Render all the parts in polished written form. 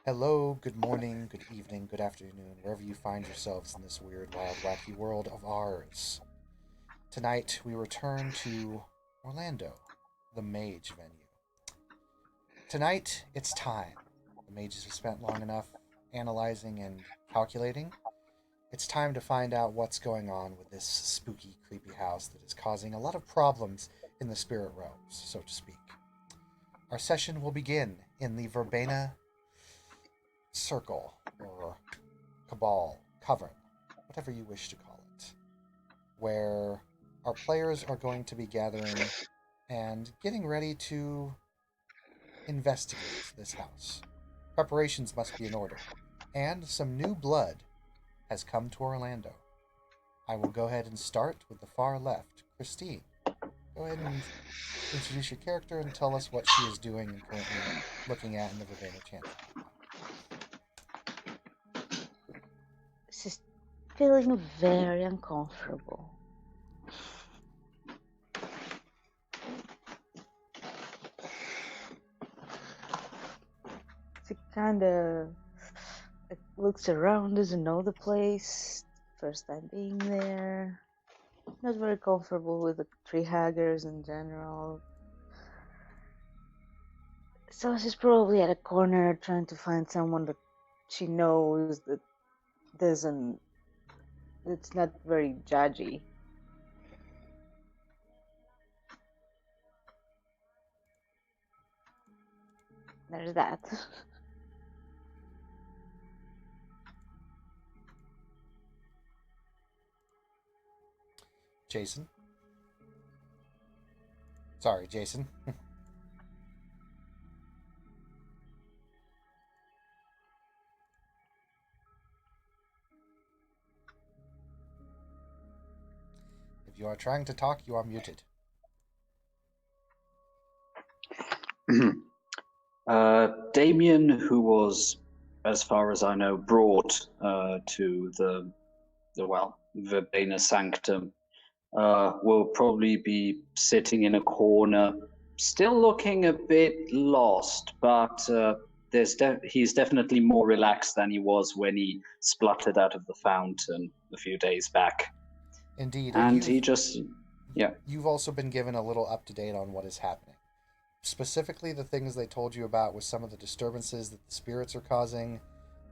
Hello, good morning, good evening, good afternoon, wherever you find yourselves in this weird, wild, wacky world of ours. Tonight we return to Orlando, the Mage venue. Tonight it's time. The mages have spent long enough analyzing and calculating. It's time to find out what's going on with this spooky, creepy house that is causing a lot of problems in the spirit realms, so to speak. Our session will begin in the Verbena Circle, or cabal, coven, whatever you wish to call it, where our players are going to be gathering and getting ready to investigate this house. Preparations must be in order, and some new blood has come to Orlando. I will go ahead and start with the far left, Christine. Go ahead and introduce your character and tell us what she is doing and currently looking at in the Verbena Chantry. This is feeling very uncomfortable. She kind of looks around, doesn't know the place. First time being there. Not very comfortable with the tree haggers in general. So she's probably at a corner trying to find someone that she knows that doesn't. It's not very judgy. There's that. Jason? Sorry, Jason. If you are trying to talk, you are muted. Damien, who was, as far as I know, brought to the Verbena Sanctum, will probably be sitting in a corner, still looking a bit lost, but he's definitely more relaxed than he was when he spluttered out of the fountain a few days back. Indeed, And he just, yeah. you've also been given a little up to date on what is happening. Specifically, the things they told you about with some of the disturbances that the spirits are causing,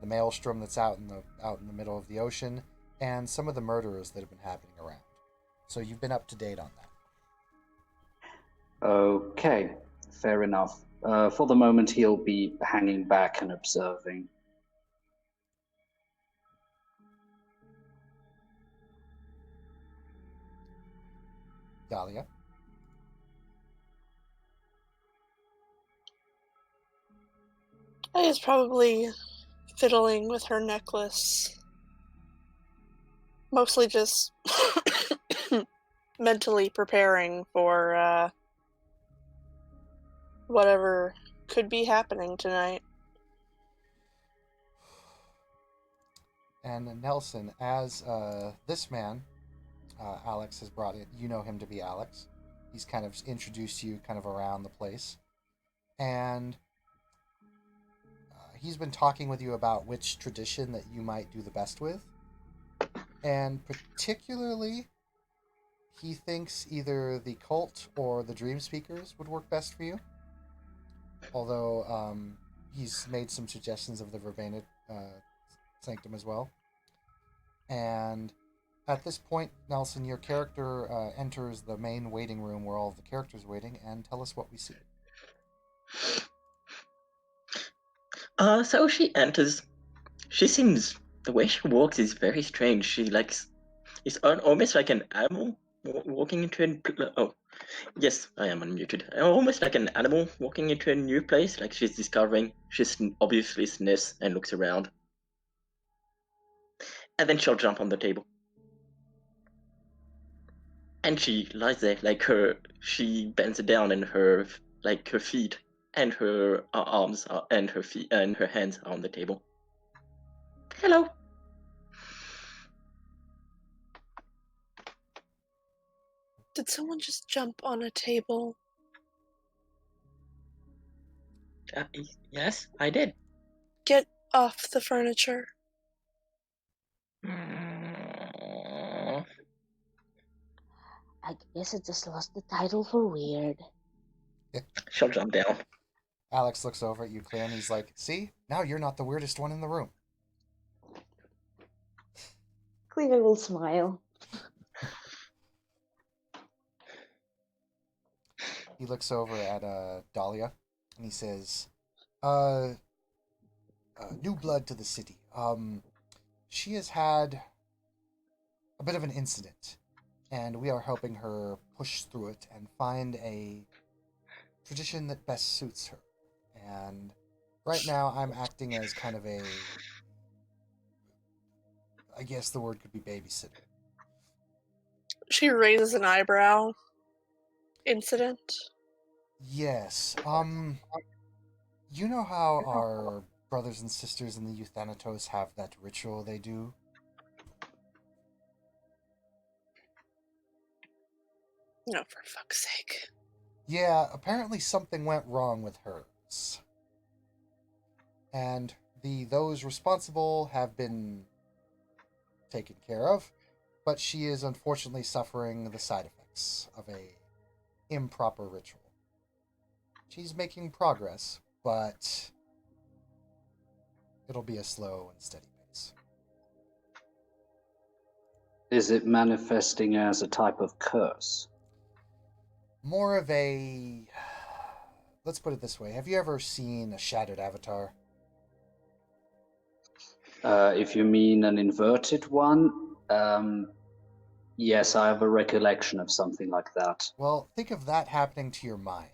the maelstrom that's out in the middle of the ocean, and some of the murders that have been happening around. So you've been up to date on that. Okay, fair enough. For the moment, he'll be hanging back and observing. Dahlia? I is probably fiddling with her necklace. Mostly just mentally preparing for whatever could be happening tonight. And Nelson, as this man, Alex, has brought it, you know him to be Alex. He's kind of introduced you kind of around the place. And he's been talking with you about which tradition that you might do the best with. And particularly, he thinks either the cult or the dream speakers would work best for you. Although he's made some suggestions of the Verbena Sanctum as well. And at this point, Nelson, your character enters the main waiting room where all of the characters are waiting, and tell us what we see. So she enters. She seems the way she walks is very strange. She is almost like an animal walking into oh, yes, I am unmuted. Almost like an animal walking into a new place. Like she's discovering. She's obviously sniffs and looks around, and then she'll jump on the table. And she lies there she bends down and her feet and her arms and her feet and her hands are on the table. Hello. Did someone just jump on a table? Yes, I did. Get off the furniture. Mm, I guess I just lost the title for weird. she'll jump down. Alex looks over at you, Clea, and he's like, "See, now you're not the weirdest one in the room." Clea will smile. He looks over at Dahlia, and he says, new blood to the city. She has had a bit of an incident, and we are helping her push through it and find a tradition that best suits her. And right now, I'm acting as kind of a, I guess the word could be babysitter. She raises an eyebrow. Incident? Yes. You know how our brothers and sisters in the Youth Thanatos have that ritual they do? No, for fuck's sake. Yeah, apparently something went wrong with hers. And those responsible have been taken care of, but she is unfortunately suffering the side effects of a improper ritual. She's making progress, but it'll be a slow and steady pace. Is it manifesting as a type of curse? More of a... Let's put it this way. Have you ever seen a shattered avatar? If you mean an inverted one, yes, I have a recollection of something like that. Well, think of that happening to your mind.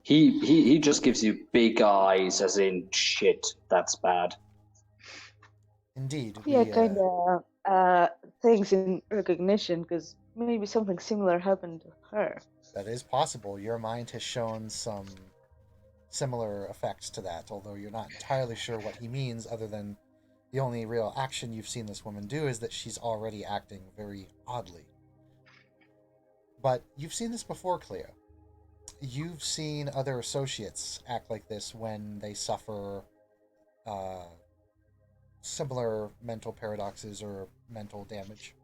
He just gives you big eyes, as in shit. That's bad. Indeed. Yeah, kind of thanks in recognition, because maybe something similar happened to her. That is possible. Your mind has shown some similar effects to that, although you're not entirely sure what he means, other than the only real action you've seen this woman do is that she's already acting very oddly. But you've seen this before, Clea. You've seen other associates act like this when they suffer similar mental paradoxes or mental damage.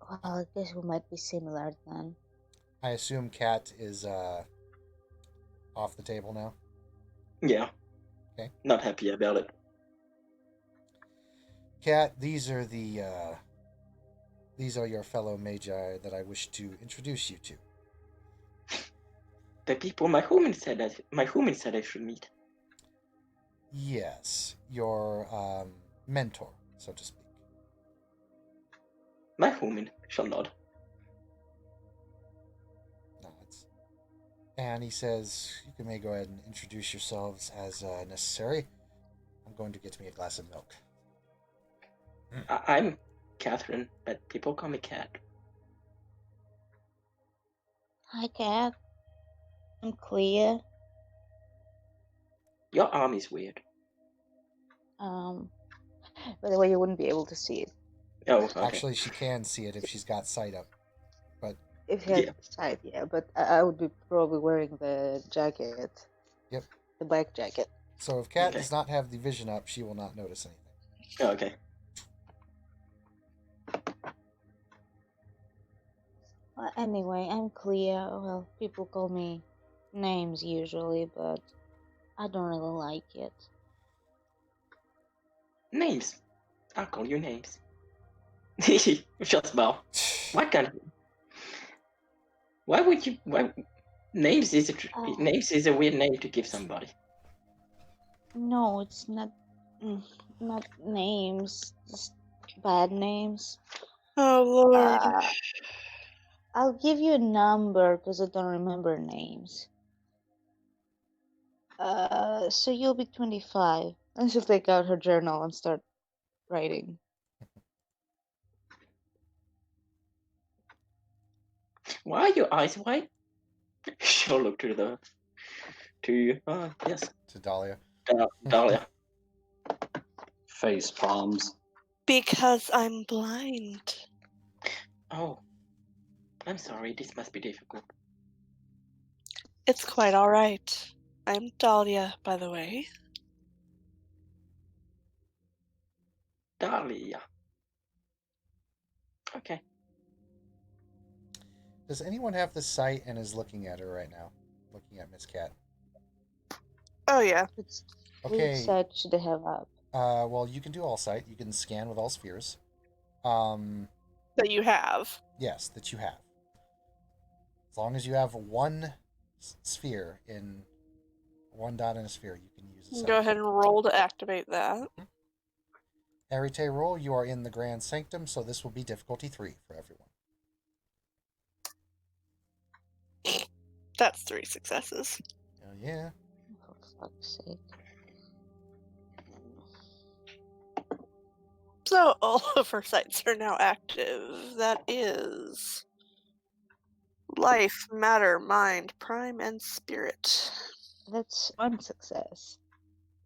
Well, I guess we might be similar then. I assume Kat is off the table now. Yeah. Okay. Not happy about it. Kat, these are your fellow magi that I wish to introduce you to. The people my human said I should meet. Yes, your mentor, so to speak. My human shall nod. Nods. And he says, you may go ahead and introduce yourselves as necessary. I'm going to get me a glass of milk. I'm Catherine, but people call me Cat. Hi, Kat. I'm Clea. Your arm is weird. By the way, you wouldn't be able to see it. Oh, okay. Actually, she can see it if she's got sight up. But If you had Yeah. sight, yeah, but I would be probably wearing the jacket. Yep. The black jacket. So if Kat Okay. does not have the vision up, she will not notice anything. Oh, okay. Well, anyway, I'm Clea. Well, people call me names usually, but I don't really like it. Names. I'll call you names. Just bow. Why can't? Why would you? Why? Names is a weird name to give somebody. No, it's not. Not names. Just bad names. Oh, Lord. I'll give you a number because I don't remember names. So you'll be 25. And she'll take out her journal and start writing. Why are your eyes white? She'll look to yes, To Dahlia. Dahlia. Face palms. Because I'm blind. Oh, I'm sorry. This must be difficult. It's quite alright. I'm Dahlia, by the way. Dahlia. Okay. Does anyone have the sight and is looking at her right now? Looking at Miss Cat. Oh, yeah. Which Okay. side should they have up? Well, you can do all sight. You can scan with all spheres. That you have. Yes, that you have. As long as you have one sphere in one dot in a sphere, you can use it. Go ahead and roll to activate that. Arite roll, you are in the Grand Sanctum, so this will be difficulty 3 for everyone. That's 3 successes. Oh, yeah. For fuck's sake. So all of her sights are now active. That is life, matter, mind, prime, and spirit. That's one success.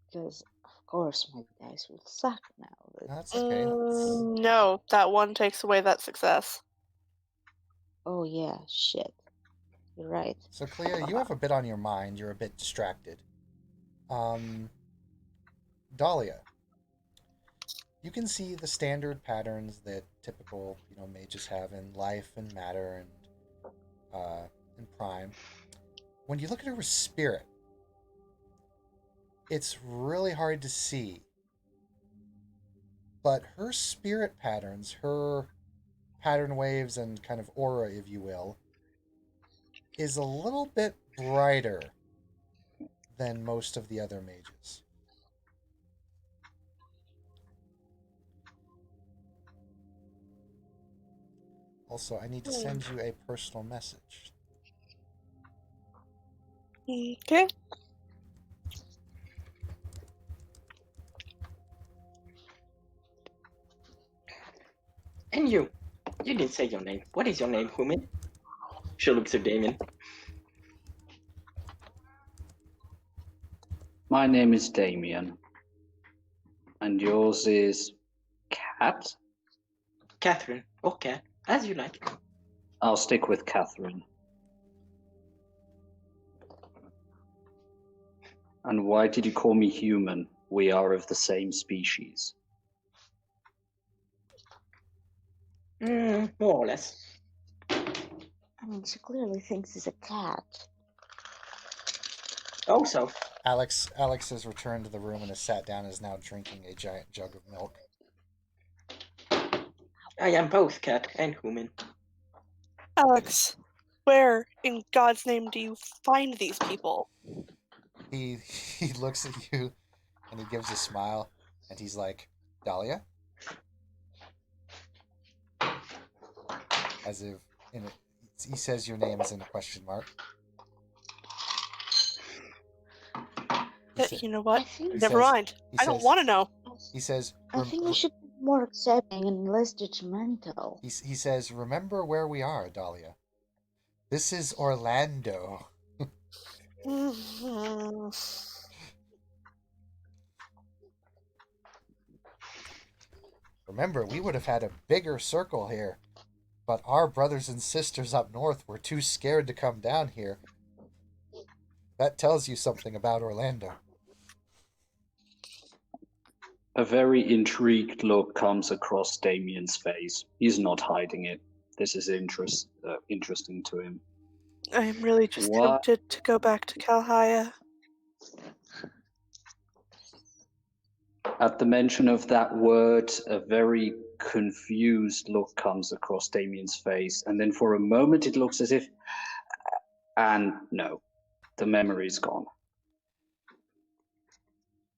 Because, of course, my dice will suck now. That's okay. No, that one takes away that success. Oh, yeah, shit. You're right. So, Clea, you have a bit on your mind. You're a bit distracted. Dahlia, you can see the standard patterns that typical, mages have in life and matter and prime. When you look at her with spirit, it's really hard to see. But her spirit patterns, her pattern waves and kind of aura, if you will, is a little bit brighter than most of the other mages. Also, I need to send you a personal message. Okay. And you didn't say your name. What is your name, human? She looks at Damien. My name is Damien. And yours is Cat? Catherine, or Cat, as you like. I'll stick with Catherine. And why did you call me human? We are of the same species. More or less. I mean, she clearly thinks he's a cat. Also, Alex has returned to the room and has sat down and is now drinking a giant jug of milk. I am both cat and human. Alex, where in God's name do you find these people? He looks at you and he gives a smile and he's like, Dahlia? As if he says your name is in a question mark. You know what? Never says- mind. he I don't says- want to know. He says, I think we should be more accepting and less judgmental. he says, remember where we are, Dahlia. This is Orlando. Remember, we would have had a bigger circle here, but our brothers and sisters up north were too scared to come down here. That tells you something about Orlando. A very intrigued look comes across Damien's face. He's not hiding it. This is interesting to him. I'm really just What? tempted to go back to Kalhaya. At the mention of that word, a very confused look comes across Damien's face, and then for a moment it looks as if... And no, the memory's gone.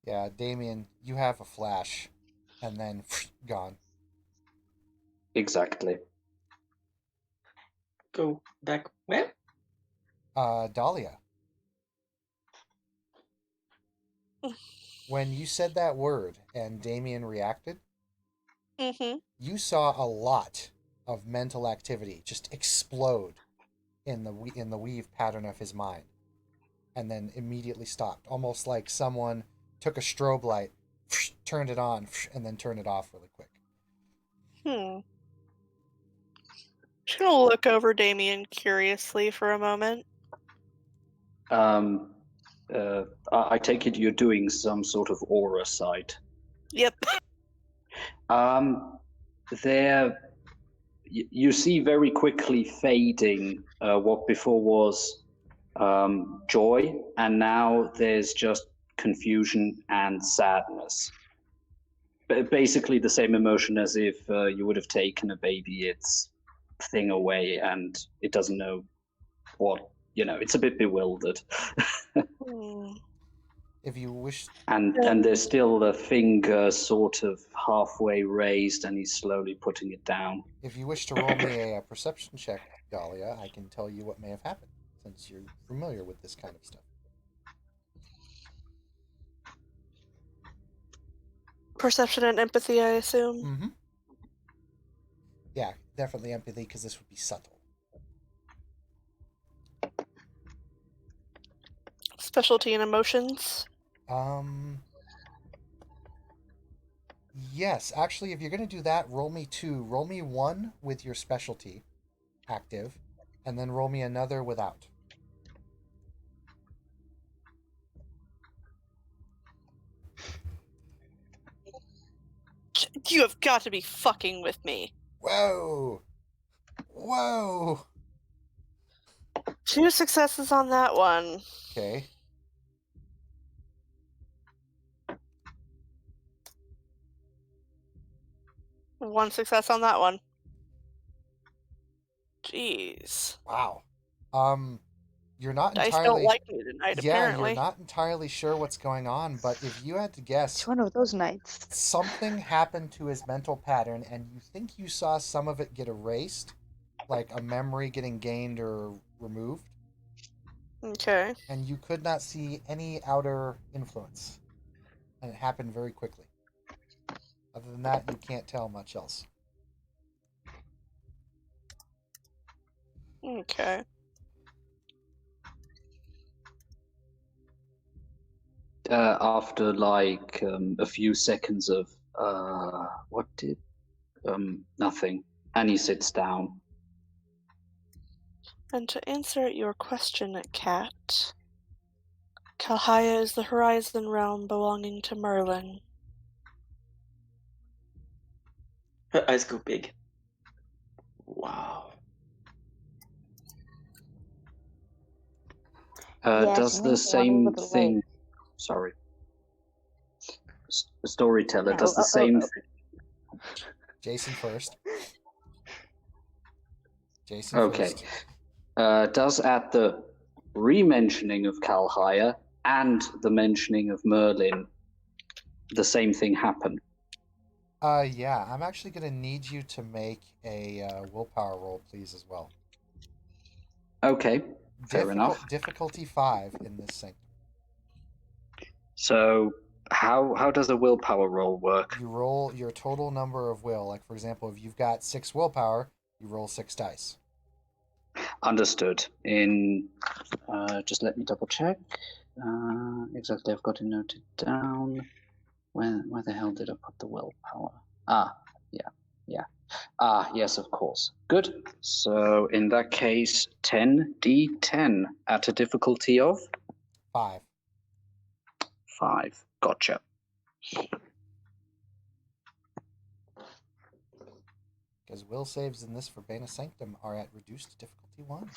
Yeah, Damien, you have a flash, and then gone. Exactly. Go back where? Dahlia. When you said that word and Damien reacted, Mm-hmm. you saw a lot of mental activity just explode in the weave pattern of his mind, and then immediately stopped, almost like someone took a strobe light, turned it on, and then turned it off really quick. Just gonna look over Damien curiously for a moment. I take it you're doing some sort of aura sight. Yep. There, you see very quickly fading what before was joy, and now there's just confusion and sadness. Basically, the same emotion as if you would have taken a baby its thing away and it doesn't know what, it's a bit bewildered. If you wish, and there's still the finger sort of halfway raised, and he's slowly putting it down. if you wish to roll me a perception check, Dahlia, I can tell you what may have happened, since you're familiar with this kind of stuff. Perception and empathy, I assume. Mm-hmm. Yeah, definitely empathy, because this would be subtle. Specialty and emotions. Yes, actually, if you're going to do that, roll me 2. Roll me 1 with your specialty active, and then roll me another without. You have got to be fucking with me. Whoa! 2 successes on that one. Okay. One success on that one. Jeez. Wow. You're not Dice entirely... don't like me tonight, apparently. You're not entirely sure what's going on, but if you had to guess... It's one of those nights. Something happened to his mental pattern, and you think you saw some of it get erased, like a memory getting gained or removed. Okay. And you could not see any outer influence. And it happened very quickly. Other than that, you can't tell much else. Okay. After like a few seconds of nothing, Annie sits down. And to answer your question, Cat, Kalhaya is the Horizon realm belonging to Merlin. Her eyes go big. Wow. Yes, Does and the then same over the thing... lake. Sorry. Storyteller, Yeah, does the same thing... Jason first. Jason Okay. first. Does at the re-mentioning of Kalhaya and the mentioning of Merlin the same thing happen? Yeah, I'm actually going to need you to make a willpower roll, please, as well. Okay, fair enough. Difficulty 5 in this sync. So, how does a willpower roll work? You roll your total number of will. Like, for example, if you've got 6 willpower, you roll 6 dice. Understood. Just let me double check. Exactly, I've got it noted down. Where the hell did I put the willpower? Yeah. Yes, of course. Good. So in that case, 10d10 at a difficulty of 5. 5. Gotcha. Because will saves in this Verbena Sanctum are at reduced difficulty 1.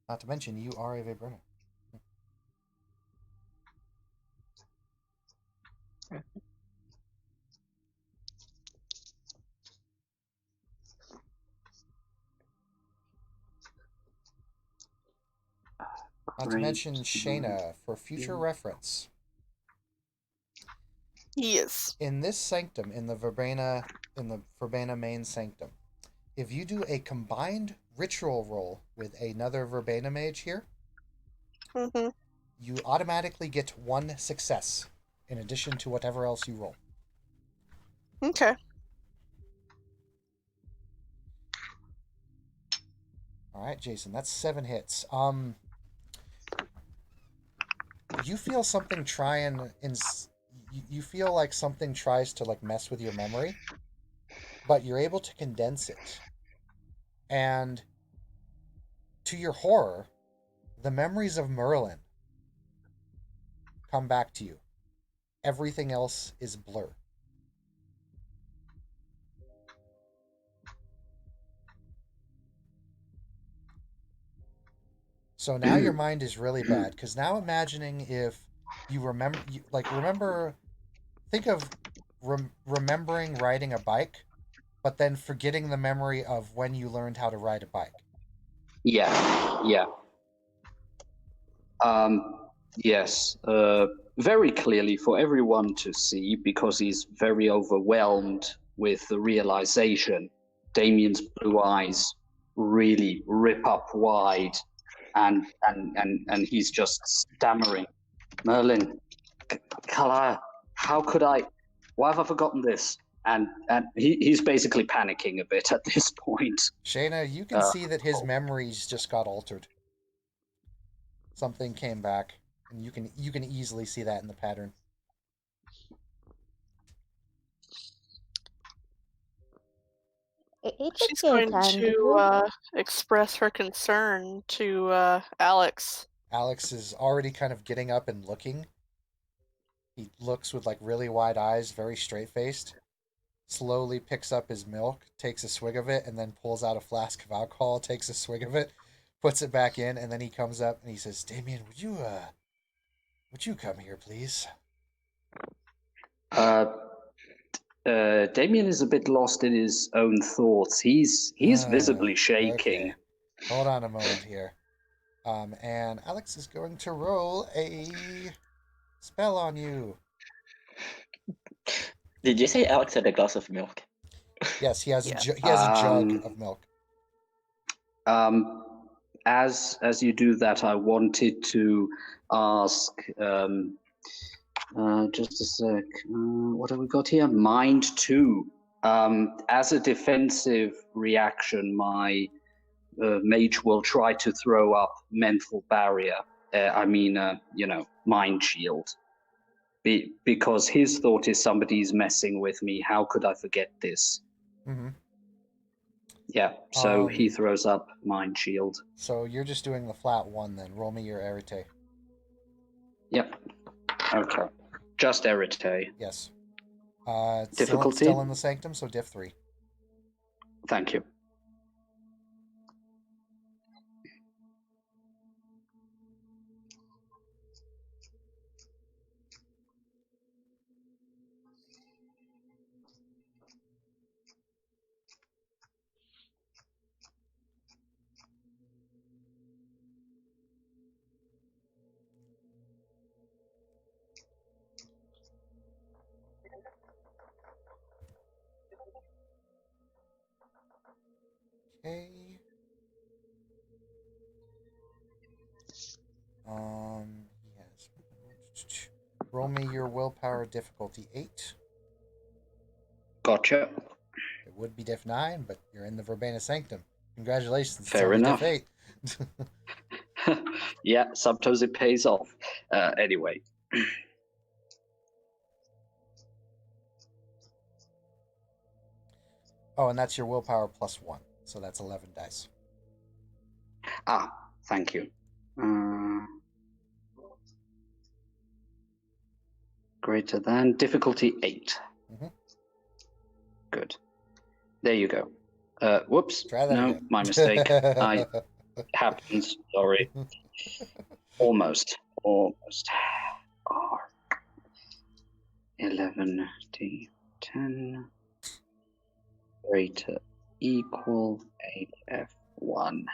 Not to mention, you are a Vibrina. Not to mention, Shayna, for future reference, Yes. in this sanctum, in the Verbena main sanctum, if you do a combined ritual roll with another Verbena mage here, you automatically get 1 success in addition to whatever else you roll. Okay. All right, Jason, that's 7 hits. you feel something you feel like something tries to like mess with your memory, but you're able to condense it. And to your horror, the memories of Merlin come back to you. Everything else is blur. So now your mind is really bad because now imagining if you remember, think of remembering riding a bike, but then forgetting the memory of when you learned how to ride a bike. Yeah, yeah. Yes, very clearly for everyone to see because he's very overwhelmed with the realization. Damien's blue eyes really rip up wide, and he's just stammering. Merlin, Kalaya, how could I? Why have I forgotten this? And he's basically panicking a bit at this point. Shayna, you can see that his memories just got altered. Something came back, and you can easily see that in the pattern. She's going to express her concern to Alex. Alex is already kind of getting up and looking. He looks with like really wide eyes, very straight-faced. Slowly picks up his milk, takes a swig of it, and then pulls out a flask of alcohol, takes a swig of it, puts it back in, and then he comes up and he says, "Damien, would you come here, please?" Damien is a bit lost in his own thoughts. He's visibly shaking. Okay. Hold on a moment here. And Alex is going to roll a spell on you. Did you say Alex had a glass of milk? Yes, he has a jug of milk. As you do that, I wanted to ask. Just a sec. What have we got here? Mind 2. As a defensive reaction, my mage will try to throw up mental barrier. Mind shield. Because his thought is somebody's messing with me. How could I forget this? Mm-hmm. Yeah, so he throws up mind shield. So you're just doing the flat 1 then. Roll me your arete. Yep. Okay. Just arete. Yes. Difficulty? Still in the sanctum, so diff 3. Thank you. Okay. Yes. Roll me your willpower difficulty 8. Gotcha. It would be diff 9, but you're in the Verbena Sanctum. Congratulations. Fair enough. Diff 8. Yeah, sometimes it pays off. Anyway. Oh, and that's your willpower plus 1. So that's 11 dice. Thank you. Greater than difficulty 8. Mm-hmm. Good. There you go. Whoops. Try that again. My mistake. Happens. Sorry. Almost. 11 D10 greater equal 8F1.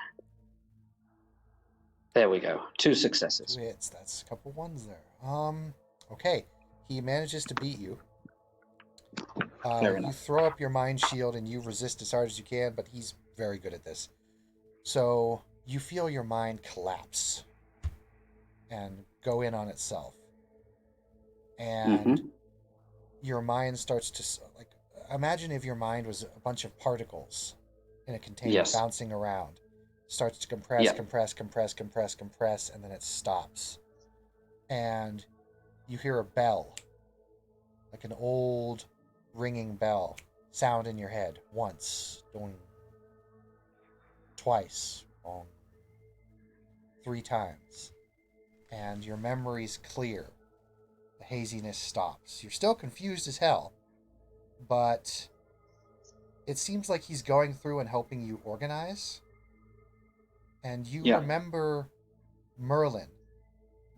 There we go. 2 successes. 2 hits. That's a couple 1s there. Okay. He manages to beat you. You throw up your mind shield and you resist as hard as you can, but he's very good at this. So you feel your mind collapse and go in on itself. And your mind starts to, like, imagine if your mind was a bunch of particles in a container bouncing around. Starts to compress, compress, and then it stops. and you hear a bell, like an old ringing bell, sound in your head once, dong, twice, dong, 3 times, and your memory's clear. The haziness stops. You're still confused as hell, but it seems like he's going through and helping you organize. And you Yeah. remember Merlin,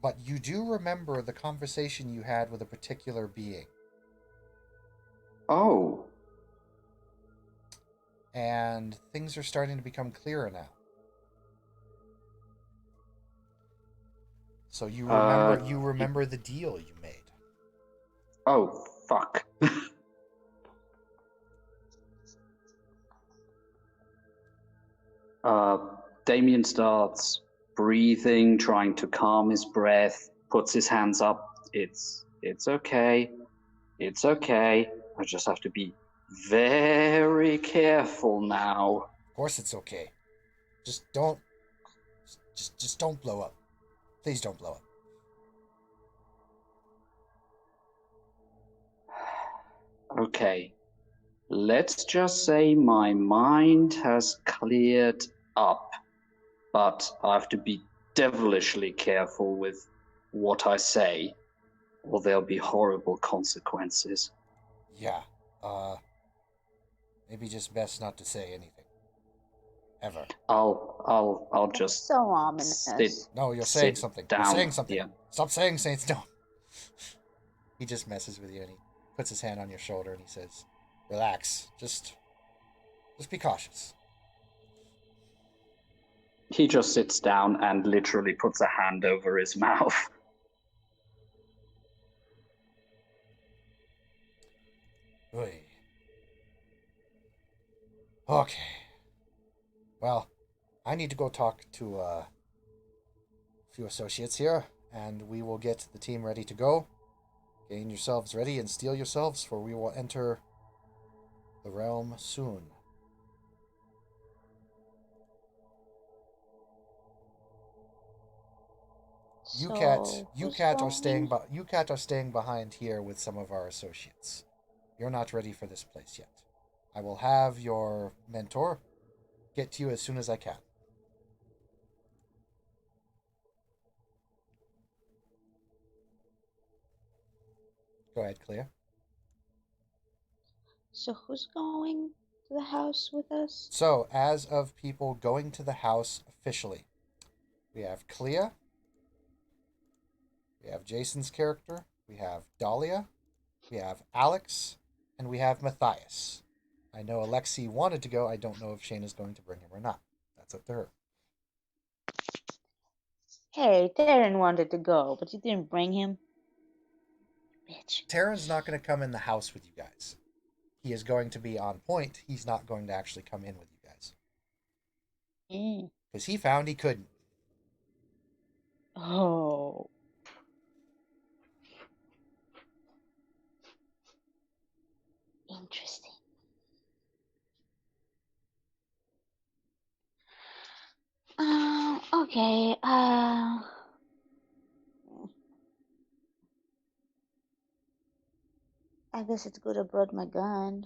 but you do remember the conversation you had with a particular being. Oh. And things are starting to become clearer now. So you remember the deal you made. Oh, fuck. Damien starts breathing, trying to calm his breath, puts his hands up. It's okay. It's okay. I just have to be very careful now. Of course it's okay. Just don't blow up. Please don't blow up. Okay. Let's just say my mind has cleared up, but I have to be devilishly careful with what I say, or there'll be horrible consequences. Yeah. Maybe just best not to say anything. Ever. I'll just So ominous. sit. No, you're saying Sit something. down. You're saying something. Yeah. Stop saying Saints don't. He just messes with you and he puts his hand on your shoulder and he says, "Relax. Just be cautious." He just sits down and literally puts a hand over his mouth. Oy. Okay. Well, I need to go talk to a few associates here, and we will get the team ready to go. Gain yourselves ready and steel yourselves, for we will enter the realm soon. UCAT are staying behind here with some of our associates. You're not ready for this place yet. I will have your mentor get to you as soon as I can. Go ahead, Clea. So who's going to the house with us? So, as of people going to the house officially, we have Clea, we have Jason's character, we have Dahlia, we have Alex, and we have Matthias. I know Alexi wanted to go. I don't know if Shane is going to bring him or not. That's up to her. Hey, Taryn wanted to go, but you didn't bring him. Bitch. Taryn's not going to come in the house with you guys. He is going to be on point. He's not going to actually come in with you guys. Because he found he couldn't. Oh. Interesting. Okay. I guess it's good I brought my gun.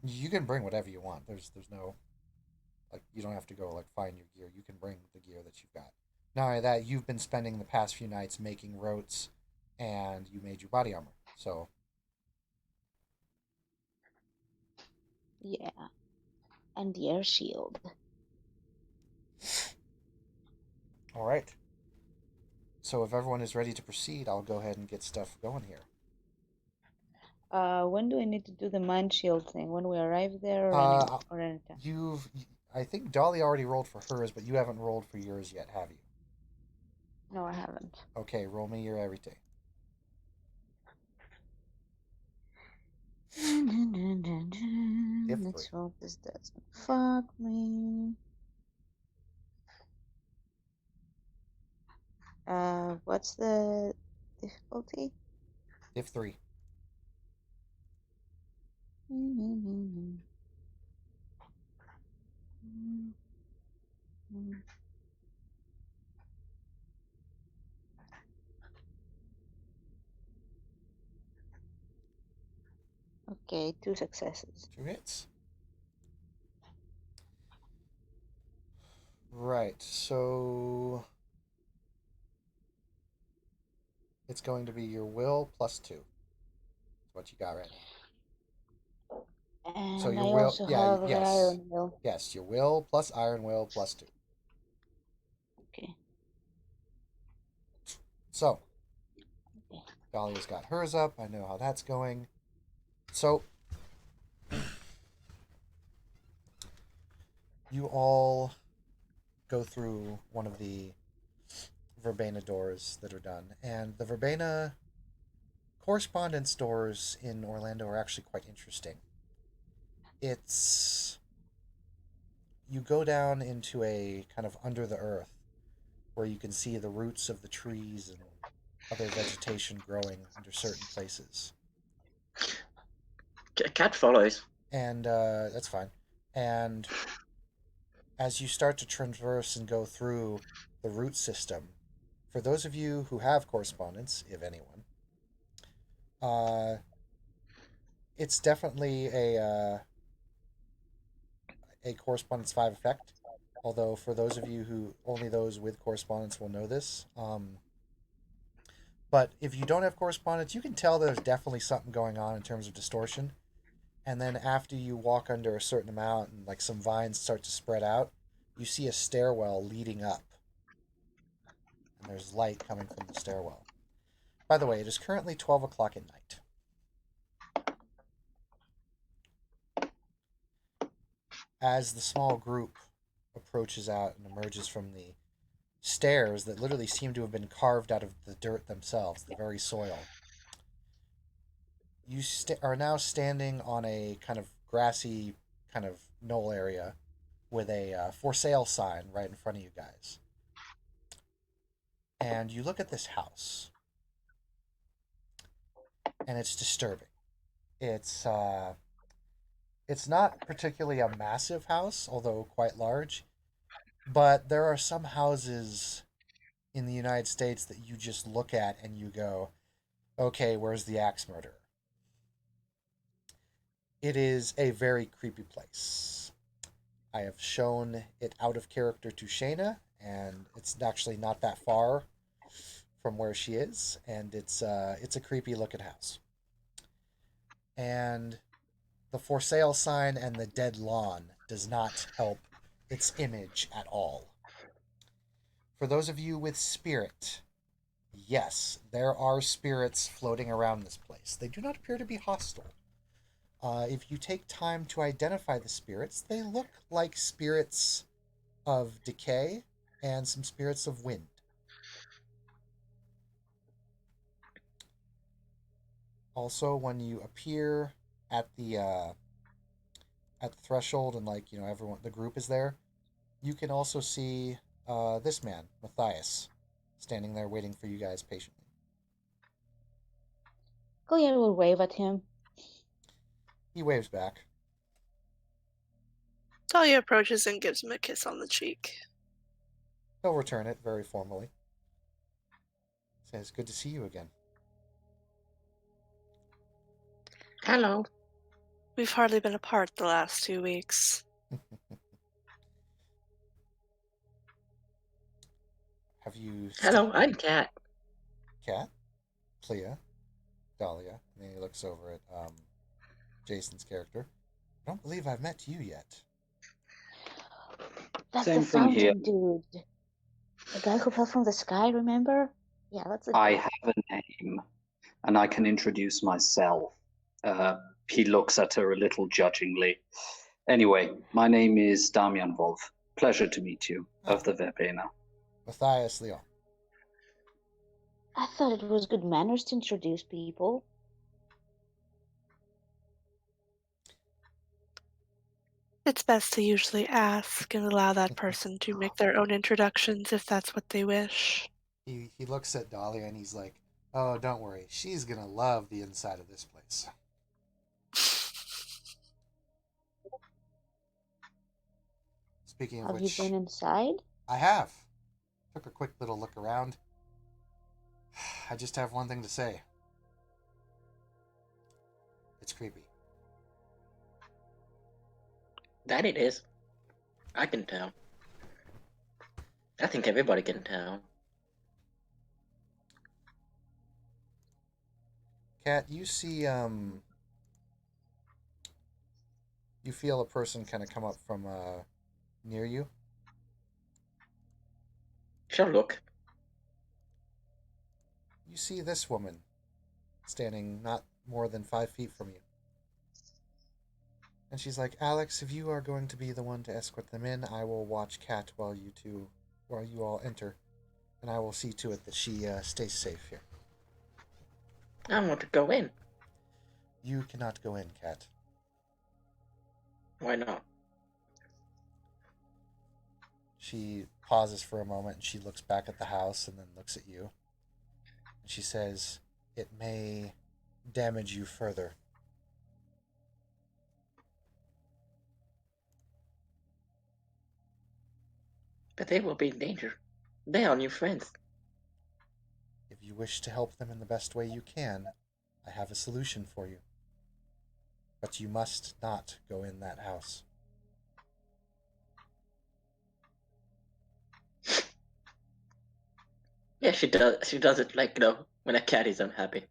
You can bring whatever you want. There's no, like, you don't have to go, like, find your gear. You can bring the gear that you've got. Not only that, you've been spending the past few nights making rotes, and you made your body armor. So, Yeah. And the air shield. all right. So if everyone is ready to proceed, I'll go ahead and get stuff going here. When do I need to do the mind shield thing? When we arrive there or anytime? I think Dolly already rolled for hers, but you haven't rolled for yours yet, have you? No, I haven't. Okay, roll me your everything. Let's hope this doesn't fuck me. What's the difficulty? Div 3. Okay, 2 successes. 2 hits. Right, so it's going to be your will plus 2. That's what you got right now. So And your I will, also yeah, have the yes. iron will. Yes, your will plus iron will plus 2. Okay. So, Okay. Dahlia's got hers up. I know how that's going. So, you all go through one of the verbena doors that are done. And the verbena correspondence doors in Orlando are actually quite interesting. It's. You go down into a kind of under the earth where you can see the roots of the trees and other vegetation growing under certain places. Cat follows. And that's fine. And as you start to traverse and go through the root system, for those of you who have correspondence, if anyone, it's definitely a correspondence 5 effect. Although for those of you who only those with correspondence will know this, but if you don't have correspondence, you can tell there's definitely something going on in terms of distortion. And then after you walk under a certain amount and like some vines start to spread out, you see a stairwell leading up. And there's light coming from the stairwell. By the way, it is currently 12 o'clock at night. As the small group approaches out and emerges from the stairs that literally seem to have been carved out of the dirt themselves, the very soil, you are now standing on a kind of grassy kind of knoll area with a for sale sign right in front of you guys. And you look at this house, and it's disturbing. It's not particularly a massive house, although quite large, but there are some houses in the United States that you just look at and you go, okay, where's the axe murderer? It is a very creepy place. I have shown it out of character to Shayna, and it's actually not that far from where she is, and it's a creepy looking house. And the for sale sign and the dead lawn does not help its image at all. For those of you with spirit, yes, there are spirits floating around this place. They do not appear to be hostile. If you take time to identify the spirits, they look like spirits of decay and some spirits of wind. Also, when you appear at the threshold and everyone, the group is there, you can also see this man, Matthias, standing there waiting for you guys patiently. Goliath will wave at him. He waves back. Talia approaches and gives him a kiss on the cheek. He'll return it very formally. Says, good to see you again. Hello. We've hardly been apart the last 2 weeks. Have you... Hello, I'm Cat. Cat? Clea? Dahlia? And then he looks over at Jason's character. I don't believe I've met you yet. That's Same the thing here. fountain dude. The guy who fell from the sky, remember? Yeah, that's a I have a name, and I can introduce myself. He looks at her a little judgingly. Anyway, my name is Damian Wolf. Pleasure to meet you, of the Verbena. Matthias Leon. I thought it was good manners to introduce people. It's best to usually ask and allow that person to make their own introductions if that's what they wish. He looks at Dahlia and he's like, oh, don't worry. She's going to love the inside of this place. Speaking of Have which, you been inside? I have. Took a quick little look around. I just have one thing to say. It's creepy. That it is. I can tell. I think everybody can tell. Kat, you see, you feel a person kind of come up from near you. Sure, look. You see this woman standing not more than 5 feet from you. And she's like, Alex, if you are going to be the one to escort them in, I will watch Kat while you all enter. And I will see to it that she stays safe here. I want to go in. You cannot go in, Kat. Why not? She pauses for a moment and she looks back at the house and then looks at you. And she says, it may damage you further. But they will be in danger. They are new friends. If you wish to help them in the best way you can, I have a solution for you. But you must not go in that house. Yeah, she does. She does it like when a cat is unhappy.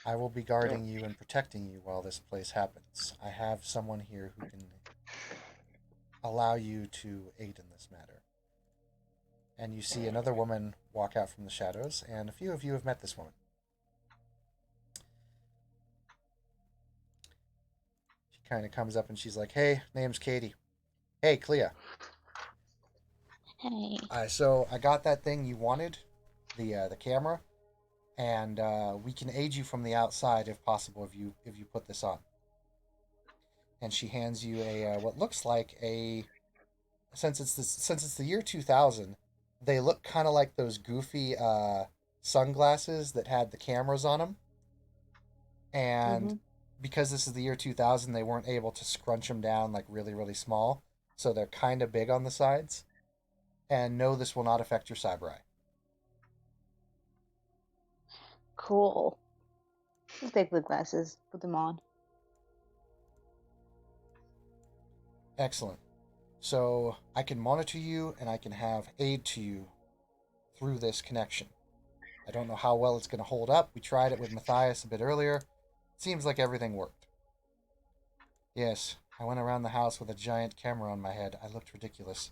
I will be guarding you and protecting you while this place happens. I have someone here who can allow you to aid in this matter. And you see another woman walk out from the shadows, and a few of you have met this woman. She kind of comes up and she's like, hey, name's Katie. Hey, Clea. Hey. So I got that thing you wanted, the camera, and we can aid you from the outside if possible if you put this on. And she hands you a what looks like a since it's the year 2000, they look kind of like those goofy sunglasses that had the cameras on them. And because this is the year 2000, they weren't able to scrunch them down like really, really small. So they're kind of big on the sides. And no, this will not affect your cyber eye. Cool. I'll take the glasses, put them on. Excellent. So I can monitor you and I can have aid to you through this connection. I don't know how well it's going to hold up. We tried it with Matthias a bit earlier. Seems like everything worked. Yes, I went around the house with a giant camera on my head. I looked ridiculous.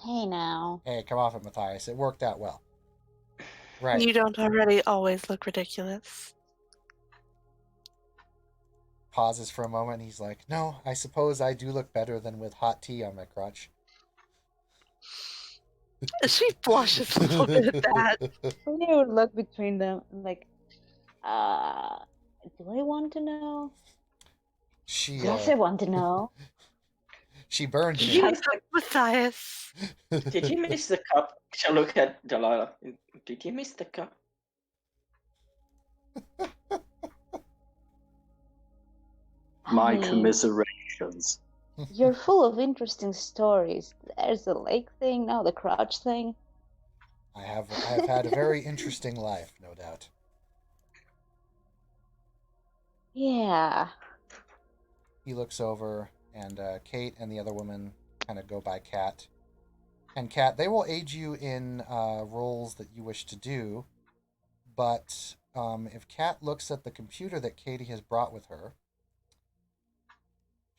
Hey now. Hey, come off it, Matthias. It worked out well. Right. You don't already always look ridiculous. Pauses for a moment. He's like, no, I suppose I do look better than with hot tea on my crotch. She blushes a little bit at that. They would look between them and like, do I want to know? Yes, I want to know. She burned You me. look Matthias. Did you miss the cup? She'll look at Delilah. Did you miss the cup? My Honey, commiserations. you're full of interesting stories. There's the lake thing, now the crotch thing. I have had a very interesting life, no doubt. Yeah. He looks over, and Kate and the other woman kind of go by Kat. And Kat, they will aid you in roles that you wish to do, but if Kat looks at the computer that Katie has brought with her,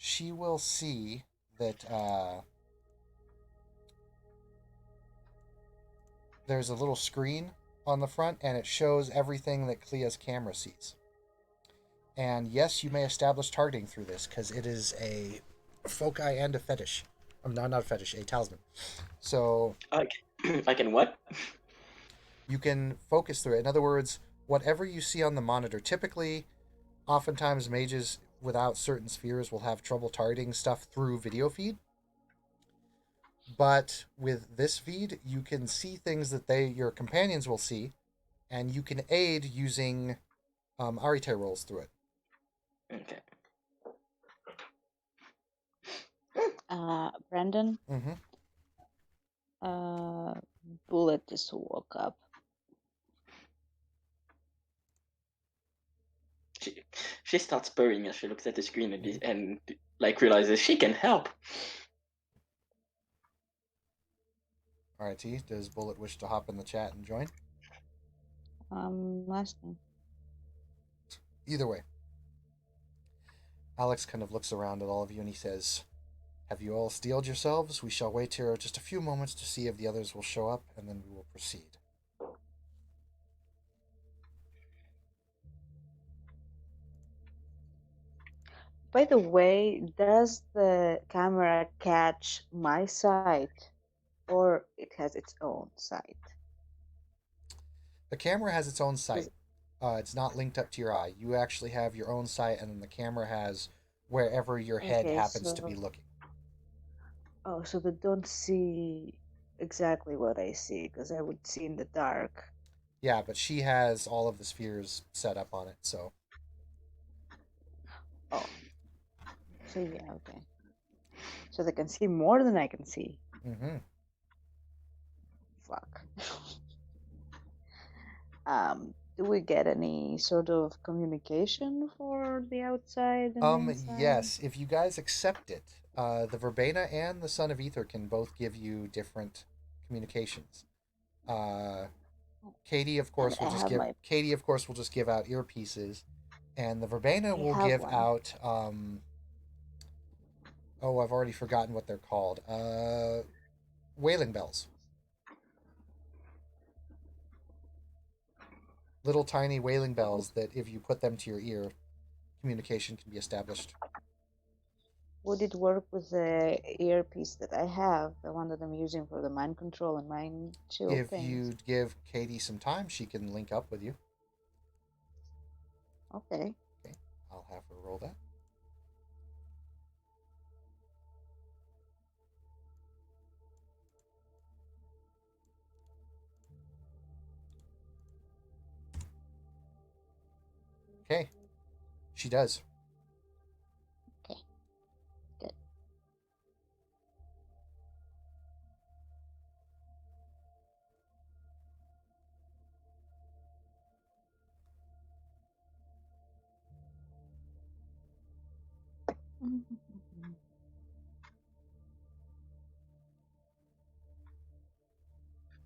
she will see that there's a little screen on the front, and it shows everything that Clea's camera sees. And yes, you may establish targeting through this, because it is a foci and a fetish. Not a fetish, a talisman. So I can what? you can focus through it. In other words, whatever you see on the monitor, typically, oftentimes mages without certain spheres will have trouble targeting stuff through video feed. But with this feed, you can see things that your companions will see, and you can aid using Arite rolls through it. Okay. Brandon, Mm-hmm. Bullet just woke up. She starts purring as she looks at the screen and like realizes she can help. Alright, T, does Bullet wish to hop in the chat and join? Asking. Either way. Alex kind of looks around at all of you and he says, "Have you all steeled yourselves? We shall wait here just a few moments to see if the others will show up, and then we will proceed." By the way, does the camera catch my sight, or it has its own sight? The camera has its own sight. It's not linked up to your eye. You actually have your own sight, and then the camera has wherever your head Okay, happens to be so looking. oh, so they don't see exactly what I see, because I would see in the dark. Yeah, but she has all of the spheres set up on it, so. Oh, so yeah, okay. So they can see more than I can see. Mm-hmm. Fuck. Do we get any sort of communication for the outside and the inside? Yes, if you guys accept it, the Verbena and the Son of Ether can both give you different communications. Katie, of course, I will just have give my- Katie, of course, will just give out earpieces, and the Verbena I will have give one. out. Oh, I've already forgotten what they're called. Wailing bells. Little tiny wailing bells that, if you put them to your ear, communication can be established. Would it work with the earpiece that I have, the one that I'm using for the mind control and mind shield If things? you give Katie some time, she can link up with you. Okay. Okay, I'll have her roll that. Okay, she does. Okay. Good.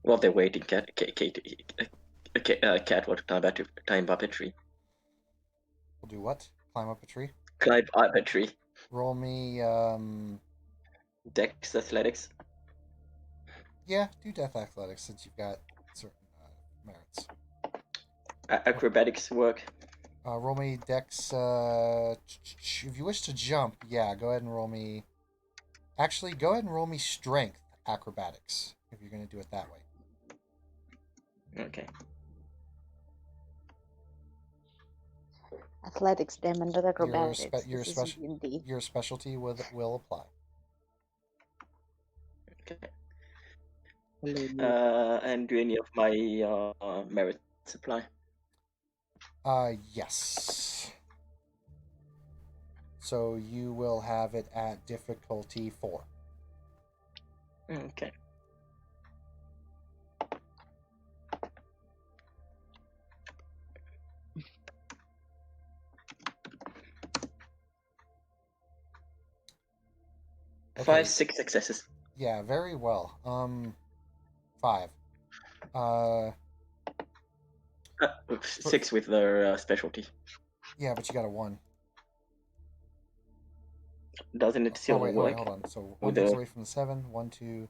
While they're waiting, Cat will climb up a tree. We'll do what? Climb up a tree? Climb up a tree. Roll me, Dex athletics. yeah, do Death Athletics since you've got certain merits. Acrobatics work. Roll me Dex, if you wish to jump, yeah, go ahead and roll me... Actually, go ahead and roll me Strength Acrobatics, if you're going to do it that way. Okay. Athletics, damn it, not acrobatics. Your This is D&D. Your specialty will apply. Okay. And do any of my merits apply? Yes. So you will have it at difficulty 4. Okay. Okay. 5, 6 successes. Yeah, very well. 5. 6 with their specialty. Yeah, but you got a 1. Doesn't it still wait, work? hold on. So 1 With takes the- away from the 7. 1, 2,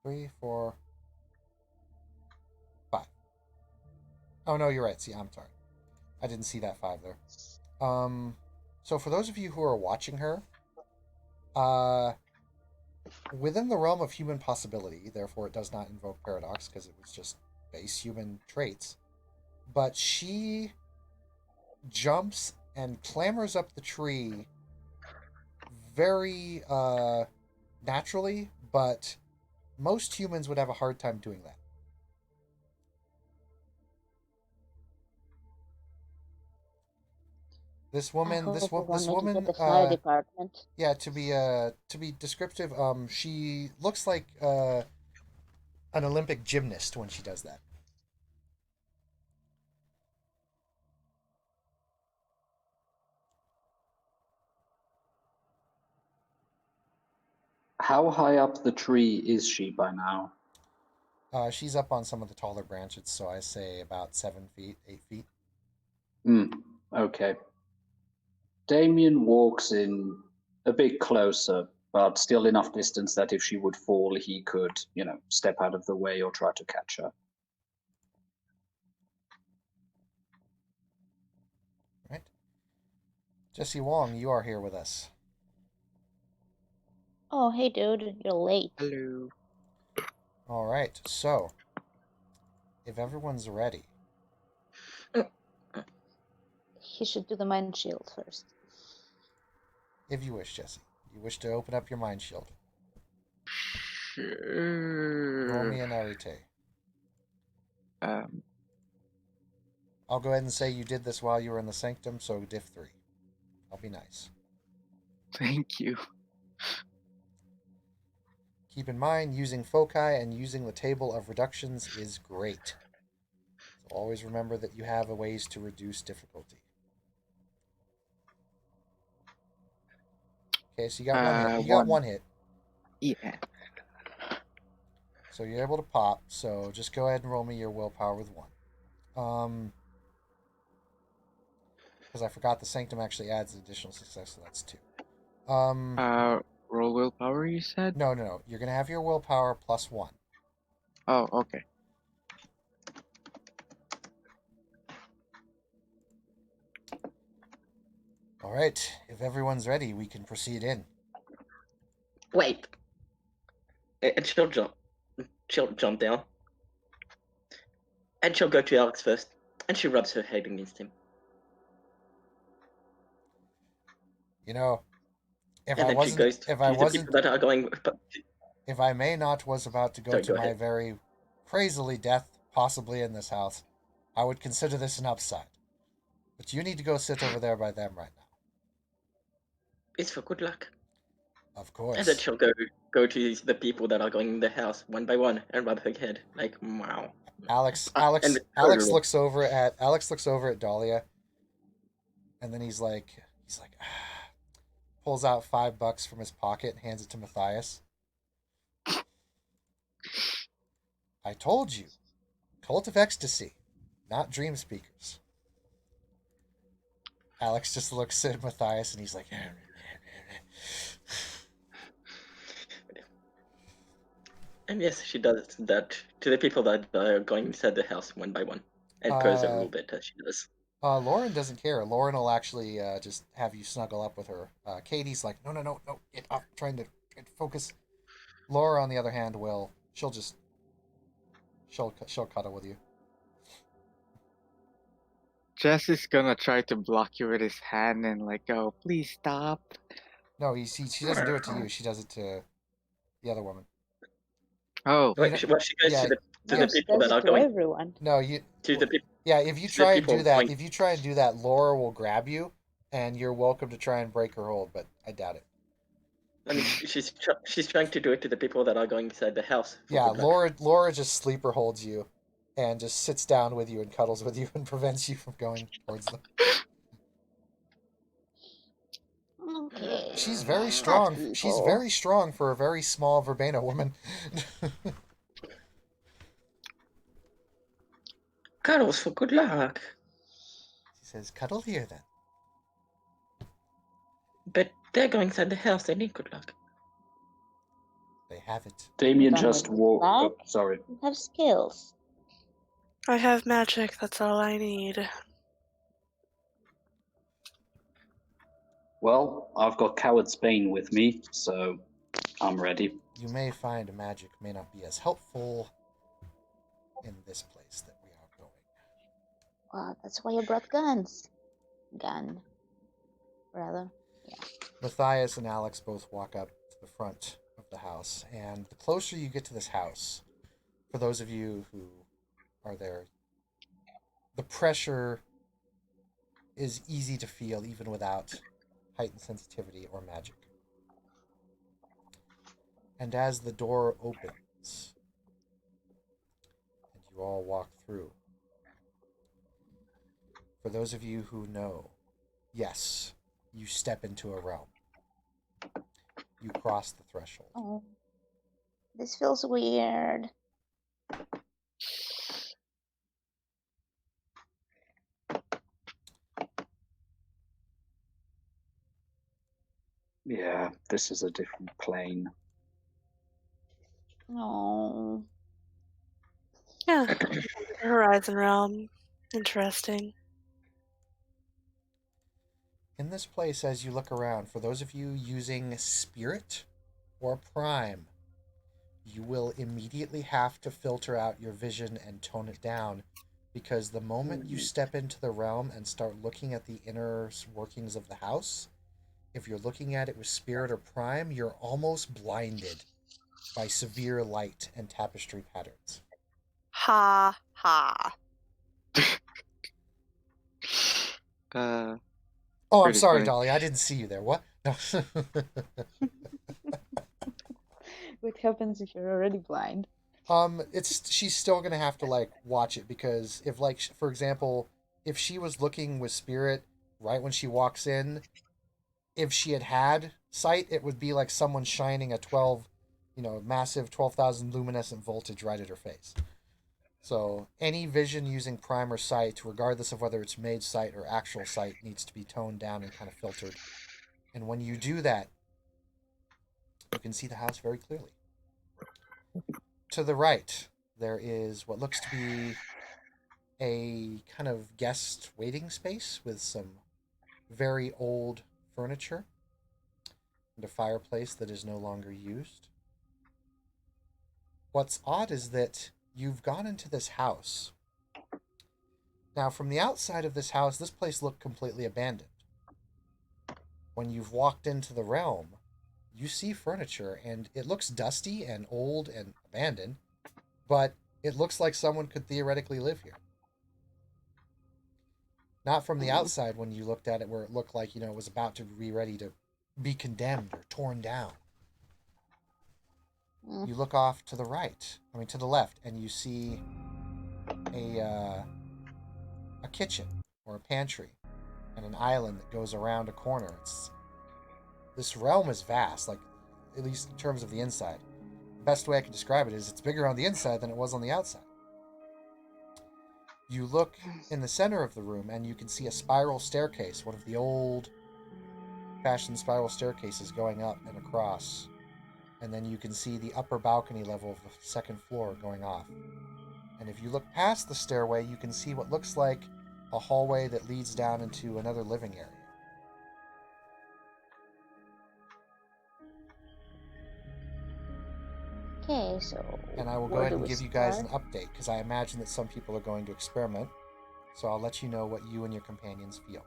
3, 4, 5. Oh no, you're right. See, I'm sorry. I didn't see that 5 there. So for those of you who are watching her, within the realm of human possibility, therefore it does not invoke paradox because it was just base human traits, but she jumps and clambers up the tree very naturally, but most humans would have a hard time doing that. This woman, the fire department. yeah, to be descriptive, she looks like an Olympic gymnast when she does that. How high up the tree is she by now? She's up on some of the taller branches, so I say about 7 feet, 8 feet. Okay. Damien walks in a bit closer, but still enough distance that if she would fall, he could, step out of the way or try to catch her. Right. Jesse Wong, you are here with us. Oh, hey, dude, you're late. Hello. All right, so if everyone's ready, He should do the mind shield first. if you wish, Jesse, you wish to open up your mind shield. Roll me Sure. an arete. Um, I'll go ahead and say you did this while you were in the sanctum, so diff 3. I'll be nice. thank you. Keep in mind, using foci and using the table of reductions is great. So always remember that you have ways to reduce difficulty. Okay, so you got one hit. You got one hit. Yeah. So you're able to pop, so just go ahead and roll me your willpower with 1. Because I forgot the sanctum actually adds an additional success, so that's 2. Roll willpower, you said? No. You're going to have your willpower plus 1. Oh, okay. All right, if everyone's ready, we can proceed in. Wait. And she'll jump. She'll jump down. And she'll go to Alex first. And she rubs her head against him. You know, if And I then she wasn't, goes if to I the wasn't, people that are going. if I may not was about to go Sorry, to go my ahead. very crazily death, possibly in this house, I would consider this an upside. But you need to go sit over there by them right now. It's for good luck. Of course. And then she'll go to the people that are going in the house one by one and rub her head like wow. Alex and looks over at Dahlia, and then he's like pulls out $5 from his pocket and hands it to Matthias. I told you, cult of ecstasy, not dream speakers. Alex just looks at Matthias and he's like, And yes, she does that to the people that are going inside the house one by one, and purrs a little bit as she does. Lauren doesn't care. Lauren will actually just have you snuggle up with her. Katie's like, no, get up, trying to focus. Laura, on the other hand, she'll cuddle with you. Jess is gonna try to block you with his hand and like go, please stop. No, she doesn't do it to you. She does it to the other woman. Oh, Wait, she goes to the people that are going. Everyone. No, you. To the people. Yeah, if you try and do that, going- Laura will grab you, and you're welcome to try and break her hold, but I doubt it. I mean, she's trying to do it to the people that are going inside the house. Yeah, Laura just sleeper holds you, and just sits down with you and cuddles with you and prevents you from going towards them. Okay. She's very strong. She's very strong for a very small Verbena woman. Cuddles for good luck. She says, "Cuddle here, then." But they're going inside the house. They need good luck. They have it. Damien Don't just look walked. back. Oh, sorry. You have skills. I have magic, that's all I need. Well, I've got Coward's Bane with me, so I'm ready. You may find magic may not be as helpful in this place that we are going. Well, that's why you brought guns. Gun. Rather. Yeah. Matthias and Alex both walk up to the front of the house, and the closer you get to this house, for those of you who are there, the pressure is easy to feel even without heightened sensitivity or magic. And as the door opens, and you all walk through, for those of you who know, yes, you step into a realm. you cross the threshold. Oh, this feels weird. Yeah, this is a different plane. Oh. Yeah. Horizon Realm. Interesting. In this place, as you look around, for those of you using Spirit or Prime, you will immediately have to filter out your vision and tone it down, because the moment you step into the realm and start looking at the inner workings of the house, if you're looking at it with Spirit or Prime, you're almost blinded by severe light and tapestry patterns. Ha ha. Oh, I'm Pretty sorry, funny. Dolly. I didn't see you there. What? No. What happens if you're already blind? She's still gonna have to like watch it, because if, like, for example, if she was looking with Spirit right when she walks in, if she had sight, it would be like someone shining a massive 12,000 luminescent voltage right at her face. So any vision using Prime or Sight, regardless of whether it's mage sight or actual sight, needs to be toned down and kind of filtered. And when you do that, you can see the house very clearly. To the right, there is what looks to be a kind of guest waiting space with some very old furniture and a fireplace that is no longer used. What's odd is that you've gone into this house. Now, from the outside of this house, this place looked completely abandoned. When you've walked into the realm, you see furniture, and it looks dusty and old and abandoned, but it looks like someone could theoretically live here. Not from the outside when you looked at it, where it looked like, it was about to be ready to be condemned or torn down. You look off to the to the left, and you see a kitchen or a pantry and an island that goes around a corner. This realm is vast, like, at least in terms of the inside. The best way I can describe it is it's bigger on the inside than it was on the outside. You look in the center of the room, and you can see a spiral staircase, one of the old-fashioned spiral staircases going up and across. And then you can see the upper balcony level of the second floor going off. And if you look past the stairway, you can see what looks like a hallway that leads down into another living area. Okay, so. And I will go ahead and give you guys an update, because I imagine that some people are going to experiment. So I'll let you know what you and your companions feel.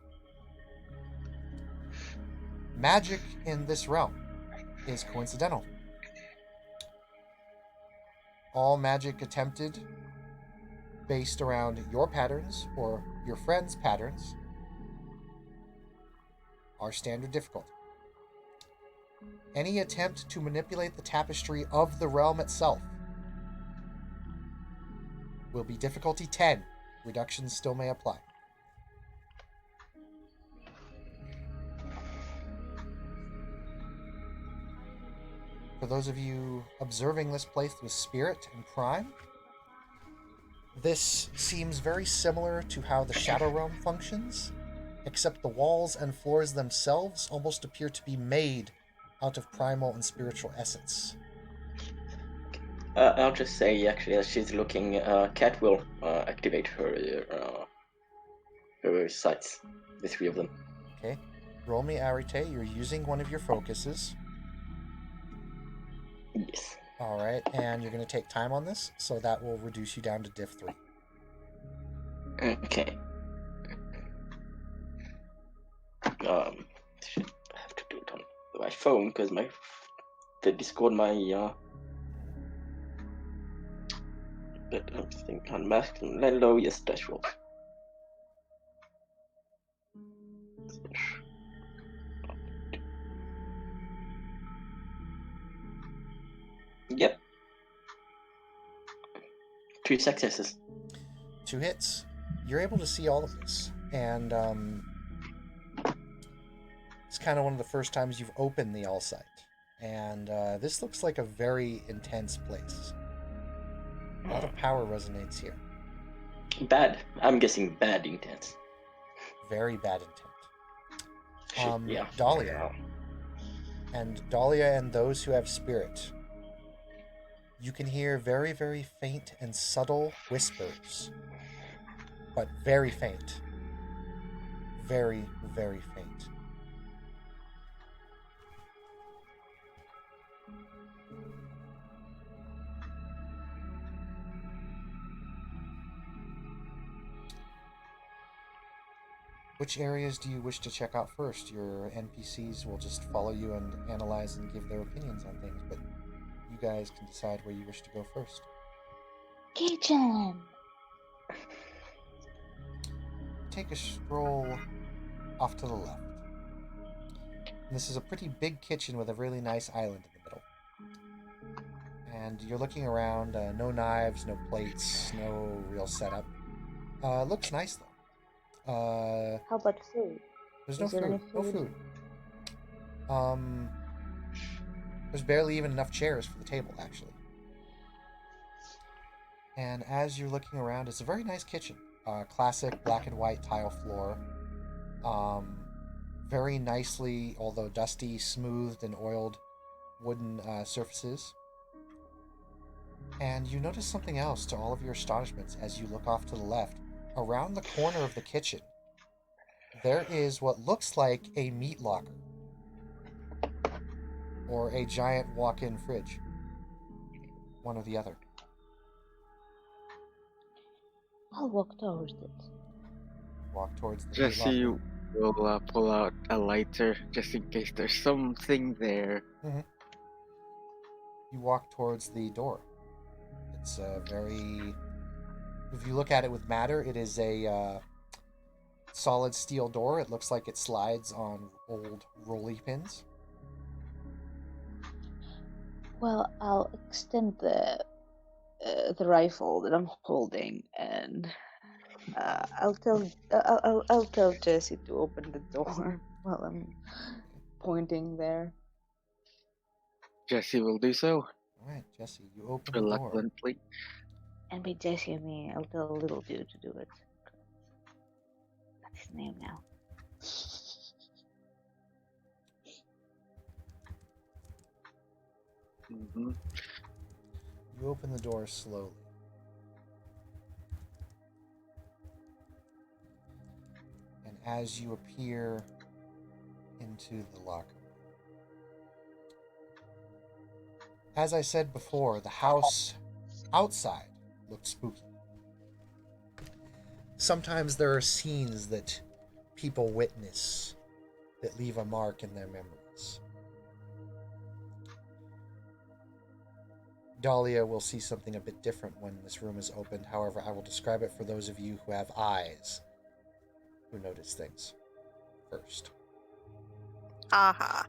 Magic in this realm is coincidental. All magic attempted based around your patterns or your friends' patterns are standard difficulty. Any attempt to manipulate the tapestry of the realm itself will be difficulty 10. Reductions still may apply. For those of you observing this place with Spirit and Prime, this seems very similar to how the Shadow Realm functions, except the walls and floors themselves almost appear to be made out of primal and spiritual essence. I'll just say, actually, as she's looking, Cat will activate her sights, the three of them. Okay. Roll me Arete. You're using one of your focuses. Yes. Alright, and you're going to take time on this, so that will reduce you down to diff 3. Okay. Should have to do it on my phone, because the Discord, but I think on low, yes, dash roll. Yep. 2 successes. 2 hits. You're able to see all of this, and it's kind of one of the first times you've opened the All Sight, And this looks like a very intense place. A lot of power resonates here. Bad. I'm guessing bad intense. Very bad intent. Yeah. Dahlia. And Dahlia and those who have spirit, you can hear very, very faint and subtle whispers, but very faint. Very, very faint. Which areas do you wish to check out first? Your NPCs will just follow you and analyze and give their opinions on things, but you guys can decide where you wish to go first. Kitchen. Take a stroll off to the left. And this is a pretty big kitchen with a really nice island in the middle. And you're looking around, no knives, no plates, no real setup. Looks nice though. How about food? There's no Is there any food. No food? food. There's barely even enough chairs for the table, actually. And as you're looking around, it's a very nice kitchen. Classic black and white tile floor. Very nicely, although dusty, smoothed and oiled wooden surfaces. And you notice something else to all of your astonishments as you look off to the left. Around the corner of the kitchen, there is what looks like a meat locker. Or a giant walk-in fridge. One or the other. I'll walk towards it. Walk towards the meat Jesse locker. will pull out a lighter just in case there's something there. You walk towards the door. It's a very... If you look at it with matter, it is a solid steel door. It looks like it slides on old rolly pins. Well, I'll extend the rifle that I'm holding, and I'll tell Jesse to open the door while I'm pointing there. Jesse will do so All right, Jesse, you open the door. reluctantly. And by Jesse, I mean I'll tell little dude to do it. That's his name now. Mm-hmm. You open the door slowly. And as you appear into the locker room. As I said before, the house outside looked spooky. Sometimes there are scenes that people witness that leave a mark in their memories. Dahlia will see something a bit different when this room is opened. However, I will describe it for those of you who have eyes who notice things first. Aha.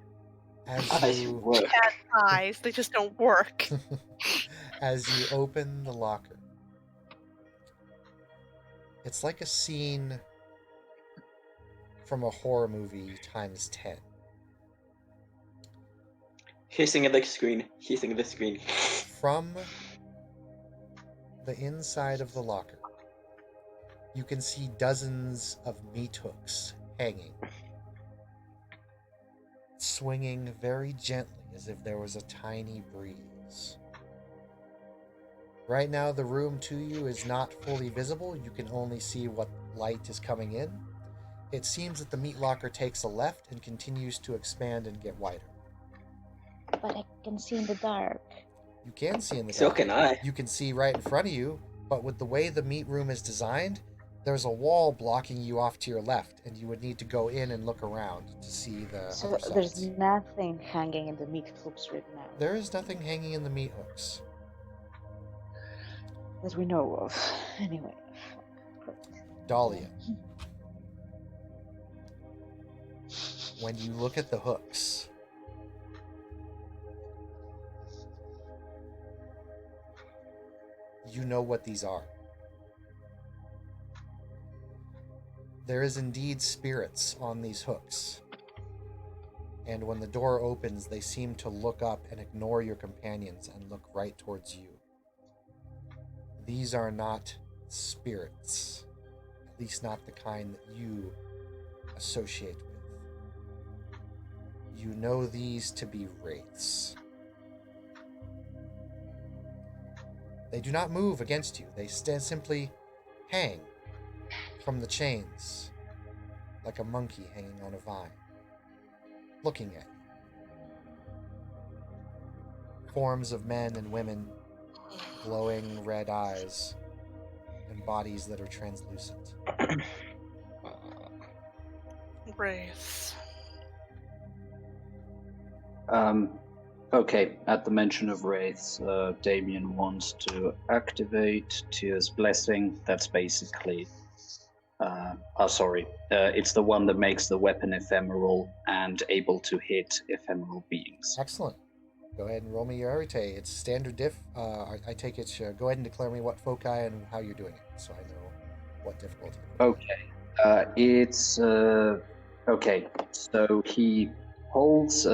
As Eyes you, work. Cat eyes, they just don't work. as you open the locker, it's like a scene from a horror movie times 10. Hissing at the screen. Hissing at the screen. From the inside of the locker, you can see dozens of meat hooks hanging, swinging very gently as if there was a tiny breeze. Right now, the room to you is not fully visible. You can only see what light is coming in. It seems that the meat locker takes a left and continues to expand and get wider. But I can see in the dark. You can see in the So dark. can I. You can see right in front of you, but with the way the meat room is designed, there's a wall blocking you off to your left, and you would need to go in and look around to see the So other sides. there's nothing hanging in the meat hooks right now There is nothing hanging in the meat hooks. that we know of. Anyway. Dahlia, when you look at the hooks, you know what these are. There is indeed spirits on these hooks. and when the door opens, they seem to look up and ignore your companions and look right towards you. These are not spirits, at least not the kind that you associate with. You know these to be wraiths. They do not move against you. They simply hang from the chains like a monkey hanging on a vine, looking at you. Forms of men and women, glowing red eyes, and bodies that are translucent. Wraiths. Okay, at the mention of wraiths, Damien wants to activate Tyr's Blessing. That's basically... it's the one that makes the weapon ephemeral and able to hit ephemeral beings. Excellent. Go ahead and roll me your arete. It's standard diff. I take it. Go ahead and declare me what foci and how you're doing it, so I know what difficulty. Okay. Okay. So he holds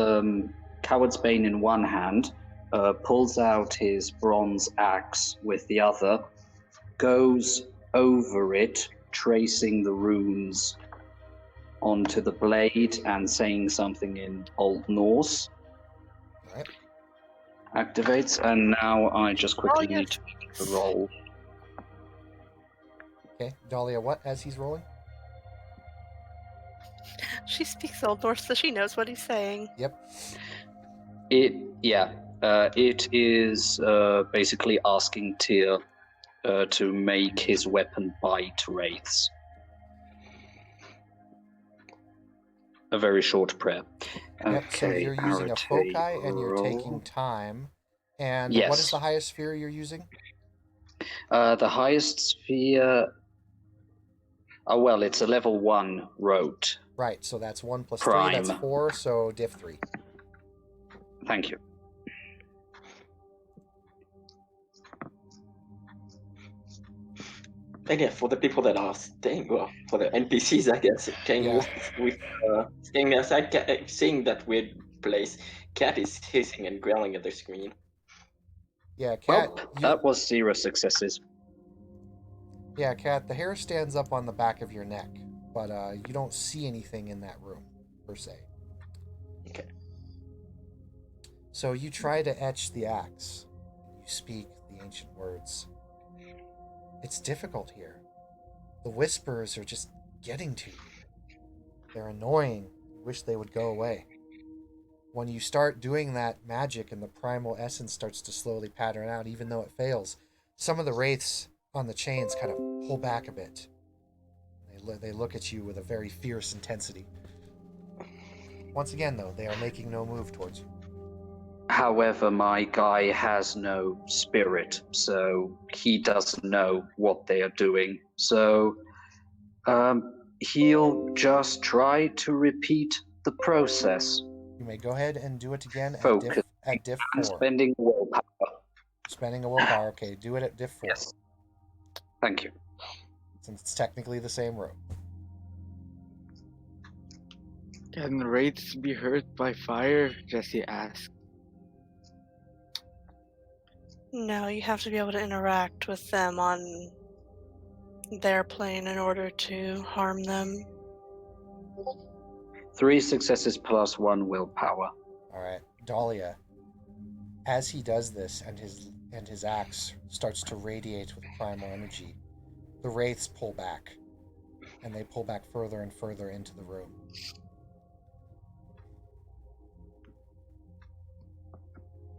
Coward's Bane in one hand, pulls out his bronze axe with the other, goes over it, tracing the runes onto the blade and saying something in Old Norse. All right. Activates, and now I just quickly need to make the roll. Okay, Dahlia, what as he's rolling? She speaks Old Norse, so she knows what he's saying. Yep. It is basically asking Tyr to make his weapon bite wraiths. A very short prayer. Yep. So Okay, you're using a foci and you're roll. taking time. And Yes. what is the highest sphere you're using? The highest sphere. Oh well, it's a level 1 rote. Right. So that's 1 plus Prime. 3. That's 4. So diff 3. Thank you. And yeah, for the people that are staying, well, for the NPCs, I guess, staying Yeah. staying outside, seeing that weird place, Cat is hissing and growling at the screen. Yeah, Cat. Well, that was 0 successes. Yeah, Cat. The hair stands up on the back of your neck, but you don't see anything in that room per se. Okay. So you try to etch the axe. You speak the ancient words. It's difficult here. The whispers are just getting to you. They're annoying. You wish they would go away. When you start doing that magic and the primal essence starts to slowly pattern out, even though it fails, some of the wraiths on the chains kind of pull back a bit. They look at you with a very fierce intensity. Once again, though, they are making no move towards you. However, my guy has no spirit, so he doesn't know what they are doing. So he'll just try to repeat the process. You may go ahead and do it again Focus. at diff And 4. spending willpower. Spending a willpower. Okay, do it at diff 4. Yes. Thank you. Since it's technically the same room. Can wraiths be hurt by fire? Jesse asked. No, you have to be able to interact with them on their plane in order to harm them. 3 successes plus 1 willpower. All right, Dahlia. As he does this, and his axe starts to radiate with primal energy, the wraiths pull back, and they pull back further and further into the room.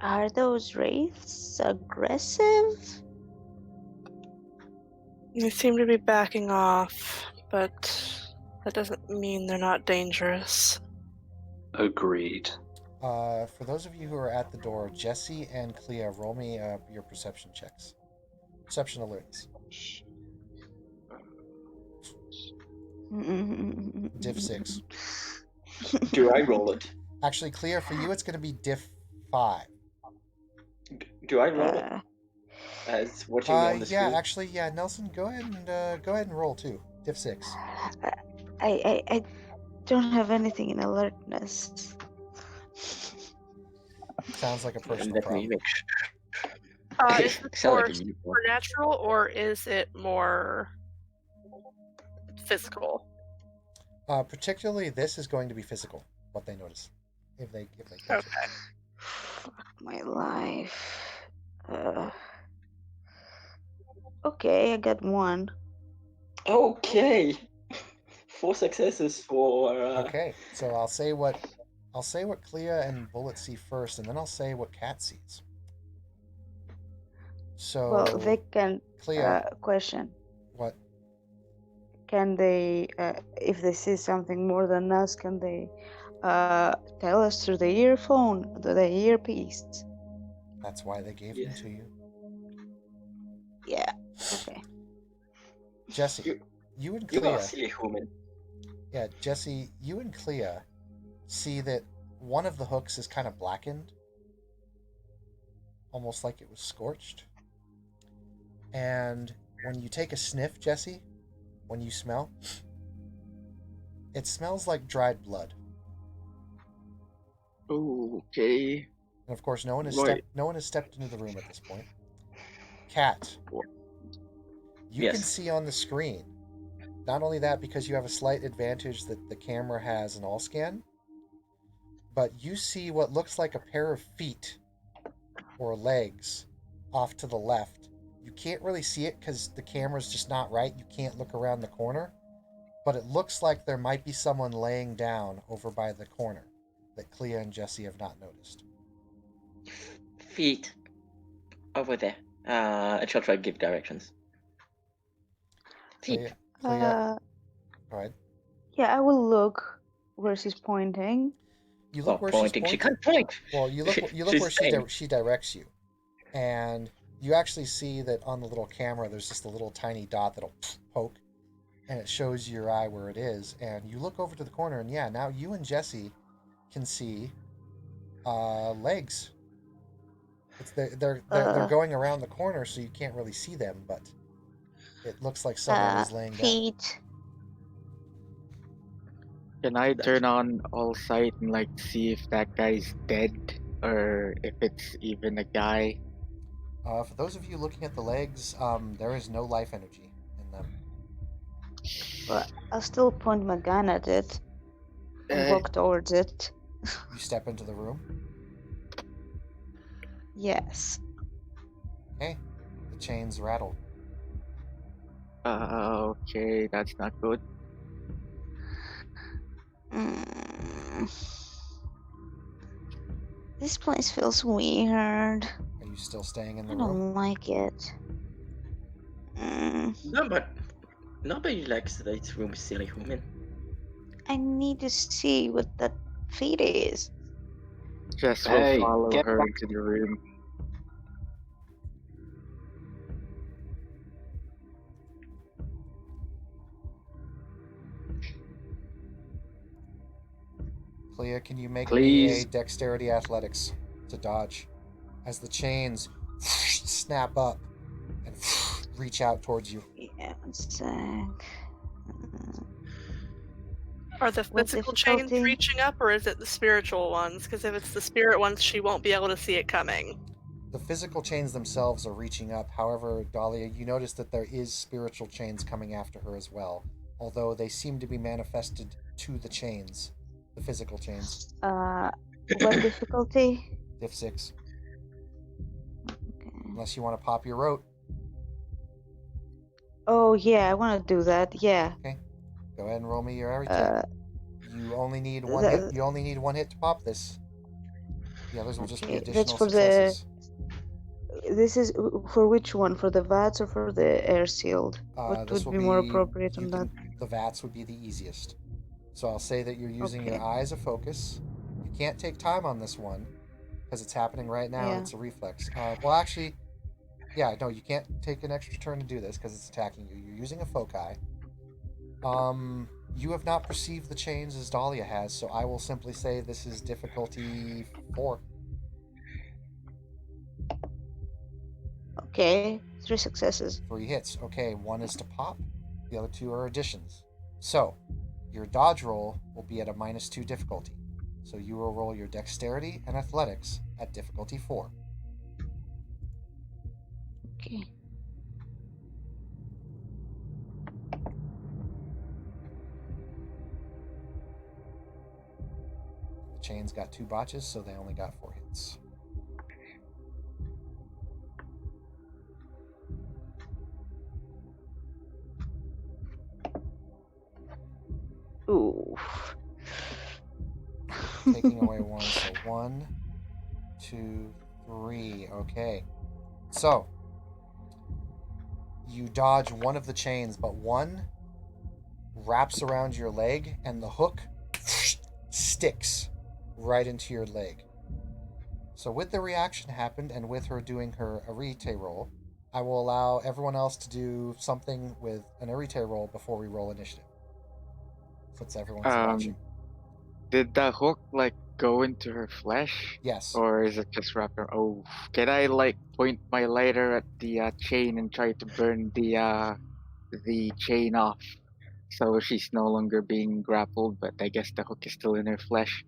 Are those wraiths aggressive? They seem to be backing off, but that doesn't mean they're not dangerous. Agreed. For those of you who are at the door, Jesse and Clea, roll me your perception checks. Perception alerts. Diff 6. Do I roll it? Actually, Clea, for you, it's going to be diff 5. Do I roll it? As watching on the Yeah, screen? actually, yeah. Nelson, go ahead and roll too. Diff 6. I don't have anything in alertness. Sounds like a personal Let me problem. make sure. Is it Sound more like a unicorn. supernatural or is it more physical? Particularly, this is going to be physical. What they notice, if they catch Okay. it. Fuck my life. Okay, I got one. Okay. 4 successes for. Okay, so I'll say what Clea and Bullet see first, and then I'll say what Cat sees. So, Well, they can. Clea, Question: what? Can they, if they see something more than us, can they tell us through the earphone, the earpiece? That's why they gave them to you. Yeah. Okay. Jesse, you and You are Clea. silly human. Yeah, Jesse, you and Clea see that one of the hooks is kind of blackened, almost like it was scorched. And when you take a sniff, Jesse, when you smell, it smells like dried blood. Oh, okay. And of course, no one has Right. stepped into the room at this point. Cat, you Yes. can see on the screen. Not only that, because you have a slight advantage that the camera has an all scan, but you see what looks like a pair of feet or legs off to the left. You can't really see it because the camera's just not right. You can't look around the corner, but it looks like there might be someone laying down over by the corner that Clea and Jesse have not noticed. Feet. Over there. I shall try to give directions. Feet. Clea, go ahead. Yeah, I will look where she's pointing. You look where she's pointing. She pointing. can't point. Well, you look She's where saying. she directs you, and you actually see that on the little camera there's just a little tiny dot that'll poke, and it shows your eye where it is. And you look over to the corner, and yeah, now you and Jesse can see legs. They're going around the corner, so you can't really see them, but it looks like someone is laying down. Feet. Can I turn on all sight and like see if that guy's dead or if it's even a guy? For those of you looking at the legs, there is no life energy in them. But I'll still point my gun at it and walk towards it. You step into the room. Yes. Okay, the chains rattle. Okay, that's not good. This place feels weird. Are you still staying in the I room? don't like it. Nobody likes this room, silly human. I need to see what that feet is. Jess will Hey, follow get her back. into the room. Clea, can you make me Please. a dexterity athletics to dodge as the chains snap up and reach out towards you? Yeah, one sec. Are the What physical chains difficulty? reaching up, or is it the spiritual ones? Because if it's the spirit ones, she won't be able to see it coming. The physical chains themselves are reaching up. However, Dahlia, you notice that there is spiritual chains coming after her as well, although they seem to be manifested to the chains, the physical chains. What difficulty? Diff 6. Okay. Unless you want to pop your rote. Oh yeah, I want to do that. Yeah. Go ahead and roll me your everything. You only need one hit. You only need one hit to pop this. The others will just be Okay, additional that's for successes. This is for which one? For the VATS or for the air sealed? What This would will be more appropriate you on can- that? The VATS would be the easiest. So I'll say that you're using your Okay. eye as a focus. You can't take time on this one because it's happening right now and Yeah. it's a reflex. Well, actually, yeah, no, you can't take an extra turn to do this because it's attacking you. You're using a foci. You have not perceived the chains as Dahlia has, so I will simply say this is difficulty 4. Okay, 3 successes. 3 hits. Okay, 1 is to pop. The other 2 are additions. So, your dodge roll will be at a -2 difficulty. So you will roll your dexterity and athletics at difficulty 4. Okay. The chains got 2 botches, so they only got 4 hits. Ooh. Taking away 1, so 1, 2, 3. Okay. So, you dodge one of the chains, but one wraps around your leg, and the hook sticks right into your leg. So with the reaction happened, and with her doing her arete roll, I will allow everyone else to do something with an arete roll before we roll initiative. Since everyone's watching. Did the hook like go into her flesh, Yes. or is it just wrapped her? Oh, can I like point my lighter at the chain and try to burn the chain off, so she's no longer being grappled, but I guess the hook is still in her flesh.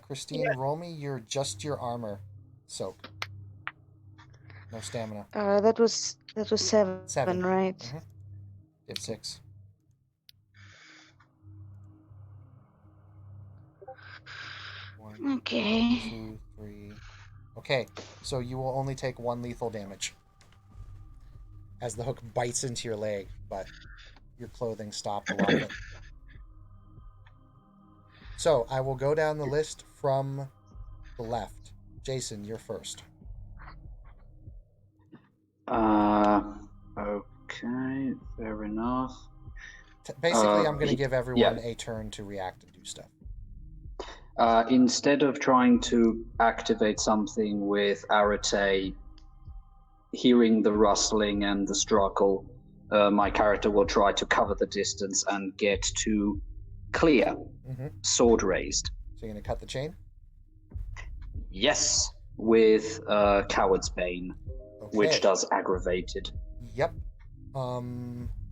Christine, roll me just your armor soak. No stamina. That was 7, 7. right? Mm-hmm. Div 6. One, Okay. 2, 3. Okay, so you will only take 1 lethal damage as the hook bites into your leg, but your clothing stopped a lot of it. So I will go down the list from the left. Jason, you're first. Okay, fair enough. Basically, I'm going to give everyone a turn to react and do stuff. Instead of trying to activate something with Arete, hearing the rustling and the struggle, my character will try to cover the distance and get to clear, sword raised. So you're going to cut the chain? Yes, with Coward's Bane, which does aggravated. Yep.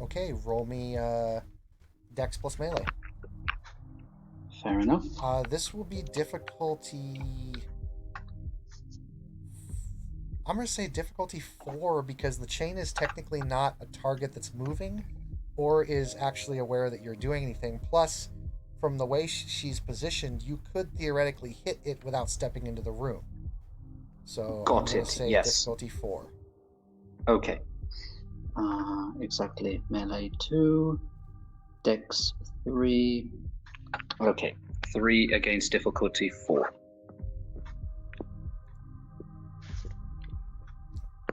Okay, roll me Dex plus melee. Fair enough. This will be difficulty... I'm going to say difficulty 4 because the chain is technically not a target that's moving or is actually aware that you're doing anything. Plus, from the way she's positioned, you could theoretically hit it without stepping into the room. So I'm going to say difficulty 4. Okay. Exactly. Melee 2. Dex 3. Okay. 3 against difficulty 4.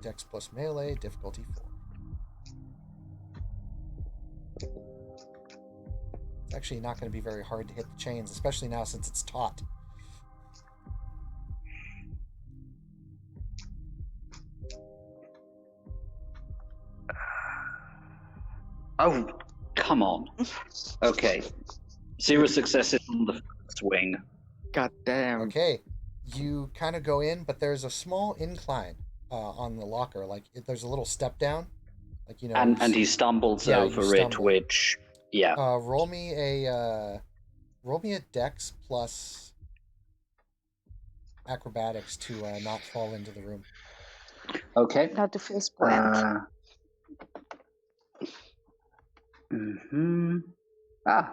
Dex plus melee, difficulty 4. It's actually not going to be very hard to hit the chains, especially now since it's taut. Oh, come on. Okay. 0 successes on the first swing. God damn. Okay. You kind of go in, but there's a small incline on the locker. Like, there's a little step down. Like, you know. And he stumbles over it, which... Yeah. Roll me a Dex plus acrobatics to not fall into the room. Okay. Not to face plant.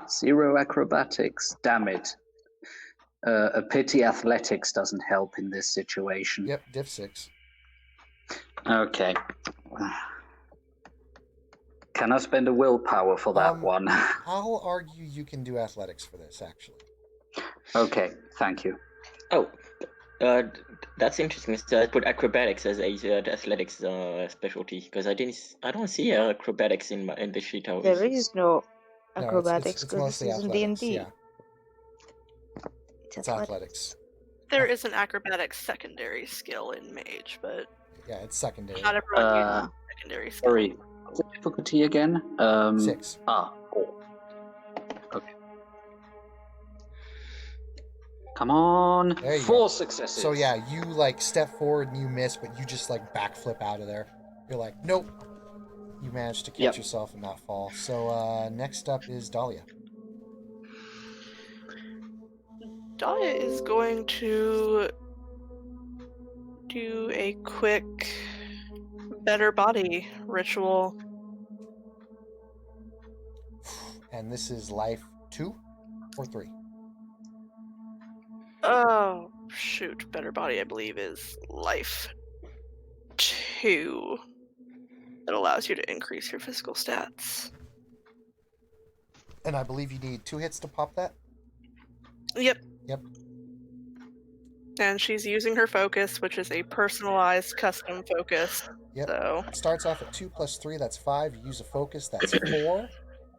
0 acrobatics. Damn it. A pity athletics doesn't help in this situation. Yep, div 6. Okay. Can I spend a willpower for that one? I'll argue you can do athletics for this, actually. Okay, thank you. Oh, that's interesting. So I put acrobatics as a athletics specialty because I don't see acrobatics in the sheet. There is no acrobatics it's because this mostly is in athletics, D&D. yeah. It's athletics. There is an acrobatics secondary skill in Mage, but yeah, it's secondary. not everyone uses secondary skill. Sorry, what's the difficulty again? 6. 4. Okay. Come on. 4 successes. So yeah, you like step forward and you miss, but you just like backflip out of there. You're like, nope. You managed to catch yourself and not fall. So next up is Dahlia. Dahlia is going to do a quick better body ritual. And this is life 2 or 3? Oh, shoot. Better body, I believe, is life 2. It allows you to increase your physical stats. And I believe you need 2 hits to pop that? Yep. Yep. And she's using her focus, which is a personalized custom focus. Yep. So, It starts off at 2 plus 3, that's 5. You use a focus, that's 4.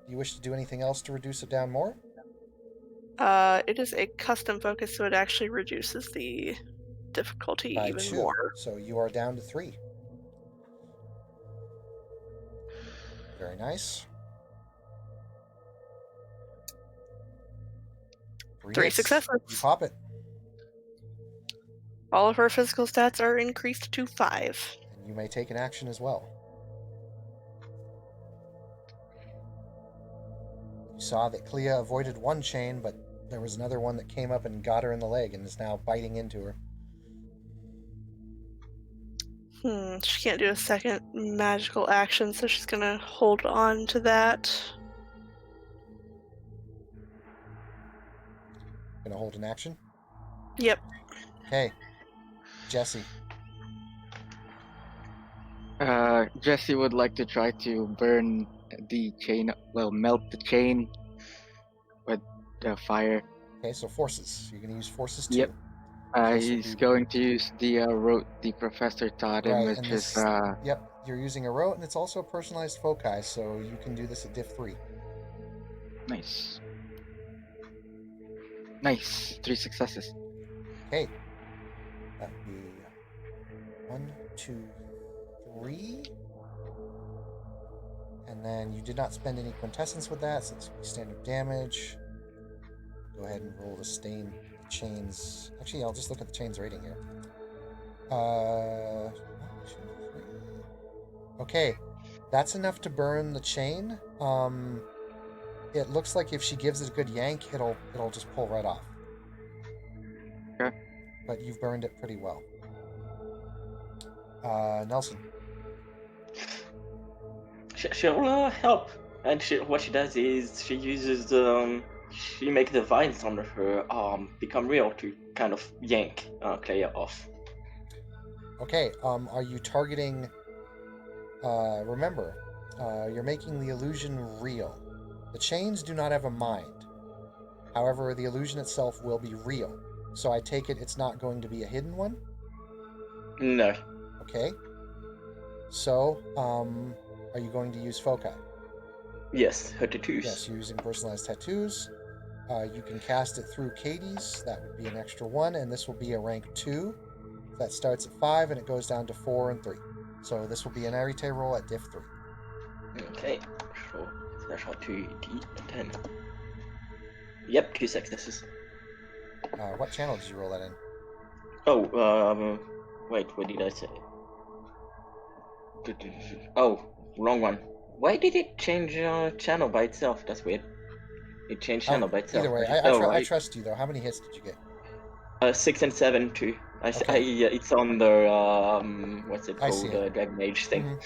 You wish to do anything else to reduce it down more? it is a custom focus, so it actually reduces the difficulty By even 2. more. So you are down to 3. Very nice. 3 hits. successes. You pop it. All of her physical stats are increased to 5. And you may take an action as well. You saw that Clea avoided one chain, but there was another one that came up and got her in the leg and is now biting into her. She can't do a second magical action, so she's gonna hold on to that. Gonna hold an action? Yep. Okay. Jesse. Jesse would like to try to burn the chain, well, melt the chain with the fire. Okay, so forces. You're gonna use forces too. Yep. This will He's be- going to use the rote the professor taught him, Right, which and is this- Yep, you're using a rote, and it's also a personalized foci, so you can do this at diff 3. nice. Nice, 3 successes. Okay. That would be 1, 2, 3. And then you did not spend any quintessence with that, so it's standard damage. Go ahead and roll the stain chains. Actually, I'll just look at the chains rating here. 1, 2, 3. Okay, that's enough to burn the chain. It looks like if she gives it a good yank, it'll just pull right off. Okay. But you've burned it pretty well. Nelson. She'll help, and what she does is she uses she makes the vines under her arm become real to kind of yank Clea off. Okay, are you targeting... remember, you're making the illusion real. The chains do not have a mind. However, the illusion itself will be real. So I take it it's not going to be a hidden one? No. Okay. So, are you going to use foci? Yes, her tattoos. Yes, you're using personalized tattoos. You can cast it through Katie's. That would be an extra 1, and this will be a rank 2. That starts at 5, and it goes down to 4 and 3. So this will be an arete roll at diff 3. Okay, sure. Special 2d10. Yep, 2 successes. What channel did you roll that in? Oh, wait, what did I say? Oh, wrong one. Why did it change channel by itself? That's weird. It changed channel by itself. Either way, I trust you, though. How many hits did you get? 6 and 7 too. Okay. It's on the what's it I called? see The it. Dragon Age thing. Mhm.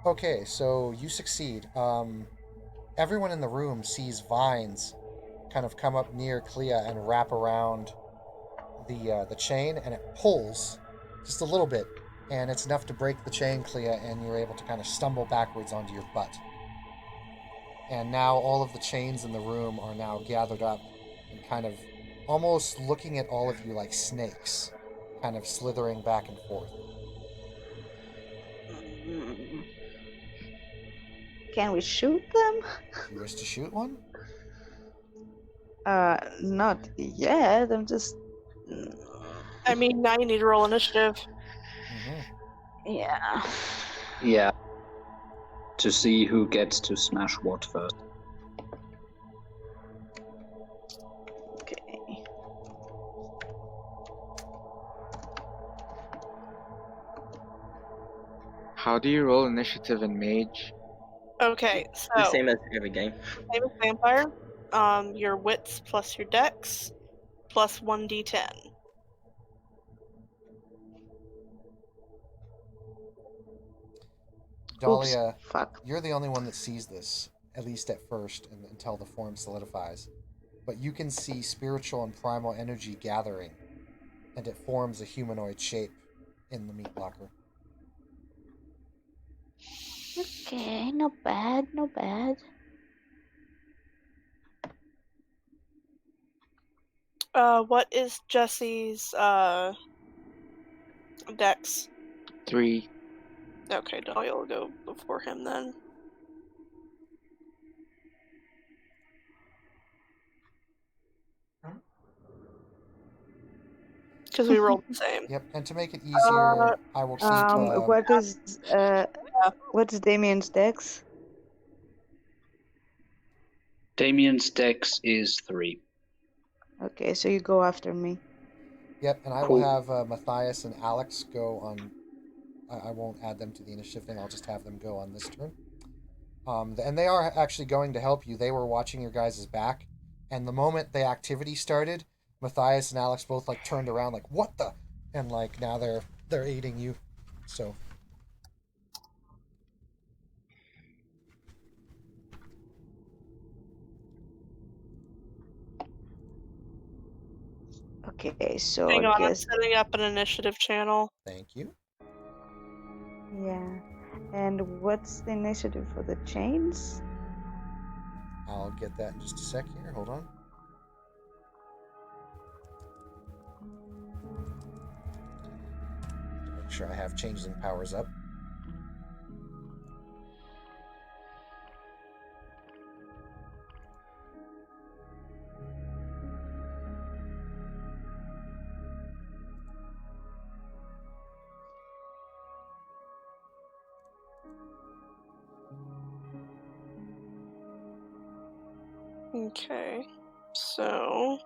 Okay, so you succeed. Everyone in the room sees vines kind of come up near Clea and wrap around the chain, and it pulls just a little bit, and it's enough to break the chain, Clea, and you're able to kind of stumble backwards onto your butt. And now all of the chains in the room are now gathered up and kind of almost looking at all of you like snakes, kind of slithering back and forth. Can we shoot them? Do you wish to shoot one? Not yet. I'm just. I mean, now you need to roll initiative. Mm-hmm. Yeah. Yeah. To see who gets to smash what first. Okay. How do you roll initiative in Mage? Okay, The so same as every game. same as vampire. Your wits plus your dex. plus 1d10. Dahlia, Oops, fuck. you're the only one that sees this, at least at first, until the form solidifies. But you can see spiritual and primal energy gathering, and it forms a humanoid shape in the meat locker. Okay, not bad, not bad. What is Jesse's dex? 3. Okay, Dahlia will go before him then. Because we rolled the same. Yep, and to make it easier, I will keep... What's Damien's dex? Damien's dex is 3. Okay, so you go after me. Yep, and I Cool. will have Matthias and Alex go on... I won't add them to the initiative thing, I'll just have them go on this turn. And they are actually going to help you. They were watching your guys' back, and the moment the activity started, Matthias and Alex both like turned around like, what the? And like now they're aiding you. So Okay, so Hang on, I I'm guess setting up an initiative channel. thank you. yeah. And what's the initiative for the chains? I'll get that in just a sec here. Hold on. Make sure I have changes in powers up. Okay, so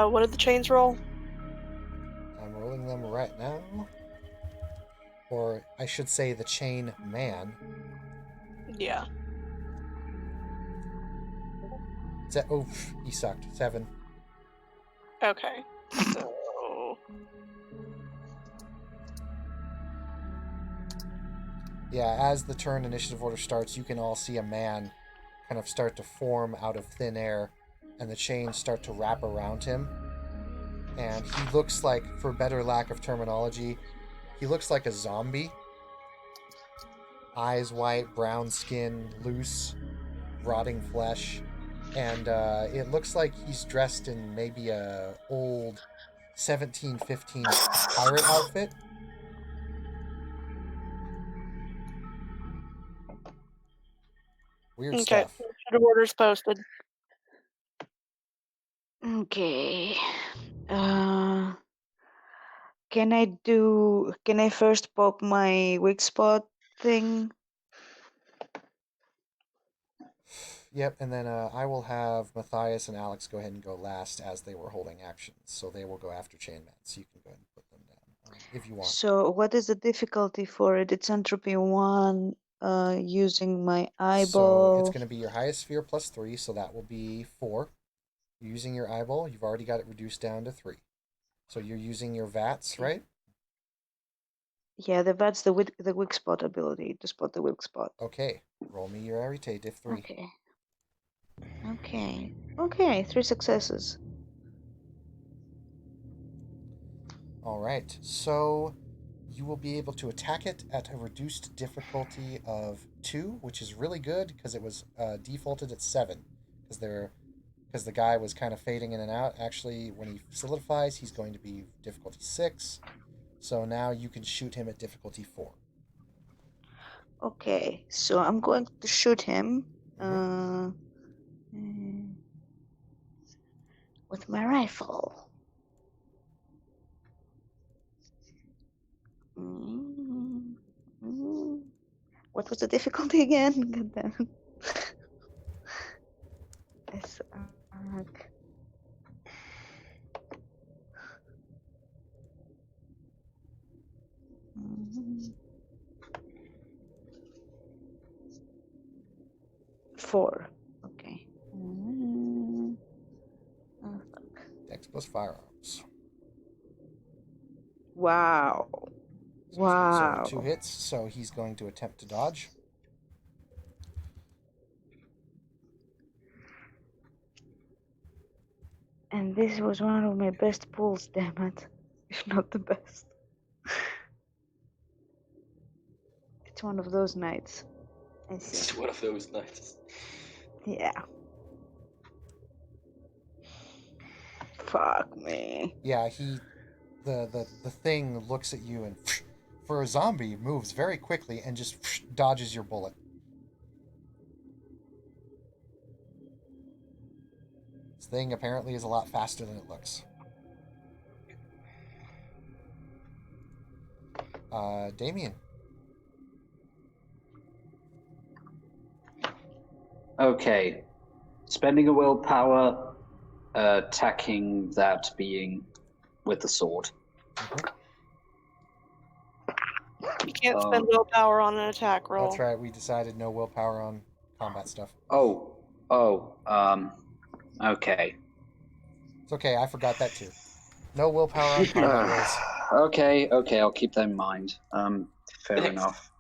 what did the chains roll? I'm rolling them right now. Or I should say the chain man. Yeah. Oh, he sucked. 7. Okay. So Yeah, as the turn initiative order starts, you can all see a man kind of start to form out of thin air, and the chains start to wrap around him. And he looks like, for better lack of terminology, he looks like a zombie. Eyes white, brown skin, loose, rotting flesh. And it looks like he's dressed in maybe a old 1715 pirate outfit. Weird stuff. Initiative orders posted. Okay. Can I first poke my weak spot thing? Yep, and then I will have Matthias and Alex go ahead and go last as they were holding actions. So they will go after Chainman. So you can go ahead and put them down if you want. So what is the difficulty for it? It's entropy 1, using my eyeball. So it's going to be your highest sphere plus 3, so that will be 4. You're using your eyeball, you've already got it reduced down to 3. So you're using your VATS, right? Yeah, that's the weak spot ability, to spot the weak spot. Okay, roll me your Arete, diff 3. Okay, 3 successes. Alright, so you will be able to attack it at a reduced difficulty of 2, which is really good because it was defaulted at 7. Because the guy was kind of fading in and out. Actually, when he solidifies, he's going to be difficulty 6. So now you can shoot him at difficulty 4. Okay, so I'm going to shoot him. Mm, with my rifle. Mm, mm. What was the difficulty again? God damn it. It's, mm, 4. Okay. Oh, fuck. Dex plus firearms. Wow. So 2 Wow. hits, so he's going to attempt to dodge. And this was one of my best pulls, damn it. If not the best. It's one of those nights. I It's see. one of those nights. Yeah. Fuck me. Yeah, the thing looks at you and for a zombie moves very quickly and just dodges your bullet. This thing apparently is a lot faster than it looks. Damien. Okay. Spending a willpower, attacking that being with the sword. You can't spend willpower on an attack roll. That's right. We decided no willpower on combat stuff. Okay. It's okay. I forgot that too. No willpower on combat rolls. Okay, I'll keep that in mind. Fair Thanks. enough.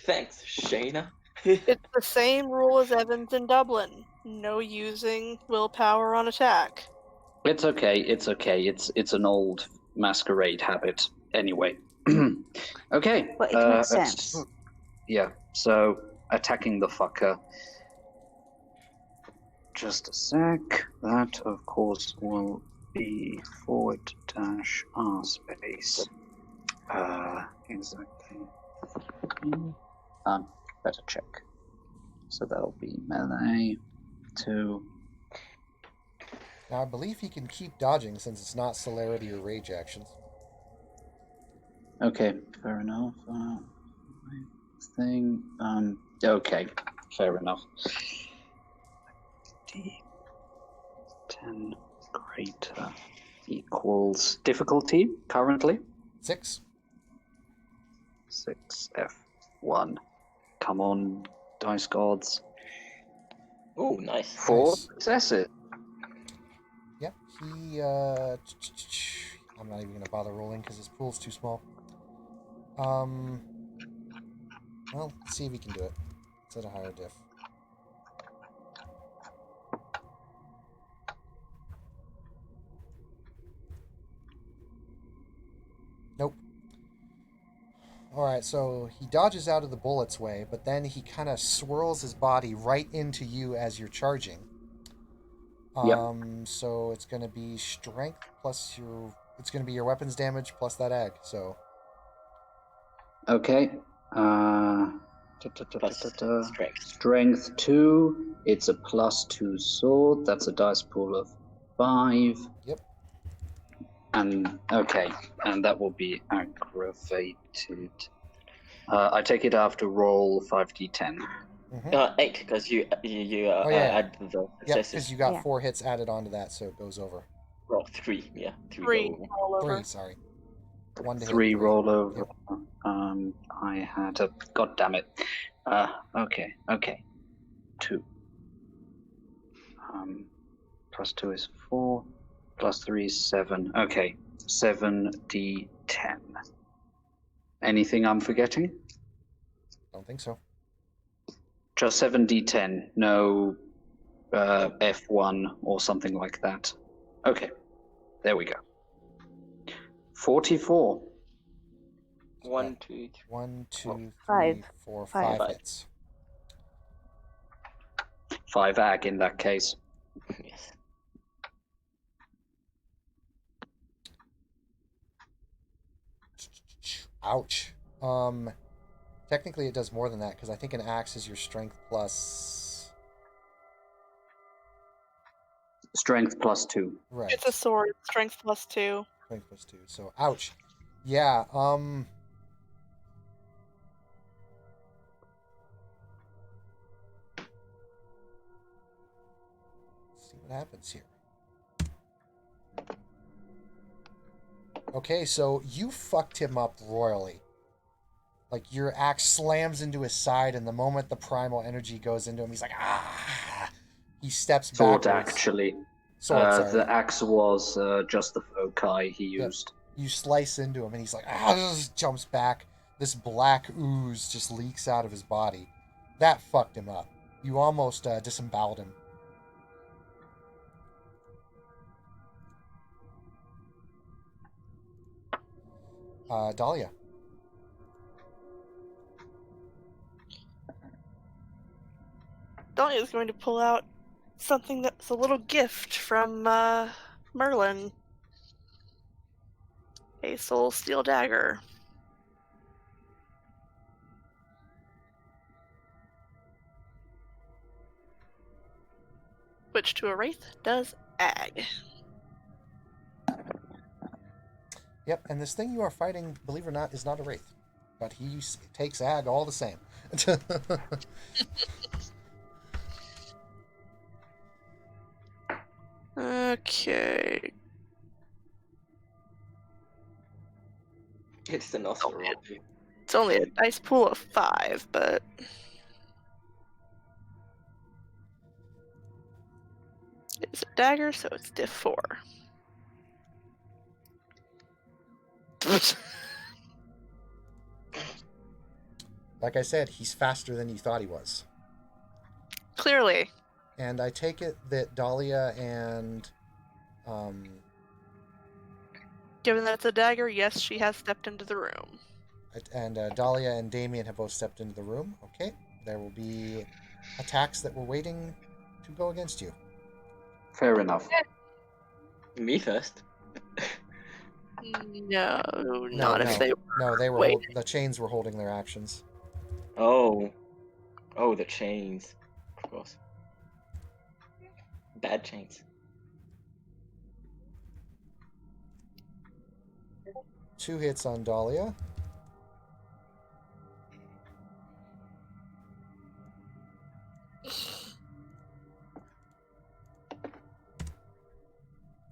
Thanks, Shayna. It's the same rule as Evans in Dublin. No using willpower on attack. It's okay. It's an old masquerade habit. Anyway. Okay. But it makes sense. Yeah. So attacking the fucker. Just a sec. That of course will be forward-r space. Exactly. Better check. So that'll be melee 2. Now I believe he can keep dodging since it's not celerity or rage actions. Okay, fair enough. Okay, fair enough. D10 greater equals difficulty currently 6. 6F1. Come on, dice gods. Oh, nice. 4 Nice. successes. Yep. He I'm not even gonna bother rolling because his pool's too small. Well, let's see if he can do it. It's at a higher diff. Nope. Alright, so he dodges out of the bullet's way, but then he kind of swirls his body right into you as you're charging. So it's going to be strength plus it's going to be your weapons damage plus that ag, so... Okay. Strength. Strength 2. It's a +2 sword. That's a dice pool of 5. Yep. And that will be aggravated. I take it after roll 5d10. 8, because you yeah. add the Yep, successes. because you got 4 hits added onto that, so it goes over. Roll 3, yeah. 3 roll. roll over. 3, sorry. 1 to hit 3 3. roll over. Yep. I had a... God damn it. Okay. 2. +2 is 4. +3 is 7. Okay. 7d10. Anything I'm forgetting? Don't think so. Just 7d10. No F1 or something like that. Okay. There we go. 44. 1, 2, 3. 1, 2, 5. 3, 4, 5. 5 hits. 5 ag in that case. Yes. Ouch. Technically it does more than that because I think an axe is your strength plus Strength +2. Right. It's a sword, strength +2. Strength +2. So, ouch. Yeah, let's see what happens here. Okay, so you fucked him up royally. Like, your axe slams into his side, and the moment the primal energy goes into him, he's like, ah! He steps Sword, backwards. actually. Sword, sorry. The axe was just the foci he Yep. used. You slice into him, and he's like, ah! Just jumps back. This black ooze just leaks out of his body. That fucked him up. You almost disemboweled him. Dahlia. Dahlia is going to pull out something that's a little gift from Merlin. A soul steel dagger. Which to a wraith does ag. Yep, and this thing you are fighting, believe it or not, is not a wraith. But he takes ag all the same. Okay. It's the Nosferatu. It's only a dice pool of 5, but it's a dagger, so it's diff 4. Like I said, he's faster than you thought he was. Clearly. And I take it that Dahlia and Given that it's a dagger, yes, she has stepped into the room. Dahlia and Damien have both stepped into the room. Okay, there will be attacks that were waiting to go against you. Fair enough. Me first. No, not if they were. No, they were. Wait. The chains were holding their actions. Oh, the chains, of course. Bad chains. Two hits on Dahlia.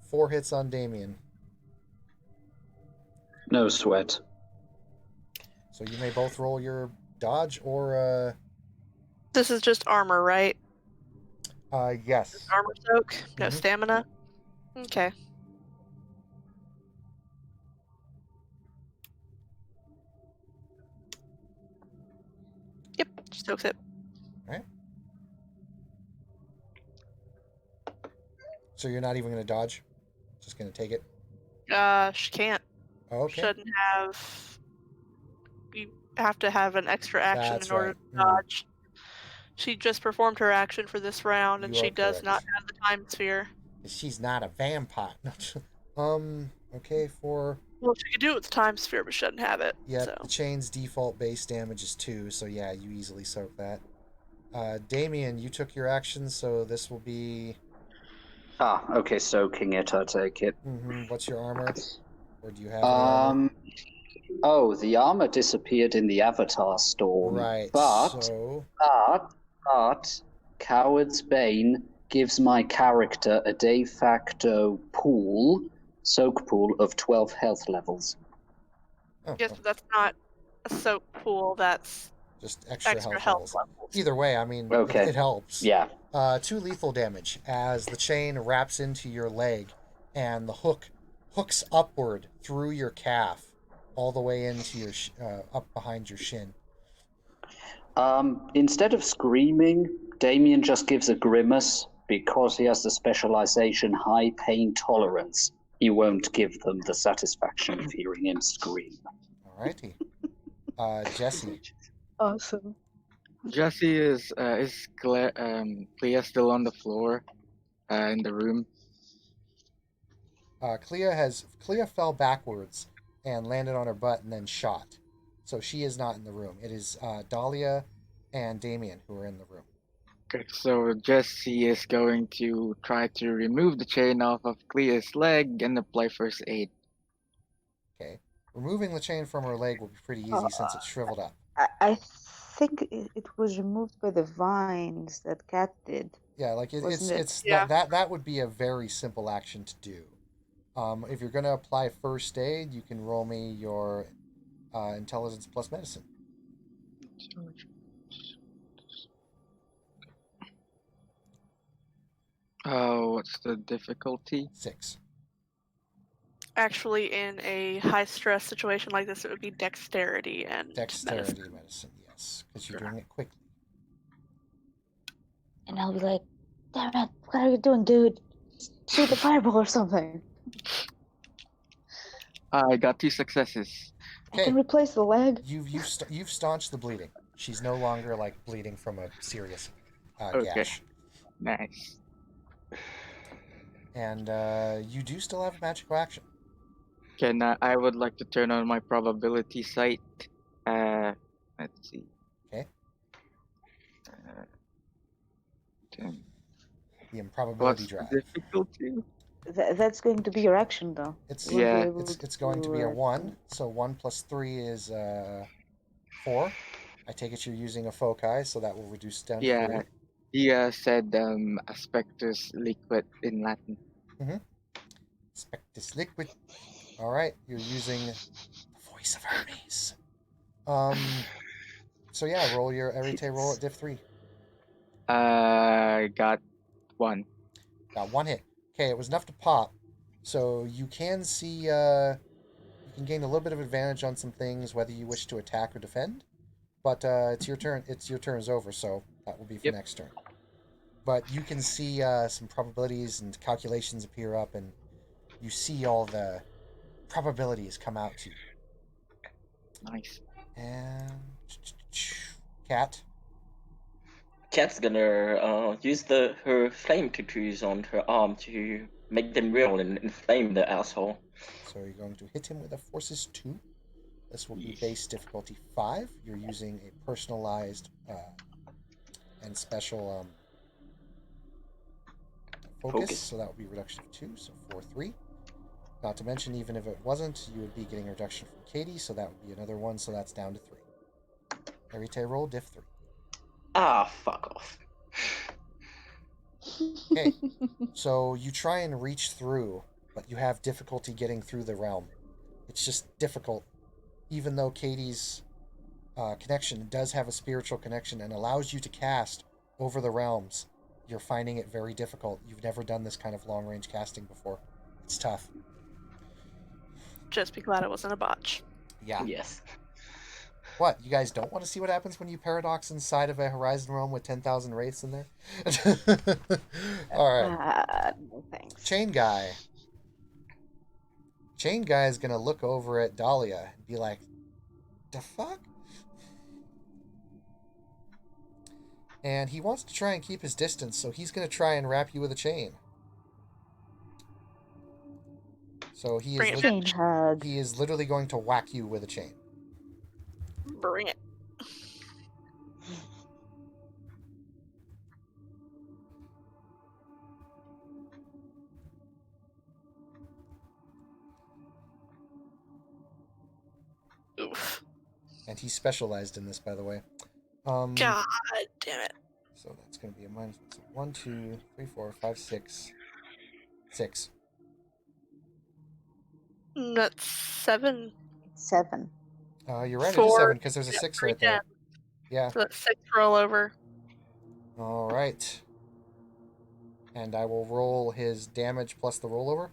Four hits on Damien. No sweat. So you may both roll your dodge or This is just armor, right? yes. Armor soak, no Mhm. stamina. Okay. Yep, just soaks it. So you're not even going to dodge? Just going to take it? She can't. Okay. Shouldn't have. You have to have an extra action That's in order right. to dodge. She just performed her action for this round, and You she are does correct. not have the time sphere. She's not a vampire. Okay, for... Well, she could do it with the time sphere, but she doesn't have it. Yeah, So. the chain's default base damage is 2, so yeah, you easily soak that. Damien, you took your action, so this will be... Ah, okay, soaking it, I take it. What's your armor? Or do you have any armor? Oh, the armor disappeared in the Avatar storm. Right, But, so... but, Coward's Bane gives my character a de facto soak pool of 12 health levels. Oh, Yes, but that's not a soak pool. That's just extra health levels. levels. Either way, I mean, Okay. it helps. Yeah. 2 lethal damage as the chain wraps into your leg and the hook hooks upward through your calf all the way into your up behind your shin. Instead of screaming, Damien just gives a grimace because he has the specialization high pain tolerance. He won't give them the satisfaction of hearing him scream. Alrighty. Jesse. Awesome. Jesse is Clea still on the floor in the room? Clea fell backwards and landed on her butt and then shot. So she is not in the room. It is Dahlia and Damien who are in the room. Okay, so Jesse is going to try to remove the chain off of Clea's leg and apply first aid. Okay. Removing the chain from her leg will be pretty easy since it's shriveled up. I think it was removed by the vines that Cat did. Yeah, like Wasn't it? it's Yeah. that would be a very simple action to do. If you're gonna apply first aid, you can roll me your intelligence plus medicine. Oh, what's the difficulty? 6. Actually, in a high stress situation like this, it would be dexterity and Dexterity medicine. medicine, yes, because you're doing it quickly. And I'll be like, damn it, what are you doing, dude? Shoot the fireball or something. I got 2 successes. I Okay, can replace the leg. you've staunched the bleeding. She's no longer like bleeding from a serious Okay. gash, Nice. and you do still have a magical action. Can I would like to turn on my probability sight. Let's see. Okay. 10. The improbability What's drive. the difficulty? That's going to be your action, though. It's You won't be Yeah. able it's going to be a to, 1. So 1 plus 3 is 4. I take it you're using a foci, so that will reduce down to Yeah. 3. He said aspectus liquid in Latin. Spectus liquid. All right, you're using the voice of Hermes. So yeah, roll your everyday roll at diff 3. Got 1. Got 1 hit. Okay, it was enough to pop. So you can see you can gain a little bit of advantage on some things, whether you wish to attack or defend. But it's your turn. Your turn is over, so that will be for Yep. next turn. But you can see some probabilities and calculations appear up, and you see all the probabilities come out to you. Nice. And Cat. Cat's gonna use her flame tattoos on her arm to make them real and inflame the asshole. So you're going to hit him with a forces 2. This will be Yes. base difficulty 5. You're using a personalized and special focus, so that would be a reduction of 2, so 4-3. Not to mention, even if it wasn't, you would be getting a reduction from Katie, so that would be another 1, so that's down to 3. Everyday roll, diff 3. Ah, fuck off. Okay, so you try and reach through, but you have difficulty getting through the realm. It's just difficult, even though Katie's connection does have a spiritual connection and allows you to cast over the realms. You're finding it very difficult. You've never done this kind of long-range casting before. It's tough. Just be glad it wasn't a botch. Yeah. Yes. What, you guys don't want to see what happens when you paradox inside of a Horizon realm with 10,000 wraiths in there? Alright. No thanks. Chain Guy. Chain Guy is going to look over at Dahlia and be like, the fuck? And he wants to try and keep his distance, so he's going to try and wrap you with a chain. So he Bring it is, Chain hug. he is literally going to whack you with a chain. Bring it. Oof. And he's specialized in this, by the way. God damn it. So that's going to be a minus 1, 2, 3, 4, 5, 6. 6. That's 7. 7. You're right, it is 4. 7 because there's a 6 right there. Yeah. So that's 6 rollover. All right. And I will roll his damage plus the rollover.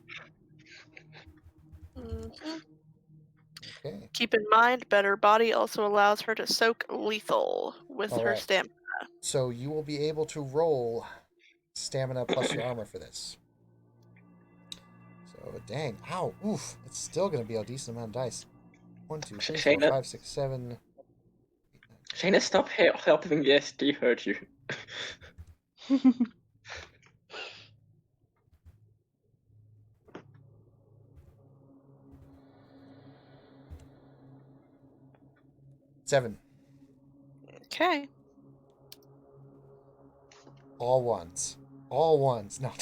Mhm. Okay. Keep in mind, Better Body also allows her to soak lethal with her Alright. stamina. So you will be able to roll stamina plus your armor for this. So, dang. Ow. Oof. It's still going to be a decent amount of dice. 1, 2, 3, 4, Shayna. 5, 6, 7. Shayna, stop helping the SD hurt you. Okay. All ones. All ones. No.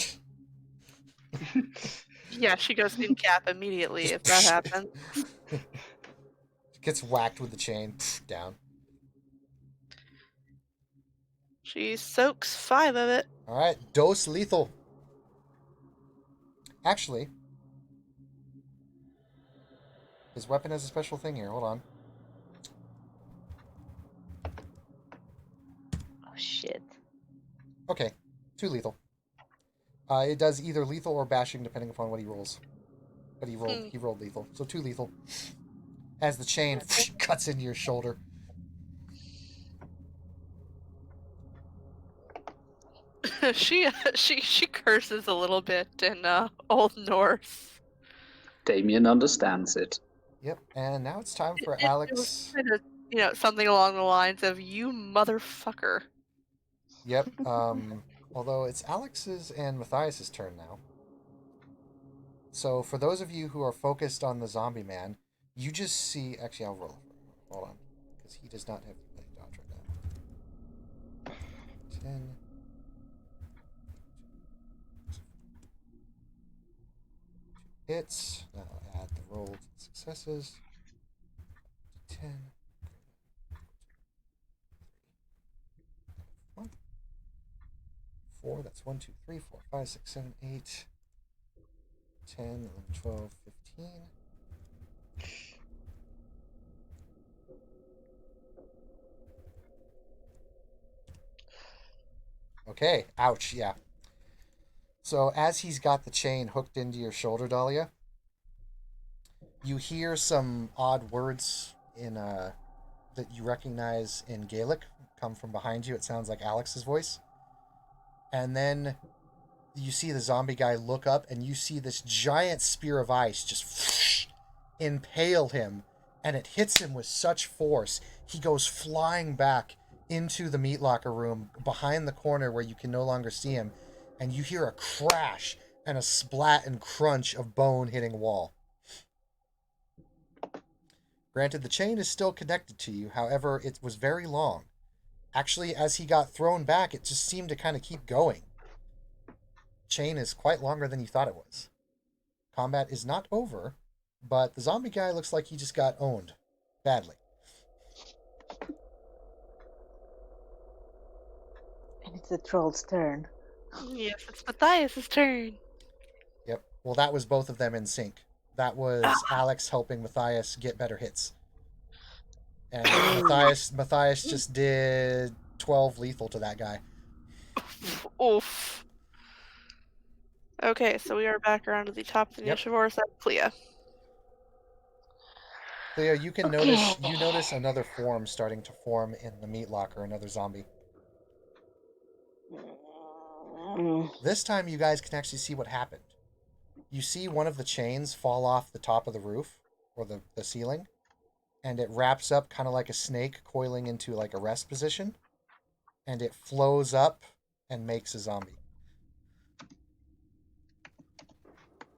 Yeah, she goes in cap immediately if that happens. Gets whacked with the chain. Down. She soaks 5 of it. All right. Dose lethal. Actually, his weapon has a special thing here. Hold on. Oh shit. Okay. 2 lethal. It does either lethal or bashing depending upon what he rolls. But he rolled lethal. So 2 lethal. As the chain cuts into your shoulder. she curses a little bit in Old Norse. Damien understands it. Yep. And now it's time for It was Alex. kind of, something along the lines of "you motherfucker." Yep. Although it's Alex's and Matthias's turn now. So for those of you who are focused on the zombie man, you just see. Actually, I'll roll. Hold on, because he does not have any dodge right now. 10. Hits. Now add the rolled successes. 10. 1. 4. That's 1, 2, 3, 4, 5, 6, 7, 8. 10, 11, 12, 15. Okay, ouch, yeah. So as he's got the chain hooked into your shoulder, Dahlia, you hear some odd words in that you recognize in Gaelic come from behind you. It sounds like Alex's voice. And then you see the zombie guy look up, and you see this giant spear of ice just impale him, and it hits him with such force he goes flying back into the meat locker room behind the corner where you can no longer see him, and you hear a crash and a splat and crunch of bone hitting wall. Granted, the chain is still connected to you, however, it was very long. Actually, as he got thrown back, it just seemed to kind of keep going. Chain is quite longer than you thought it was. Combat is not over, but the zombie guy looks like he just got owned badly. And it's the troll's turn. Yes, it's Matthias's turn. Yep. Well, that was both of them in sync. That was Alex helping Matthias get better hits. And Matthias just did 12 lethal to that guy. Oof. Okay, so we are back around to the top of the initiative order. So Clea. Clea, you can notice another form starting to form in the meat locker, another zombie. This time you guys can actually see what happened. You see one of the chains fall off the top of the roof, or the ceiling, and it wraps up kind of like a snake coiling into like a rest position, and it flows up and makes a zombie.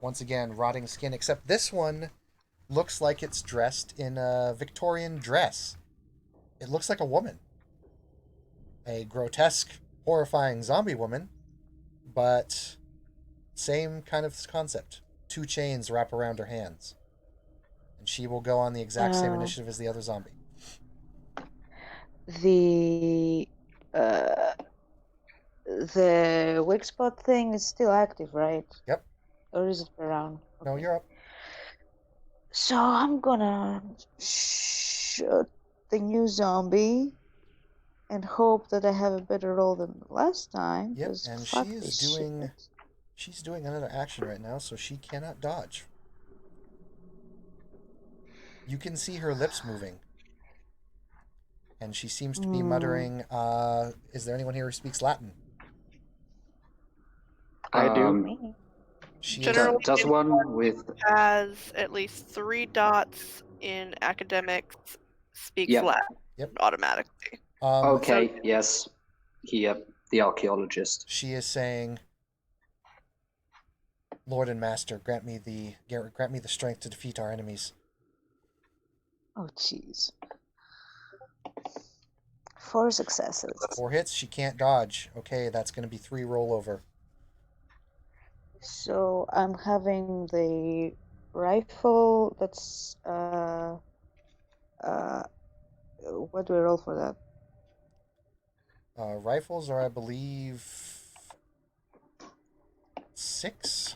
Once again, rotting skin, except this one looks like it's dressed in a Victorian dress. It looks like a woman. A grotesque, horrifying zombie woman, but same kind of concept. 2 chains wrap around her hands. And she will go on the exact same initiative as the other zombie. The weak spot thing is still active, right? Yep. Or is it around? No, you're up. So I'm gonna shoot the new zombie and hope that I have a better roll than last time. Yep, and she's doing another action right now, so she cannot dodge. You can see her lips moving. And she seems to be muttering, is there anyone here who speaks Latin? I do. Generally, Does one with has at least 3 dots in academics speaks Latin automatically. Okay, yes. The archaeologist. She is saying, Lord and Master, grant me the strength to defeat our enemies. Oh, jeez. 4 successes. 4 hits. She can't dodge. Okay, that's going to be 3 rollover. So I'm having the rifle. That's what do I roll for that? Rifles are, I believe, 6.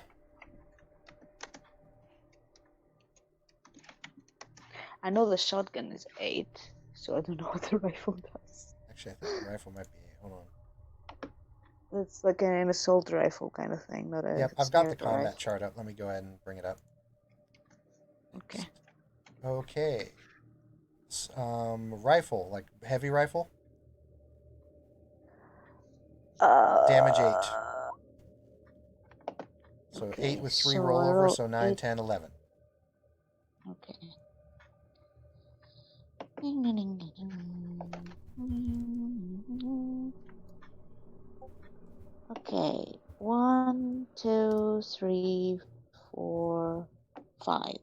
I know the shotgun is 8, so I don't know what the rifle does. Actually, I think the rifle might be 8. Hold on. It's like an assault rifle kind of thing, not a. Yep, I've got the sniper combat rifle. chart up. Let me go ahead and bring it up. Okay. Okay. Rifle, like heavy rifle. Damage 8. So Okay, 8 with 3 so I rollover, roll so 9, 8. 10, 11. Okay. Ding, ding, ding, ding, ding. Okay. 1, 2, 3, 4, 5.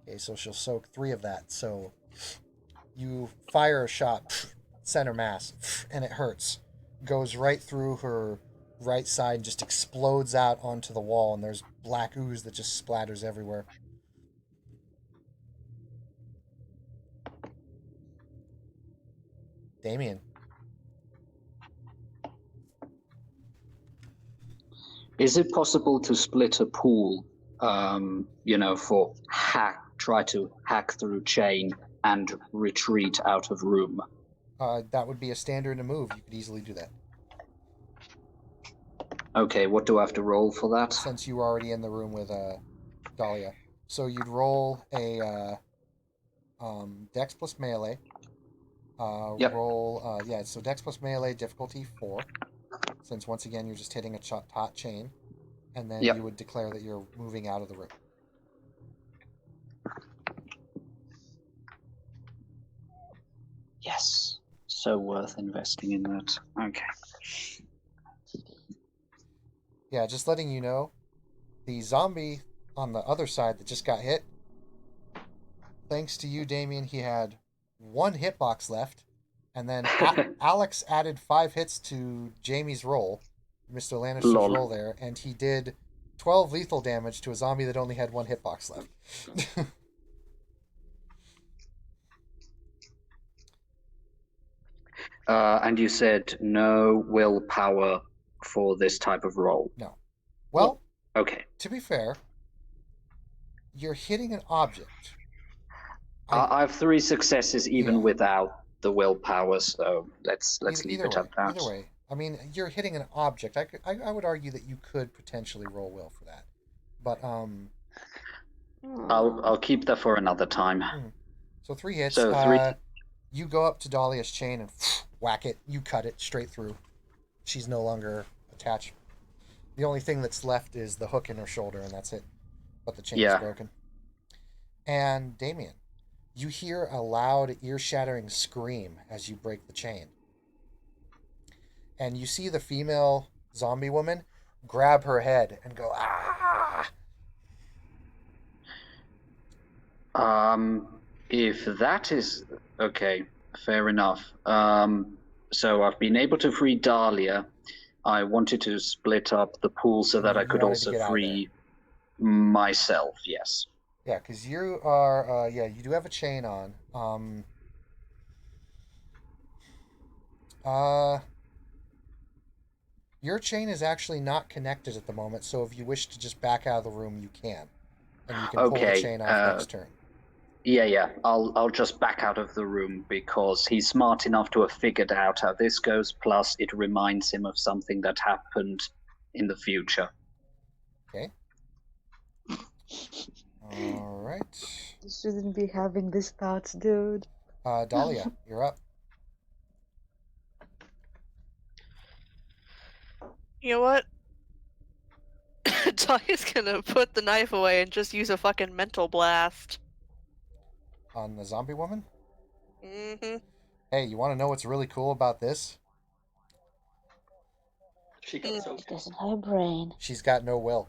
Okay, so she'll soak 3 of that. So you fire a shot, center mass, and it hurts. Goes right through her right side and just explodes out onto the wall, and there's black ooze that just splatters everywhere. Damien. Is it possible to split a pool, for try to hack through chain and retreat out of room? That would be a standard move. You could easily do that. Okay, what do I have to roll for that? Since you were already in the room with Dahlia. So you'd roll a Dex plus melee. Yep. Roll, so Dex plus melee, difficulty 4. Since once again you're just hitting a taut chain. And then Yep. you would declare that you're moving out of the room. Yes. So worth investing in that. Okay. Yeah, just letting you know, the zombie on the other side that just got hit, thanks to you, Damien, he had 1 hitbox left, and then Alex added 5 hits to Jamie's roll, Mr. Lannister's Lol. roll there, and he did 12 lethal damage to a zombie that only had 1 hitbox left. And you said no willpower for this type of roll. No. Well, Okay. to be fair, you're hitting an object. I have 3 successes even Yeah. without the willpower, so let's leave Either it way, at that. Either way, I mean, you're hitting an object. I would argue that you could potentially roll will for that, but I'll keep that for another time. So 3 hits. So 3. You go up to Dahlia's chain and whack it. You cut it straight through. She's no longer attached. The only thing that's left is the hook in her shoulder, and that's it. But the chain is broken. And Damien, you hear a loud, ear-shattering scream as you break the chain. And you see the female zombie woman grab her head and go, ah! If that is... Okay, fair enough. So I've been able to free Dahlia. I wanted to split up the pool so that I could wanted to also get out free myself, yes. Yeah, because you are, you do have a chain on. Your chain is actually not connected at the moment, so if you wish to just back out of the room, you can. And you can pull the chain off next turn. Yeah. I'll just back out of the room because he's smart enough to have figured out how this goes, plus it reminds him of something that happened in the future. Okay. Alright. You shouldn't be having these thoughts, dude. Dahlia, you're up. You know what? Dahlia's gonna put the knife away and just use a fucking mental blast. On the zombie woman? Mm-hmm. Hey, you want to know what's really cool about this? She got so She doesn't have a brain. She's got no will.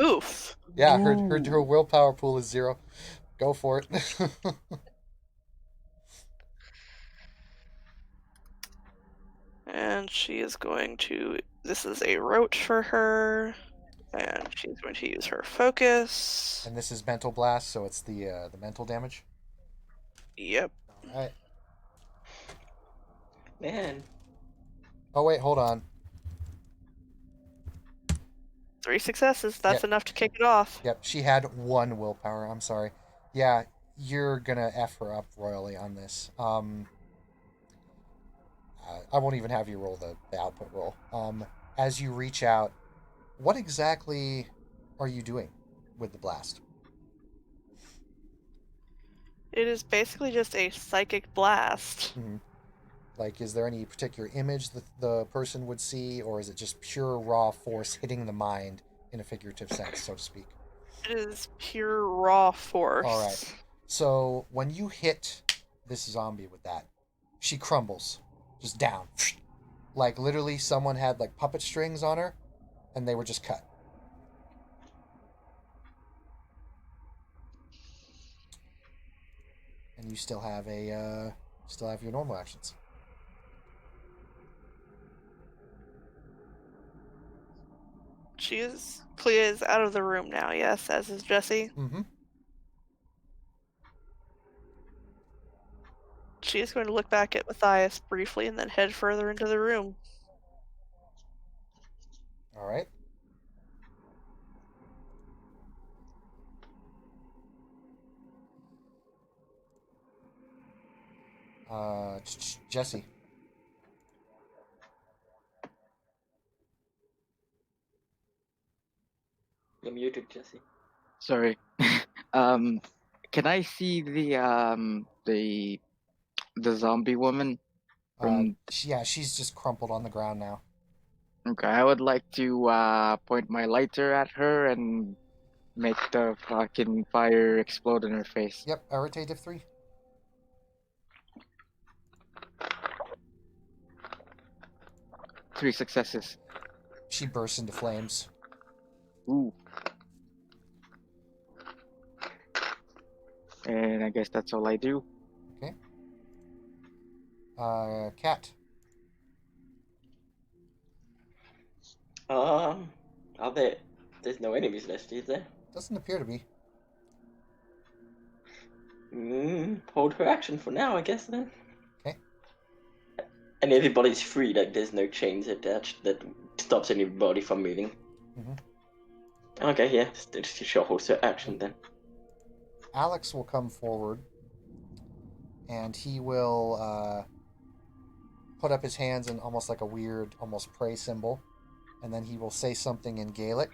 Oof. Yeah, her willpower pool is 0. Go for it. And she is going to. This is a roach for her. And she's going to use her focus. And this is mental blast, so it's the mental damage. Yep. All right. Man. Oh wait, hold on. 3 successes. That's Yep. enough to kick it off. Yep, she had 1 willpower. I'm sorry. Yeah, you're gonna F her up royally on this. I won't even have you roll the output roll. As you reach out, what exactly are you doing with the blast? It is basically just a psychic blast. Like, is there any particular image that the person would see, or is it just pure raw force hitting the mind in a figurative sense, so to speak? It is pure raw force. All right. So when you hit this zombie with that, she crumbles, just down. Like literally someone had like puppet strings on her, and they were just cut. And you still have your normal actions. Clea is out of the room now, yes, as is Jesse. Mm-hmm. She is going to look back at Matthias briefly and then head further into the room. All right. Jesse. You're muted, Jesse. Sorry. Can I see the zombie woman? Yeah, she's just crumpled on the ground now. Okay, I would like to point my lighter at her and make the fucking fire explode in her face. Yep, irritative 3. Three successes. She bursts into flames. Ooh. And I guess that's all I do. Okay. Cat. There's no enemies left, is there? Doesn't appear to be. Hold her action for now, I guess, then. Okay. And everybody's free, like there's no chains attached that stops anybody from moving. Okay, yeah, she'll hold her action then. Alex will come forward, and he will put up his hands in almost like a weird, almost pray symbol, and then he will say something in Gaelic,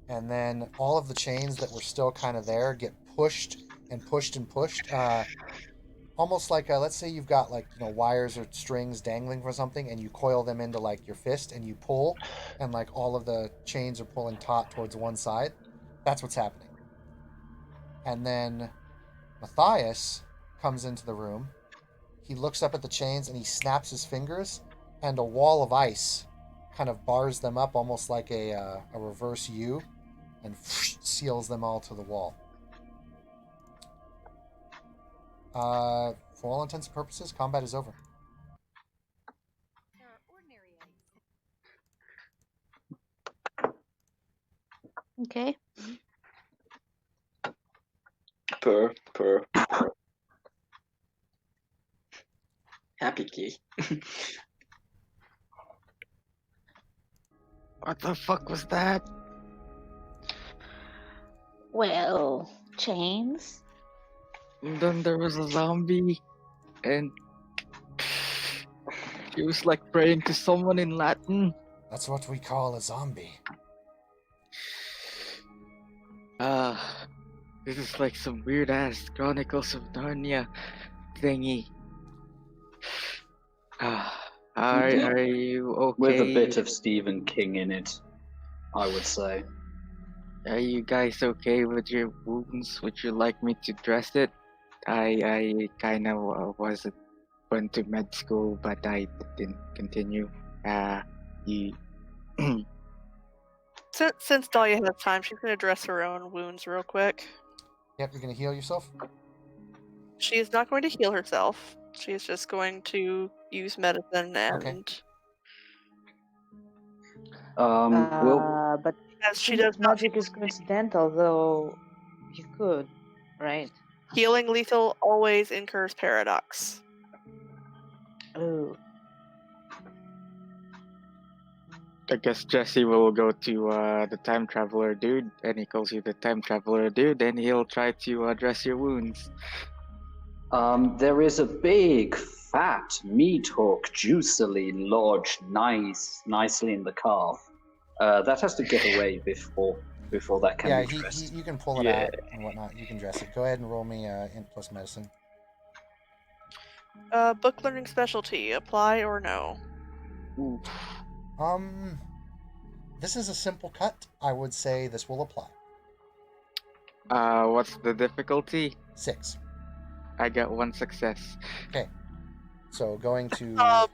and then all of the chains that were still kind of there get pushed and pushed and pushed, almost like let's say you've got like wires or strings dangling for something, and you coil them into like your fist and you pull, and like all of the chains are pulling taut towards one side. That's what's happening. And then Matthias comes into the room. He looks up at the chains and he snaps his fingers, and a wall of ice kind of bars them up, almost like a reverse U, and seals them all to the wall. For all intents and purposes, combat is over. Okay. Purr. Happy key. What the fuck was that? Well, chains. And then there was a zombie, and she was like praying to someone in Latin. That's what we call a zombie. This is like some weird ass Chronicles of Narnia thingy. Are you okay? With a bit of Stephen King in it, I would say. Are you guys okay with your wounds? Would you like me to dress it? I kind of went to med school, but I didn't continue. Since Dahlia has time, she's going to dress her own wounds real quick. Yep, you're gonna heal yourself. She is not going to heal herself. She is just going to use medicine and Okay. Well, But as she since does not magic is coincidental, though, you could, right? healing lethal always incurs paradox. Oh, I guess Jesse will go to the time traveler dude, and he calls you the time traveler dude, and he'll try to address your wounds. there is a big, fat meat hook, juicily lodged nicely in the calf. That has to get away before that can Yeah, be dressed. you can pull it Yeah. out and whatnot. You can dress it. Go ahead and roll me int plus medicine. Book learning specialty, apply or no? Ooh. This is a simple cut. I would say this will apply. What's the difficulty? 6. I got 1 success. So going to. Um,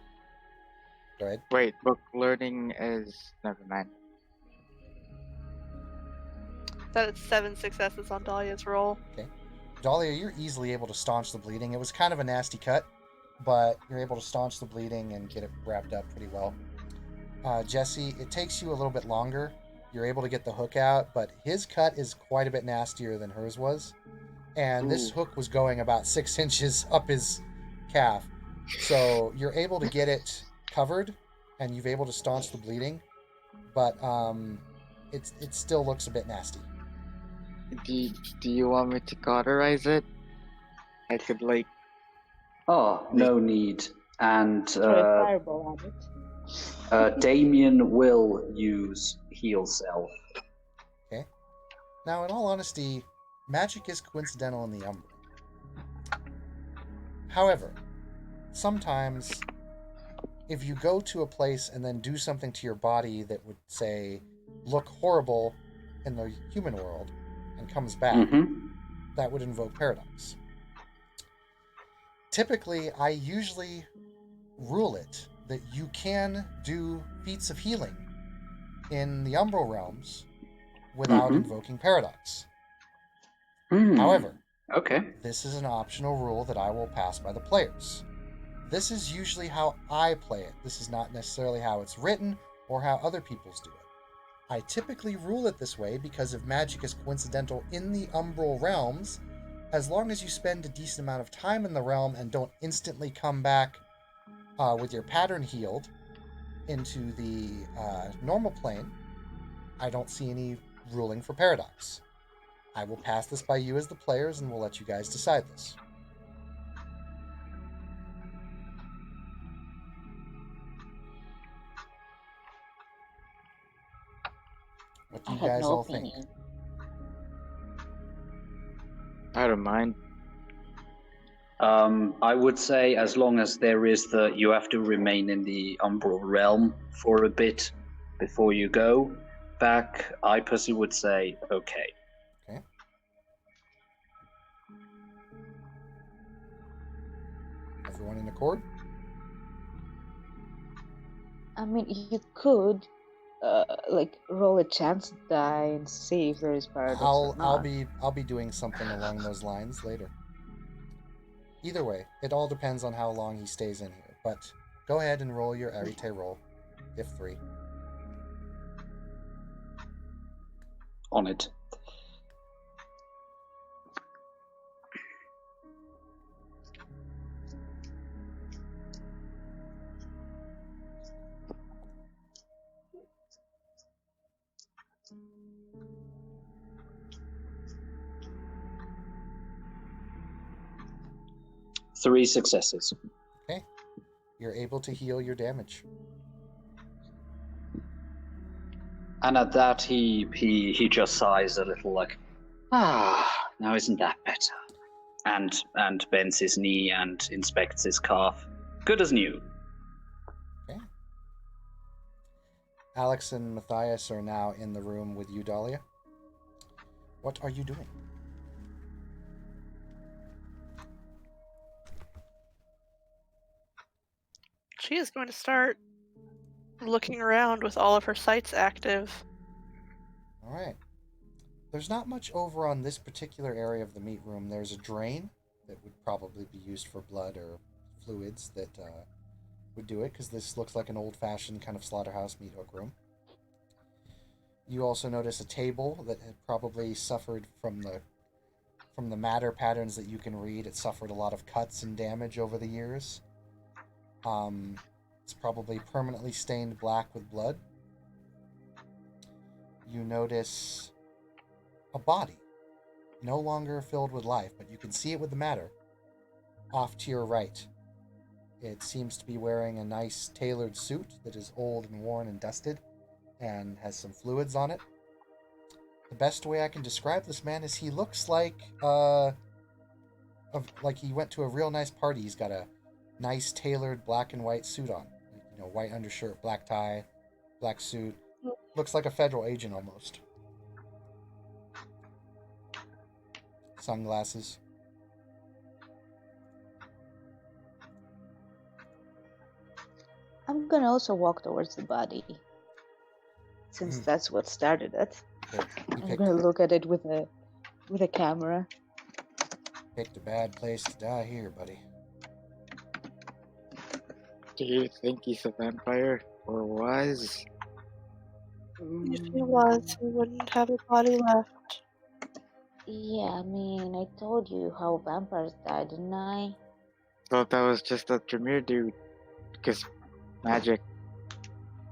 Go ahead. Wait, book learning is never mind. That is 7 successes on Dahlia's roll. Dahlia, you're easily able to staunch the bleeding. It was kind of a nasty cut, but you're able to staunch the bleeding and get it wrapped up pretty well. Jesse, it takes you a little bit longer. You're able to get the hook out, but his cut is quite a bit nastier than hers was. And this Ooh. hook was going about 6 inches up his calf. So you're able to get it covered, and you've able to staunch the bleeding, but it still looks a bit nasty. Do you want me to cauterize it? I could like. Oh, no need. And throw a fireball on it. Damien will use heal self. Now, in all honesty, magic is coincidental in the Umbra. However, sometimes if you go to a place and then do something to your body that would, say, look horrible in the human world and comes back, Mm-hmm. that would invoke paradox. Typically, I usually rule it that you can do feats of healing in the Umbral realms without Mhm. invoking paradox. Hmm. However, Okay. this is an optional rule that I will pass by the players. This is usually how I play it. This is not necessarily how it's written or how other people's do it. I typically rule it this way because if magic is coincidental in the Umbral realms, as long as you spend a decent amount of time in the realm and don't instantly come back with your pattern healed into the normal plane, I don't see any ruling for paradox. I will pass this by you as the players, and we'll let you guys decide this. What do I you have guys no all think? opinion. I don't mind. I would say as long as there is you have to remain in the Umbral realm for a bit before you go back, I personally would say okay. Everyone in accord? I mean, you could, roll a chance die and see if there is paradox or not. I'll be doing something along those lines later. Either way, it all depends on how long he stays in here. But go ahead and roll your Arete roll, if 3. On it. Three successes. Okay, you're able to heal your damage. And at that, he just sighs a little, like, now isn't that better? And bends his knee and inspects his calf. Good as new. Okay. Alex and Matthias are now in the room with you, Dahlia. What are you doing? She is going to start looking around with all of her sights active. All right. There's not much over on this particular area of the meat room. There's a drain that would probably be used for blood or fluids that would do it, because this looks like an old-fashioned kind of slaughterhouse meat hook room. You also notice a table that had probably suffered from the matter patterns that you can read. It suffered a lot of cuts and damage over the years. It's probably permanently stained black with blood. You notice a body, no longer filled with life, but you can see it with the matter. Off to your right, it seems to be wearing a nice tailored suit that is old and worn and dusted and has some fluids on it. The best way I can describe this man is he looks like he went to a real nice party. He's got a nice tailored black and white suit on. White undershirt, black tie, black suit. Looks like a federal agent almost. Sunglasses. I'm gonna also walk towards the body, since that's what started it. I'm gonna look at it with a camera. Picked a bad place to die here, buddy. Do you think he's a vampire? Or was? If he was, he wouldn't have a body left. Yeah, I mean, I told you how vampires die, didn't I? Thought that was just a Tremere dude. Because magic.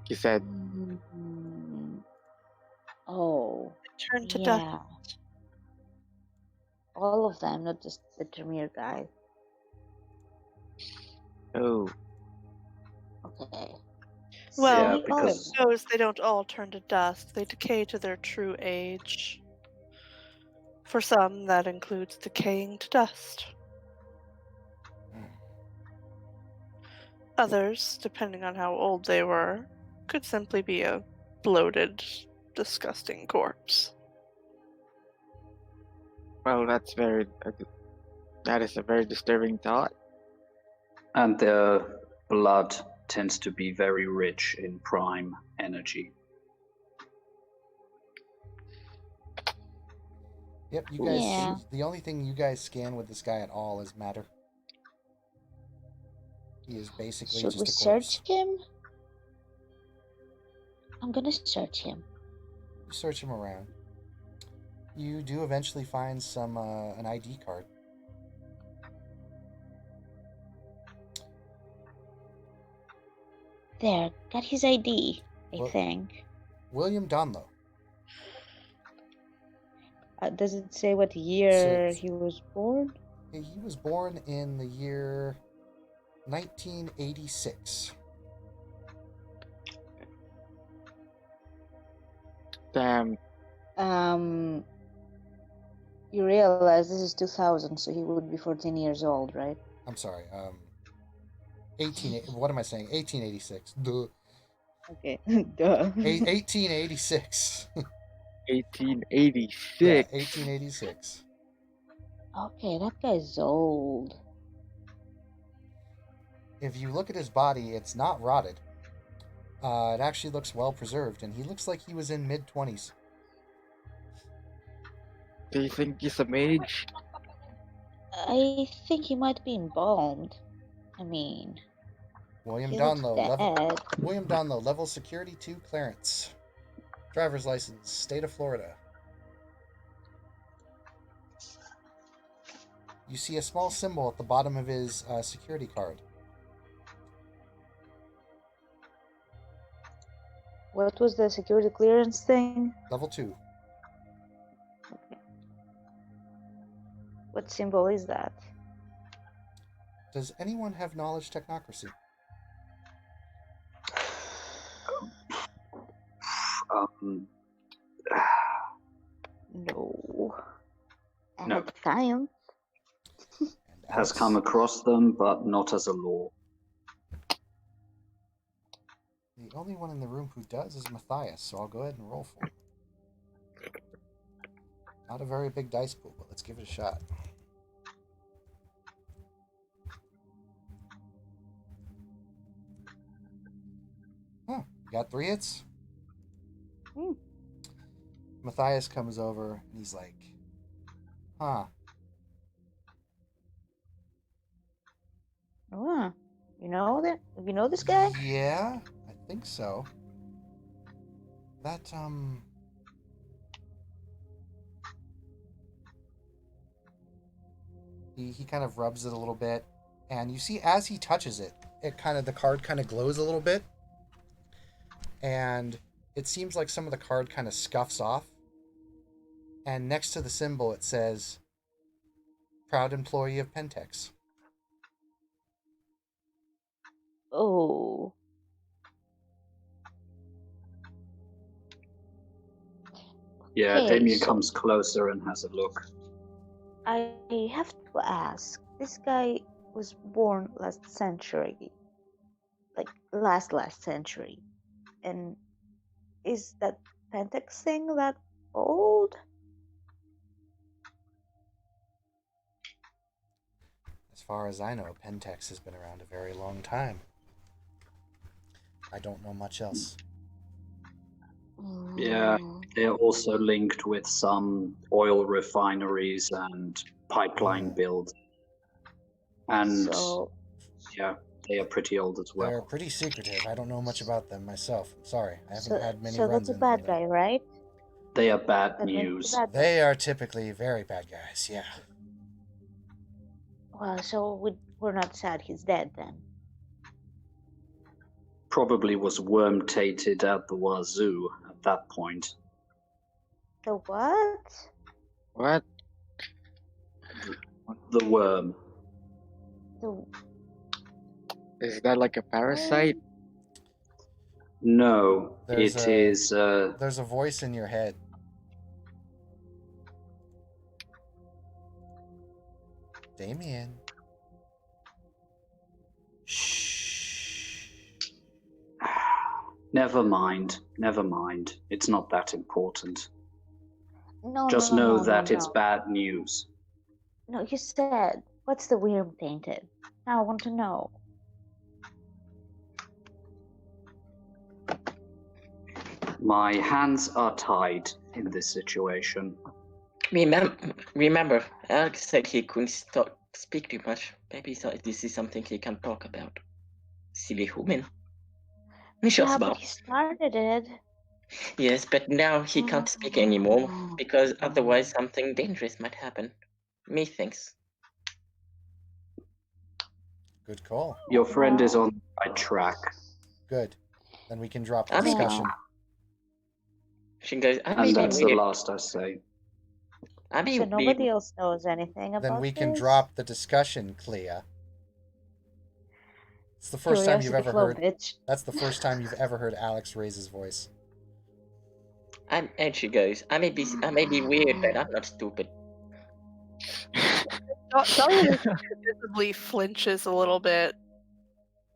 He said. Oh, Turn to yeah. dust. All of them, not just the Tremere guy. Oh. Okay. Well, Yeah, See? because- those they don't all turn to dust. They decay to their true age. For some, that includes decaying to dust. Others, depending on how old they were, could simply be a bloated, disgusting corpse. Well, that is a very disturbing thought. And their blood tends to be very rich in prime energy. Yep, you guys. Yeah. The only thing you guys scan with this guy at all is matter. He is basically Should just we a corpse. search him? I'm gonna search him. You search him around. You do eventually find an ID card. There, got his ID, I Well- think. William Donlow. Does it say what year So- he was born? He was born in the year 1986. Damn. You realize this is 2000, so he would be 14 years old, right? I'm sorry. what am I saying? 1886. Duh. Okay, duh. 1886. 1886. Yeah, 1886. Okay, that guy's old. If you look at his body, it's not rotted. It actually looks well preserved, and he looks like he was in mid-20s. Do you think he's a mage? I think he might be embalmed. I mean, William he looks Donlow, dead. William Donlow, level security 2 clearance. Driver's license, state of Florida. You see a small symbol at the bottom of his security card. What was the security clearance thing? Level 2. What symbol is that? Does anyone have knowledge technocracy? No. I No. had science. And Has Alex? come across them, but not as a law. The only one in the room who does is Matthias, so I'll go ahead and roll for him. Not a very big dice pool, but let's give it a shot. Huh, you got 3 hits? Hmm. Matthias comes over and he's like, huh. Oh, you know that? You know this guy? Yeah, I think so. That, He kind of rubs it a little bit, and you see as he touches it, the card kind of glows a little bit, and it seems like some of the card kind of scuffs off. And next to the symbol, it says, "Proud employee of Pentex." Oh. Yeah, Okay, Damien so comes closer and has a look. I have to ask. This guy was born last century, like last century, and is that Pentex thing that old? As far as I know, Pentex has been around a very long time. I don't know much else. Yeah, Mm, they're also linked with some oil refineries and pipeline Mm. build. And So yeah, they are pretty old as They're well. pretty secretive. I don't know much about them myself. I'm sorry. I haven't so had many so runs that's a in bad with them. guy, right? They are bad That means news. he's a bad guy. They are typically very bad guys, yeah. Well, so we're not sad he's dead then. Probably was worm-tated out the wazoo at that point. The what? What? The worm. The Is that like a parasite? No, There's it a- is. There's a voice in your head. Damien. Shh. Never mind. Never mind. It's not that important. no. Just no, know no, that no, it's no. bad news. No, you said what's the worm tainted? Now I want to know. My hands are tied in this situation. Remember, Alex said he couldn't speak too much. Maybe this is something he can talk about. Silly human. Yeah, but he started it. Yes, but now he can't speak anymore because otherwise something dangerous might happen. Methinks. Good call. Your friend is on the right track. Good. Then we can drop the I mean- discussion. She goes, I And may be that's the weird. last I say. I may So be nobody else knows anything about Then we can this? drop the discussion, Clea. It's the first time you've Curiosity ever flow, heard. bitch. That's the first time you've ever heard Alex raise his voice. And she goes, I may be weird, but I'm not stupid. Dahlia visibly flinches a little bit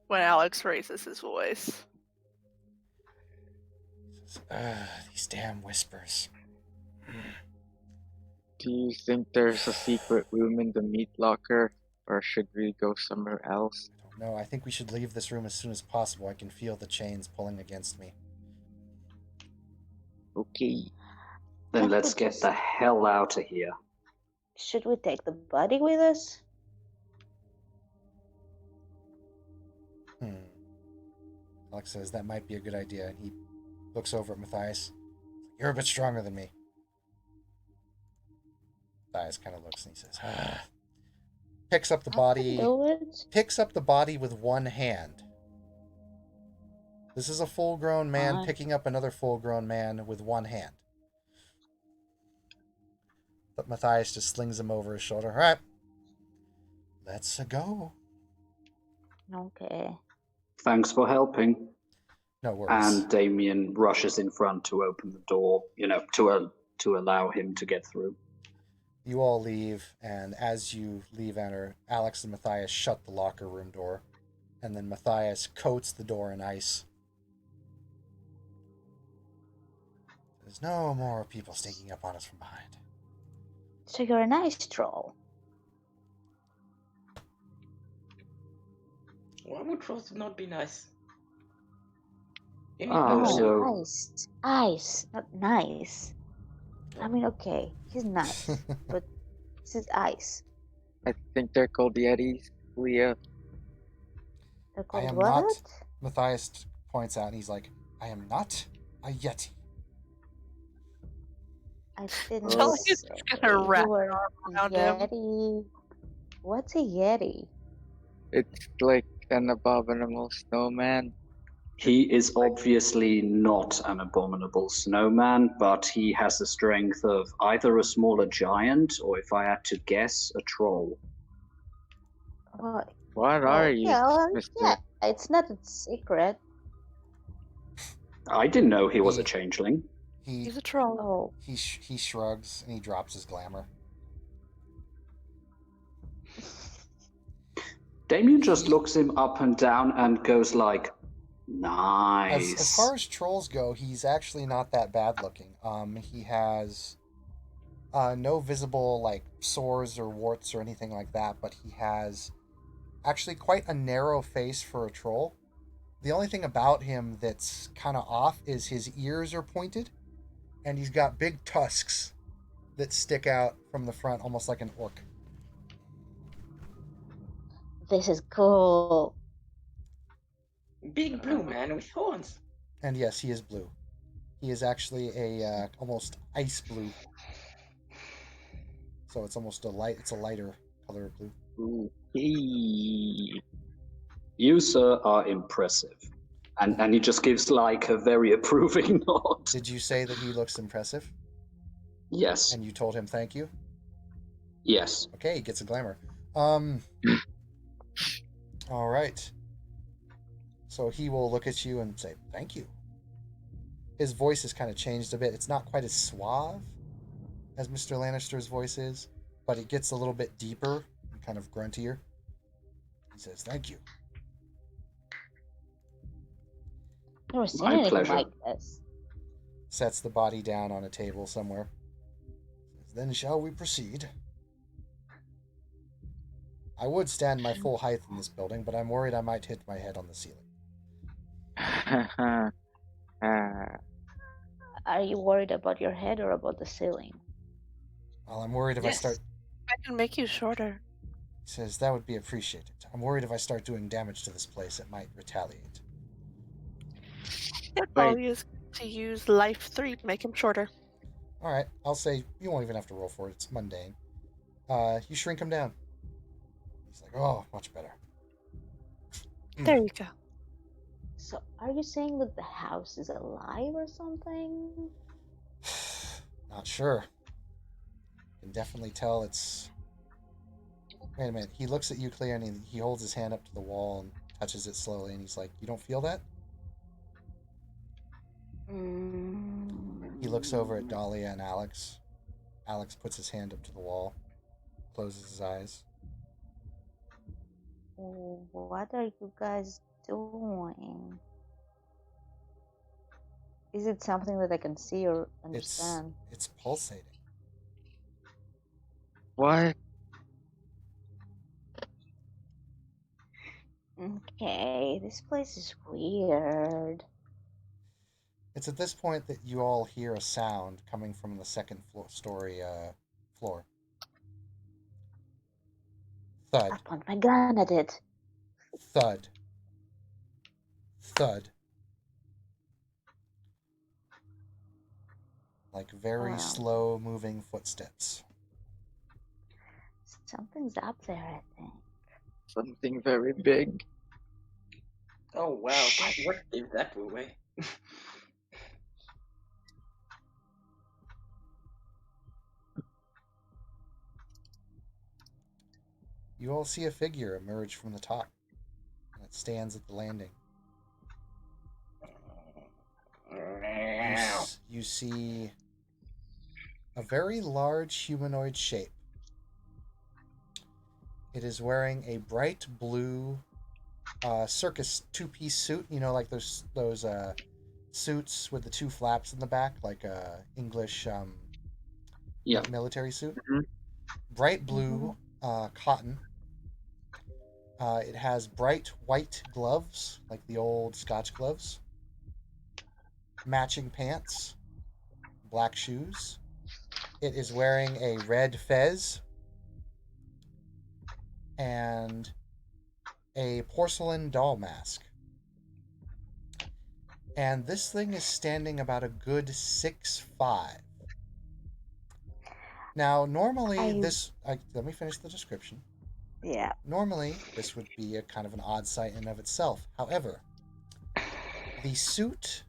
when Alex raises his voice. These damn whispers. Do you think there's a secret room in the meat locker, or should we go somewhere else? I don't know. I think we should leave this room as soon as possible. I can feel the chains pulling against me. Okay. Then Can't let's we get just- the hell out of here. Should we take the body with us? Alex says that might be a good idea, and he looks over at Matthias. You're a bit stronger than me. Matthias kind of looks and he says, picks up the I body. can do it. Picks up the body with one hand. This is a full-grown man Fine. picking up another full-grown man with one hand. But Matthias just slings him over his shoulder. All right, let's go. Okay. Thanks for helping. No worries. And Damien rushes in front to open the door, to allow him to get through. You all leave, and as you leave, enter, Alex and Matthias shut the locker room door, and then Matthias coats the door in ice. There's no more people sneaking up on us from behind. So you're a nice troll. Why would trolls not be nice? You Ah, know, so- Ice, not nice. I mean, okay, he's nice, but this is ice. I think they're called Yetis, Leah. They're I called am what? not. Matthias points out, and he's like, I am not a Yeti. I didn't Tell Oh. he's say just gonna you wrap were around him. Yeti. What's a Yeti? It's like an abominable snowman. He is obviously not an abominable snowman, but he has the strength of either a smaller giant or, if I had to guess, a troll. What? What are you, yeah, Mr. yeah, it's not a secret. I didn't know he was a He- changeling. He He's a troll. Oh, he shrugs and he drops his glamour. Damien just looks him up and down and goes like, nice. As far as trolls go, he's actually not that bad looking. He has no visible like sores or warts or anything like that, but he has actually quite a narrow face for a troll. The only thing about him that's kind of off is his ears are pointed, and he's got big tusks that stick out from the front, almost like an orc. this is cool. Big blue man with horns. And yes, he is blue. He is actually a almost ice blue. So it's almost it's a lighter color of blue. Ooh, hey. You, sir, are impressive. And he just gives like a very approving nod. Did you say that he looks impressive? Yes. And you told him thank you? Yes. Okay, he gets a glamour. All right. So he will look at you and say, thank you. His voice has kind of changed a bit. It's not quite as suave as Mr. Lannister's voice is, but it gets a little bit deeper and kind of gruntier. He says, thank you. I've never seen My anything pleasure. like this. Sets the body down on a table somewhere. Then shall we proceed? I would stand my full height in this building, but I'm worried I might hit my head on the ceiling. Are you worried about your head or about the ceiling? Well, I'm worried if I Yes. start... I can make you shorter. He says, that would be appreciated. I'm worried if I start doing damage to this place, it might retaliate. All you is to use life 3 to make him shorter. Alright, I'll say, you won't even have to roll for it, it's mundane. You shrink him down. He's like, oh, much better. There you go. So, are you saying that the house is alive or something? Not sure. Can definitely tell it's... Wait a minute, he looks at you, Clea, and he holds his hand up to the wall and touches it slowly, and he's like, you don't feel that? He looks over at Dahlia and Alex. Alex puts his hand up to the wall, closes his eyes. What are you guys doing? Is it something that I can see or understand? It's pulsating. What? Okay, this place is weird. It's at this point that you all hear a sound coming from the second story floor. Thud. I point my gun at it. Thud. Thud. Like very Wow. slow moving footsteps. Something's up there, I think. Something very big. Oh wow, what gave that away? You all see a figure emerge from the top. And it stands at the landing. You see a very large humanoid shape. It is wearing a bright blue circus two-piece suit. You know, like those suits with the two flaps in the back, like a English Yeah. military suit. Mhm. Bright blue cotton. It has bright white gloves, like the old Scotch gloves. Matching pants. Black shoes. It is wearing a red fez and a porcelain doll mask. And this thing is standing about a good 6'5". Now, normally let me finish the description. Yeah. Normally, this would be a kind of an odd sight in and of itself. However, the suit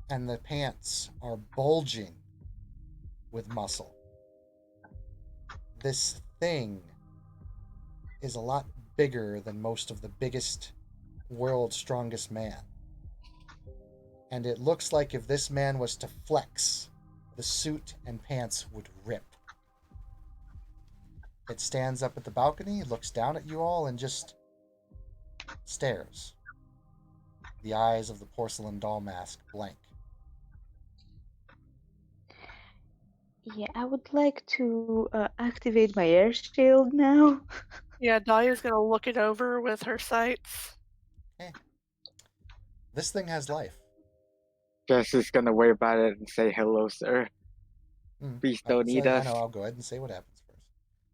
and the pants are bulging with muscle. This thing is a lot bigger than most of the biggest, world's strongest man. And it looks like if this man was to flex, the suit and pants would rip. It stands up at the balcony, looks down at you all, and just stares. The eyes of the porcelain doll mask blank. Yeah, I would like to activate my air shield now. Yeah, Dahlia's gonna look it over with her sights. This thing has life. Jess is gonna wave at it and say, "Hello, sir. Please don't eat I us." know, I'll go ahead and say what happens first.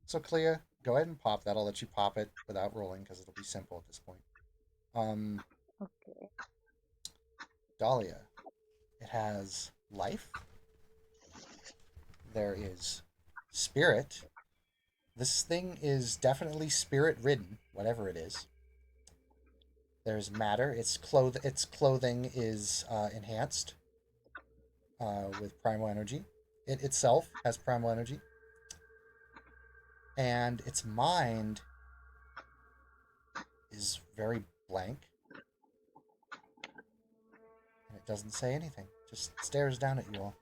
So, Clea, go ahead and pop that. I'll let you pop it without rolling because it'll be simple at this point. Okay. Dahlia, it has life. There is spirit. This thing is definitely spirit-ridden, whatever it is. There's matter. Its clothing is enhanced with primal energy. It itself has primal energy. And its mind is very blank. And it doesn't say anything. Just stares down at you all.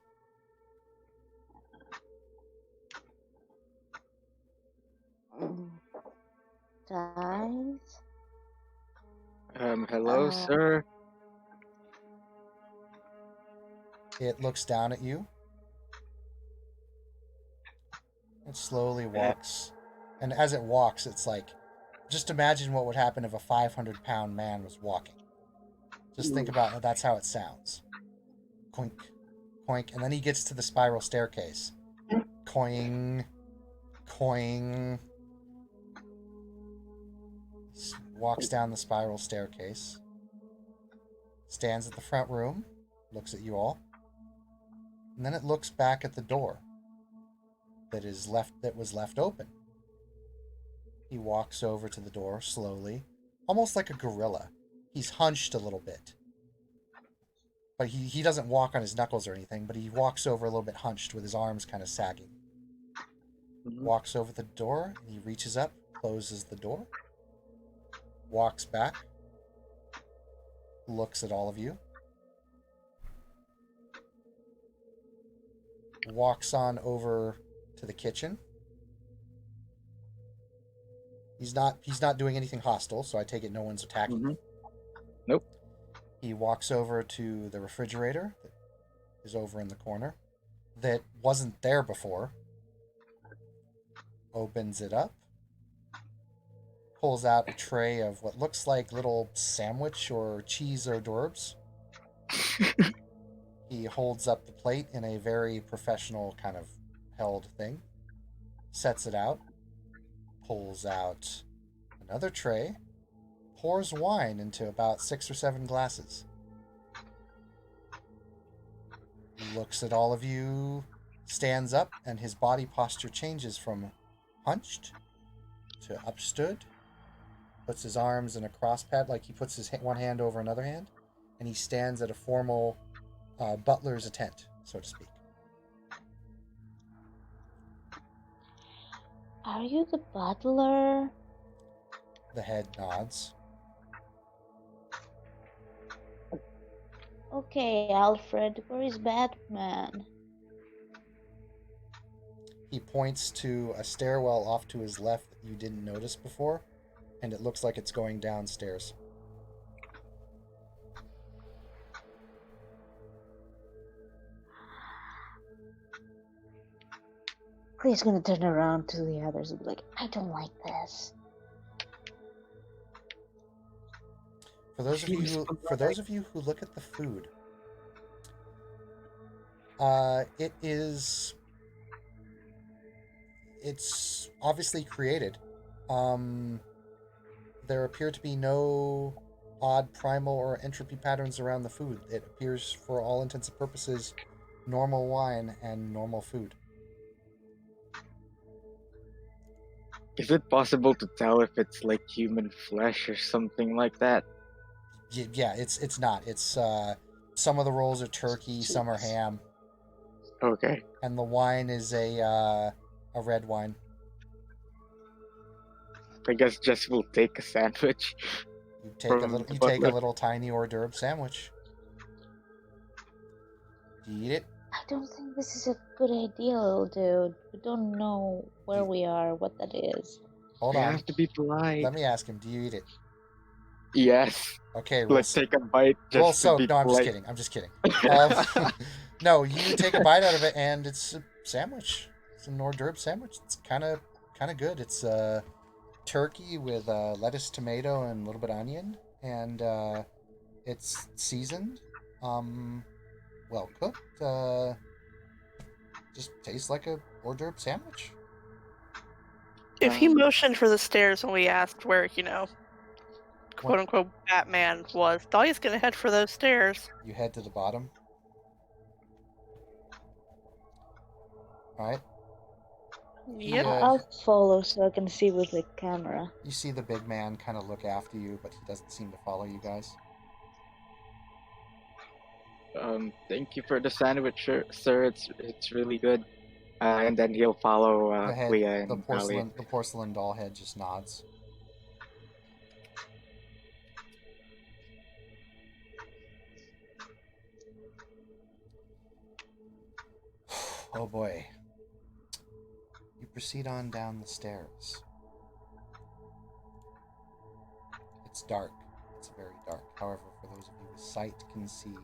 Guys. Hello, sir. It looks down at you. It slowly walks. And as it walks, it's like, just imagine what would happen if a 500-pound man was walking. Just think about it. That's how it sounds. Coink, coink. And then he gets to the spiral staircase. Coing, coing. Walks down the spiral staircase. Stands at the front room. Looks at you all. And then it looks back at the door that was left open. He walks over to the door slowly, almost like a gorilla. He's hunched a little bit. But he doesn't walk on his knuckles or anything, but he walks over a little bit hunched with his arms kind of sagging. Walks over the door, and he reaches up, closes the door, walks back, looks at all of you, walks on over to the kitchen. He's not doing anything hostile, so I take it no one's attacking him. Nope. He walks over to the refrigerator that is over in the corner that wasn't there before. Opens it up. Pulls out a tray of what looks like little sandwich or cheese hors d'oeuvres. He holds up the plate in a very professional kind of held thing. Sets it out. Pulls out another tray. Pours wine into about 6 or 7 glasses. Looks at all of you. Stands up, and his body posture changes from hunched to upstood. Puts his arms in a cross pad, like he puts his one hand over another hand, and he stands at a formal butler's attent, so to speak. Are you the butler? The head nods. Okay, Alfred, where is Batman? He points to a stairwell off to his left that you didn't notice before, and it looks like it's going downstairs. Clea's gonna turn around to the others and be like, I don't like this. For those of you who look at the food, it is it's obviously created. There appear to be no odd primal or entropy patterns around the food. It appears, for all intents and purposes, normal wine and normal food. Is it possible to tell if it's like human flesh or something like that? Yeah, it's not. It's some of the rolls are turkey, some are ham, Okay. and the wine is a red wine. I guess Jess will take a sandwich. You take a From little. the You take a butler. little tiny hors d'oeuvre sandwich. Do you eat it? I don't think this is a good idea, little dude. We don't know where we are, what that is. Hold We on. have to be polite. Let me ask him. Do you eat it? Yes. Okay. Roll, Let's take a bite just roll to soak. be No, I'm just polite. kidding. I'm just kidding. No, you take a bite out of it, and it's a sandwich. It's an hors d'oeuvre sandwich. It's kind of good. It's turkey with lettuce, tomato, and a little bit of onion, and it's seasoned, well cooked. Just tastes like a hors d'oeuvre sandwich. If he motioned for the stairs when we asked where, What- quote unquote Batman was, Dahlia's gonna head for those stairs. You head to the bottom. All right. Yep. Yeah. I'll follow so I can see with the camera. You see the big man kind of look after you, but he doesn't seem to follow you guys. Thank you for the sandwich, sir. It's really good. And then he'll follow The head, Clea and Dahlia. the porcelain doll head just nods. Oh boy. You proceed on down the stairs. It's dark. It's very dark. However, for those of you with sight can see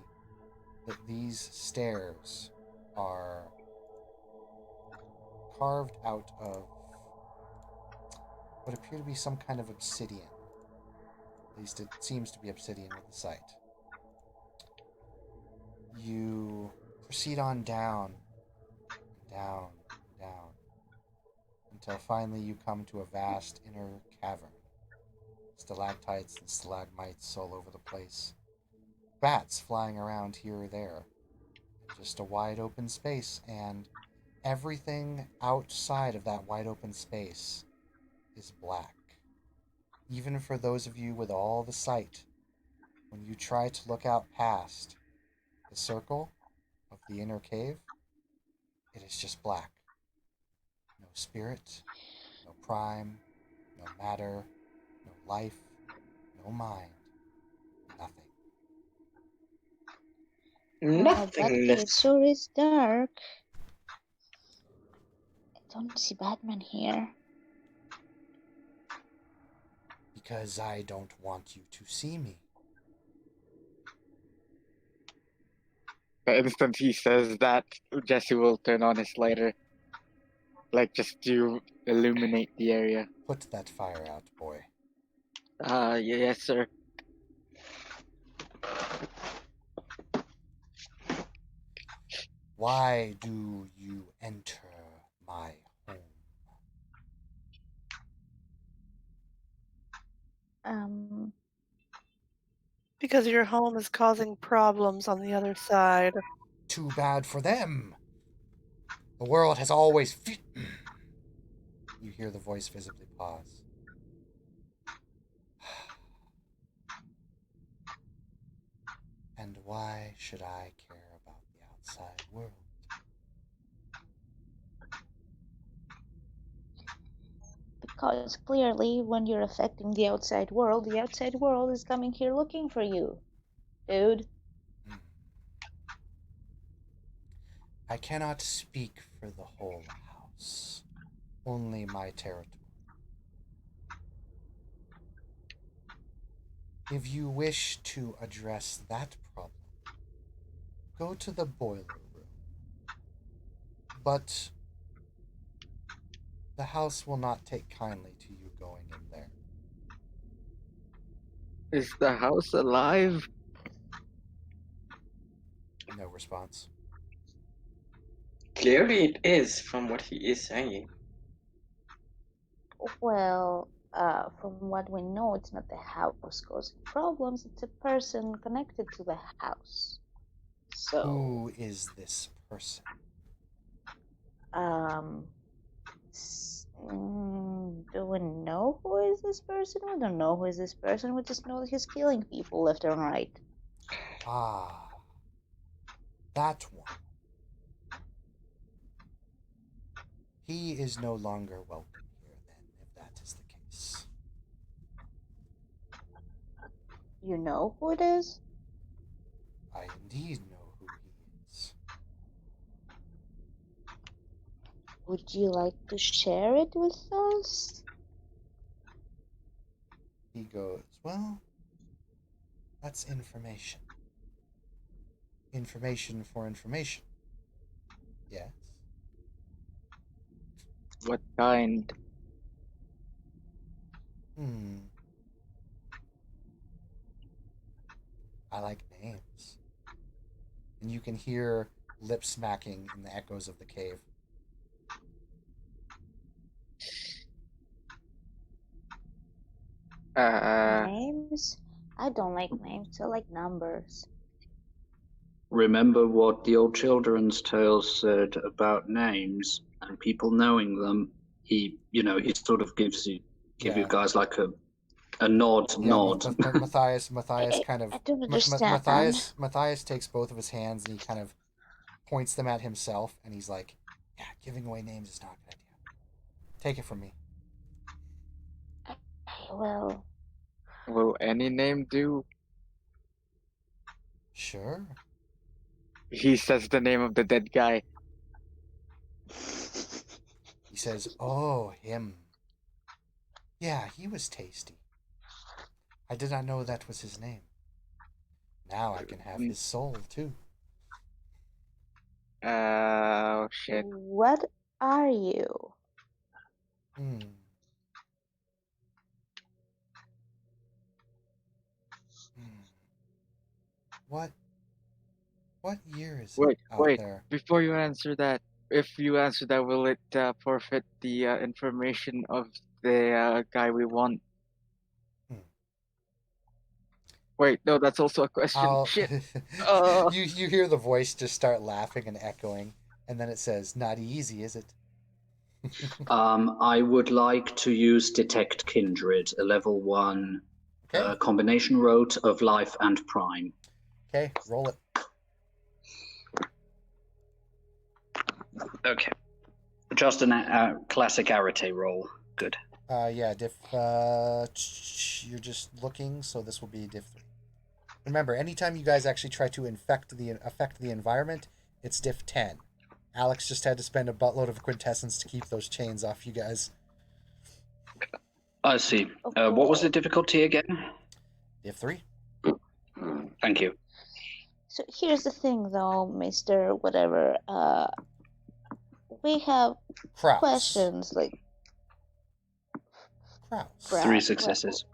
that these stairs are carved out of what appear to be some kind of obsidian. At least it seems to be obsidian with the sight. You proceed on down, down, down, until finally you come to a vast inner cavern. Stalactites and stalagmites all over the place. Bats flying around here or there. Just a wide open space, and everything outside of that wide open space is black. Even for those of you with all the sight, when you try to look out past the circle of the inner cave, it is just black. No spirit, no prime, no matter, no life, no mind, nothing. But it Nothingness. sure is dark. I don't see Batman here. Because I don't want you to see me. The instant he says that, Jesse will turn on his lighter. Like, just to illuminate the area. Put that fire out, boy. Yes, sir. Why do you enter my home? Because your home is causing problems on the other side. Too bad for them. The world has always... You hear the voice visibly pause. And why should I care about the outside world? Because clearly, when you're affecting the outside world is coming here looking for you, dude. I cannot speak for the whole house. Only my territory. If you wish to address that problem, go to the boiler room. But the house will not take kindly to you going in there. Is the house alive? No response. Clearly it is, from what he is saying. Well, from what we know, it's not the house causing problems, it's a person connected to the house. So, Who is this person? do we know who is this person? We don't know who is this person. We just know that he's killing people left and right. Ah, that one. He is no longer welcome here, then, if that is the case. You know who it is? I indeed know who he is. Would you like to share it with us? He goes, well, that's information. Information for information. Yes. What kind? I like names. And you can hear lip smacking in the echoes of the cave. Names? I don't like names. I like numbers. Remember what the old children's tales said about names and people knowing them. He sort of gives you guys like a nod. Matthias kind of I don't understand. Matthias takes both of his hands and he kind of points them at himself and he's like, yeah, giving away names is not a good idea. Take it from me. Well, Will any name do? Sure. He says the name of the dead guy. He says, oh, him. Yeah, he was tasty. I did not know that was his name. Now I can have his soul, too. Oh, shit. what are you? What year is it out there? Before you answer that, if you answer that, will it forfeit the information of the guy we want? Wait, no, that's also a question. Shit. You hear the voice just start laughing and echoing, and then it says, not easy, is it? I would like to use Detect Kindred, a level 1 combination rote of life and prime. Okay, roll it. Okay. Just a classic Arete roll. Good. Yeah, diff. You're just looking, so this will be diff 3. Remember, anytime you guys actually try to affect the environment, it's diff 10. Alex just had to spend a buttload of quintessence to keep those chains off you guys. I see. What was the difficulty again? Diff 3. Thank you. So here's the thing, though, Mr. Whatever. We have Kraus. questions like. Kraus. 3 successes.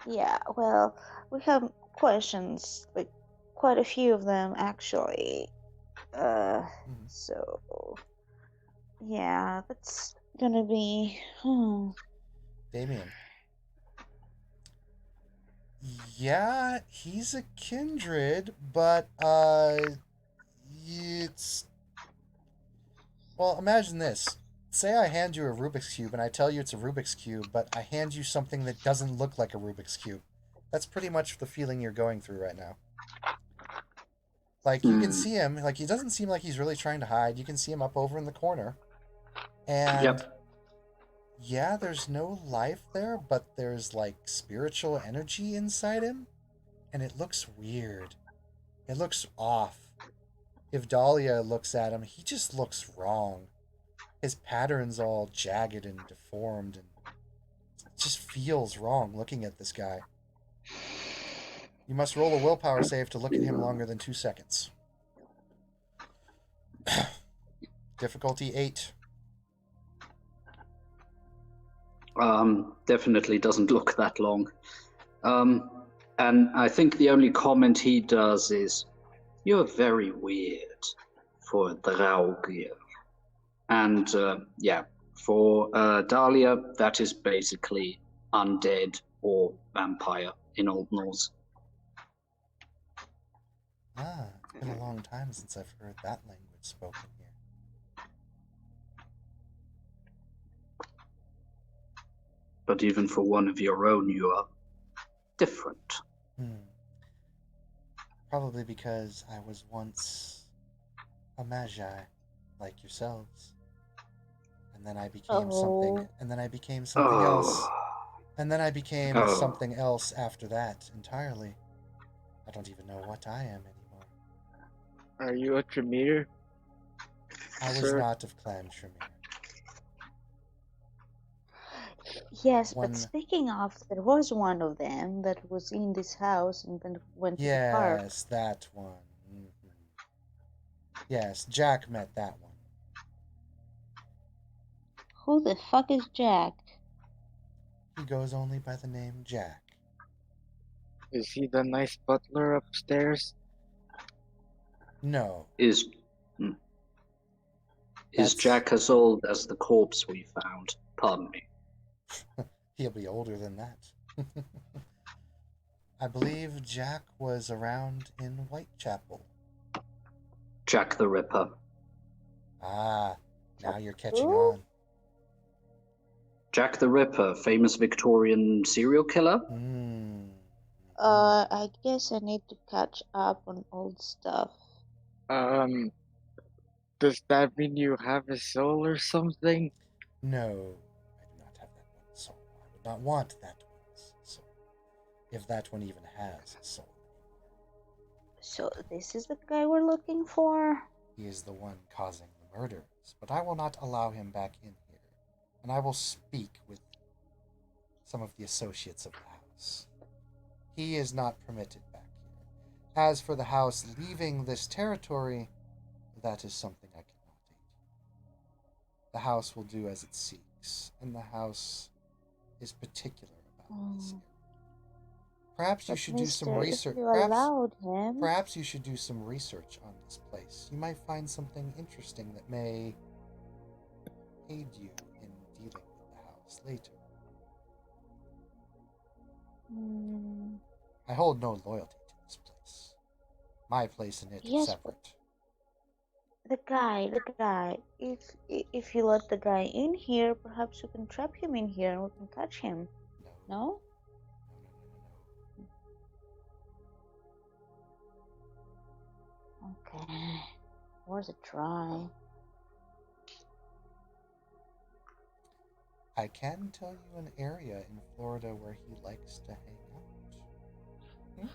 Yeah, well, we have questions, like quite a few of them actually. So yeah, that's gonna be Damien. Yeah, he's a kindred, but it's, well, imagine this. Say I hand you a Rubik's Cube and I tell you it's a Rubik's Cube, but I hand you something that doesn't look like a Rubik's Cube. That's pretty much the feeling you're going through right now. Like, you can see him, like, he doesn't seem like he's really trying to hide. You can see him up over in the corner. And yeah, there's no life there, but there's, like, spiritual energy inside him. And it looks weird. It looks off. If Dahlia looks at him, he just looks wrong. His pattern's all jagged and deformed, and it just feels wrong looking at this guy. You must roll a willpower save to look at him longer than 2 seconds. Difficulty 8. Definitely doesn't look that long. And I think the only comment he does is, "You're very weird for Draugr." And yeah, For Dahlia, that is basically undead or vampire in Old Norse. Ah, it's been a long time since I've heard that language spoken here. But even for one of your own, you are different. Probably because I was once a magi, like yourselves. And then I became something, and then I became something else. And then I became something else after that entirely. I don't even know what I am anymore. Are you a Tremere? I was Sir? not of Clan Tremere. Yes, One- but speaking of, there was one of them that was in this house and then went to the park. Yes, that one. Yes, Jack met that one. Who the fuck is Jack? He goes only by the name Jack. Is he the nice butler upstairs? No. Is That's- Jack as old as the corpse we found? Pardon me. He'll be older than that. I believe Jack was around in Whitechapel. Jack the Ripper. Ah, now you're catching Who? on. Jack the Ripper, famous Victorian serial killer? I guess I need to catch up on old stuff. Does that mean you have a soul or something? No, I do not have that one's soul. I would not want that one's soul. If that one even has a soul. So this is the guy we're looking for? He is the one causing the murders, but I will not allow him back in here. And I will speak with some of the associates of the house. He is not permitted back here. As for the house leaving this territory, that is something I cannot aid. The house will do as it seeks, and the house is particular about this area. Perhaps you But should do some mister, research. if you allowed him... Perhaps you should do some research on this place. You might find something interesting that may aid you in dealing with the house later. I hold no loyalty to this place. My place in it is Yes, separate. The guy. If you let the guy in here, perhaps you can trap him in here and we can catch him. No? Okay. Worth a try. I can tell you an area in Florida where he likes to hang out.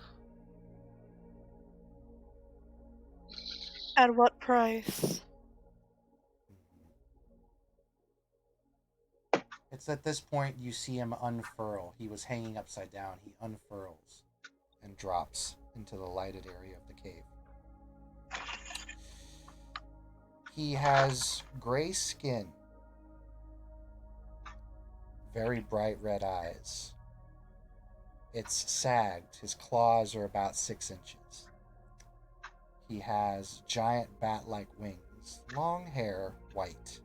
At what price? It's at this point you see him unfurl. He was hanging upside down. He unfurls and drops into the lighted area of the cave. He has gray skin, very bright red eyes. It's sagged. His claws are about 6 inches. He has giant bat-like wings, long hair, white,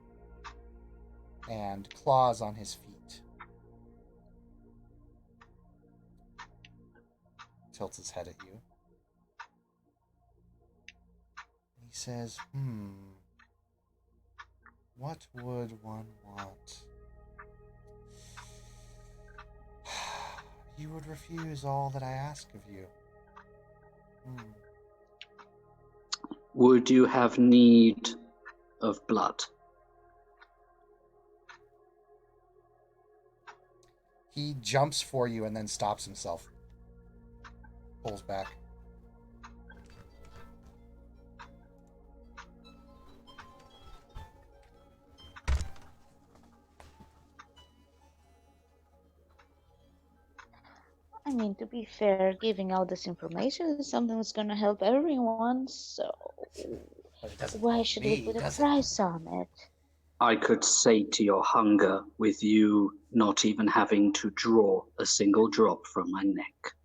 and claws on his feet. Tilts his head at you. He says, what would one want? You would refuse all that I ask of you. Would you have need of blood? He jumps for you and then stops himself. Pulls back. I mean, to be fair, giving out this information is something that's gonna help everyone, so why should we put a price on it? I could sate your hunger with you not even having to draw a single drop from my neck.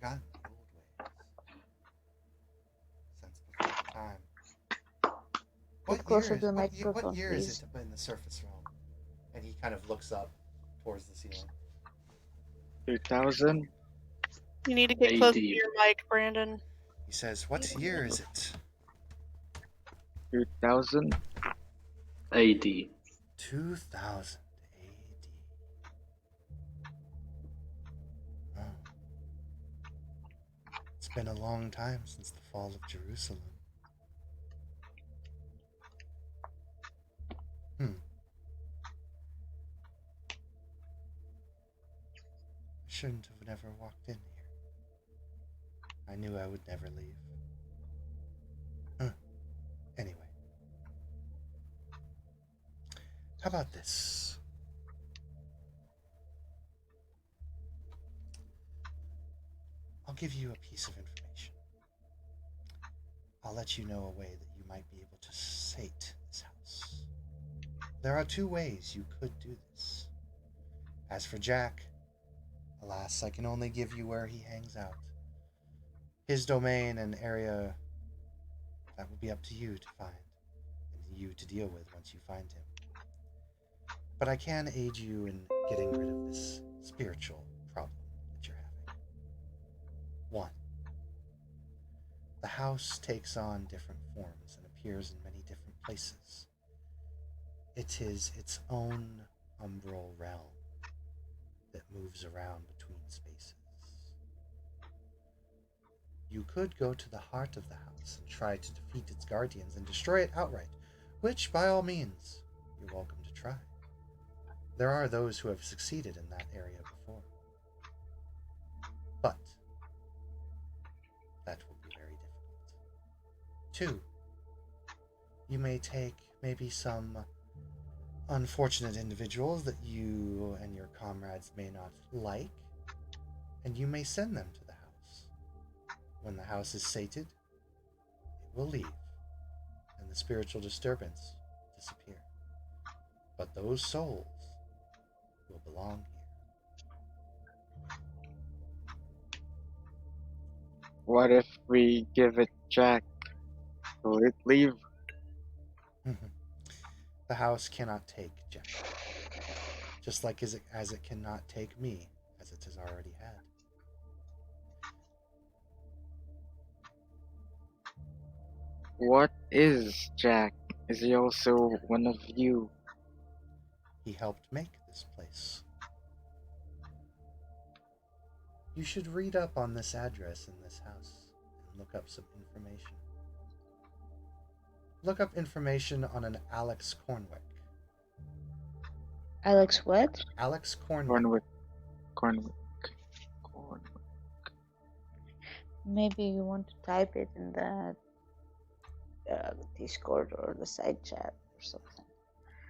Yes, the old ways. I've forgotten the old ways. Since before the Get closer to the what microphone, year is please. it in the surface realm? And he kind of looks up towards the ceiling. 2000. You need to get close to AD. your mic, Brandon. He says, "What year is it?" 2000. AD. 2000 AD. Oh. It's been a long time since the fall of Jerusalem. I shouldn't have never walked in here. I knew I would never leave. Anyway. How about this? I'll give you a piece of information. I'll let you know a way that you might be able to sate this house. There are 2 ways you could do this. As for Jack, alas, I can only give you where he hangs out. His domain and area, that will be up to you to find, and you to deal with once you find him. But I can aid you in getting rid of this spiritual problem that you're having. 1. The house takes on different forms and appears in many different places. It is its own umbral realm that moves around between spaces. You could go to the heart of the house and try to defeat its guardians and destroy it outright, which, by all means, you're welcome to try. There are those who have succeeded in that area before. But that will be very difficult. 2. You may take maybe some unfortunate individuals that you and your comrades may not like, and you may send them to the house. When the house is sated, it will leave, and the spiritual disturbance disappear. But those souls will belong here. What if we give it Jack? Will it leave? The house cannot take Jack, just like as it cannot take me, as it has already had. What is Jack? Is he also one of you? He helped make this place. You should read up on this address in this house and look up some information. Look up information on an Alex Cornwick. Alex, what? Alex Cornwick. Cornwick. Maybe you want to type it in the Discord or the side chat or something.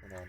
Hold on.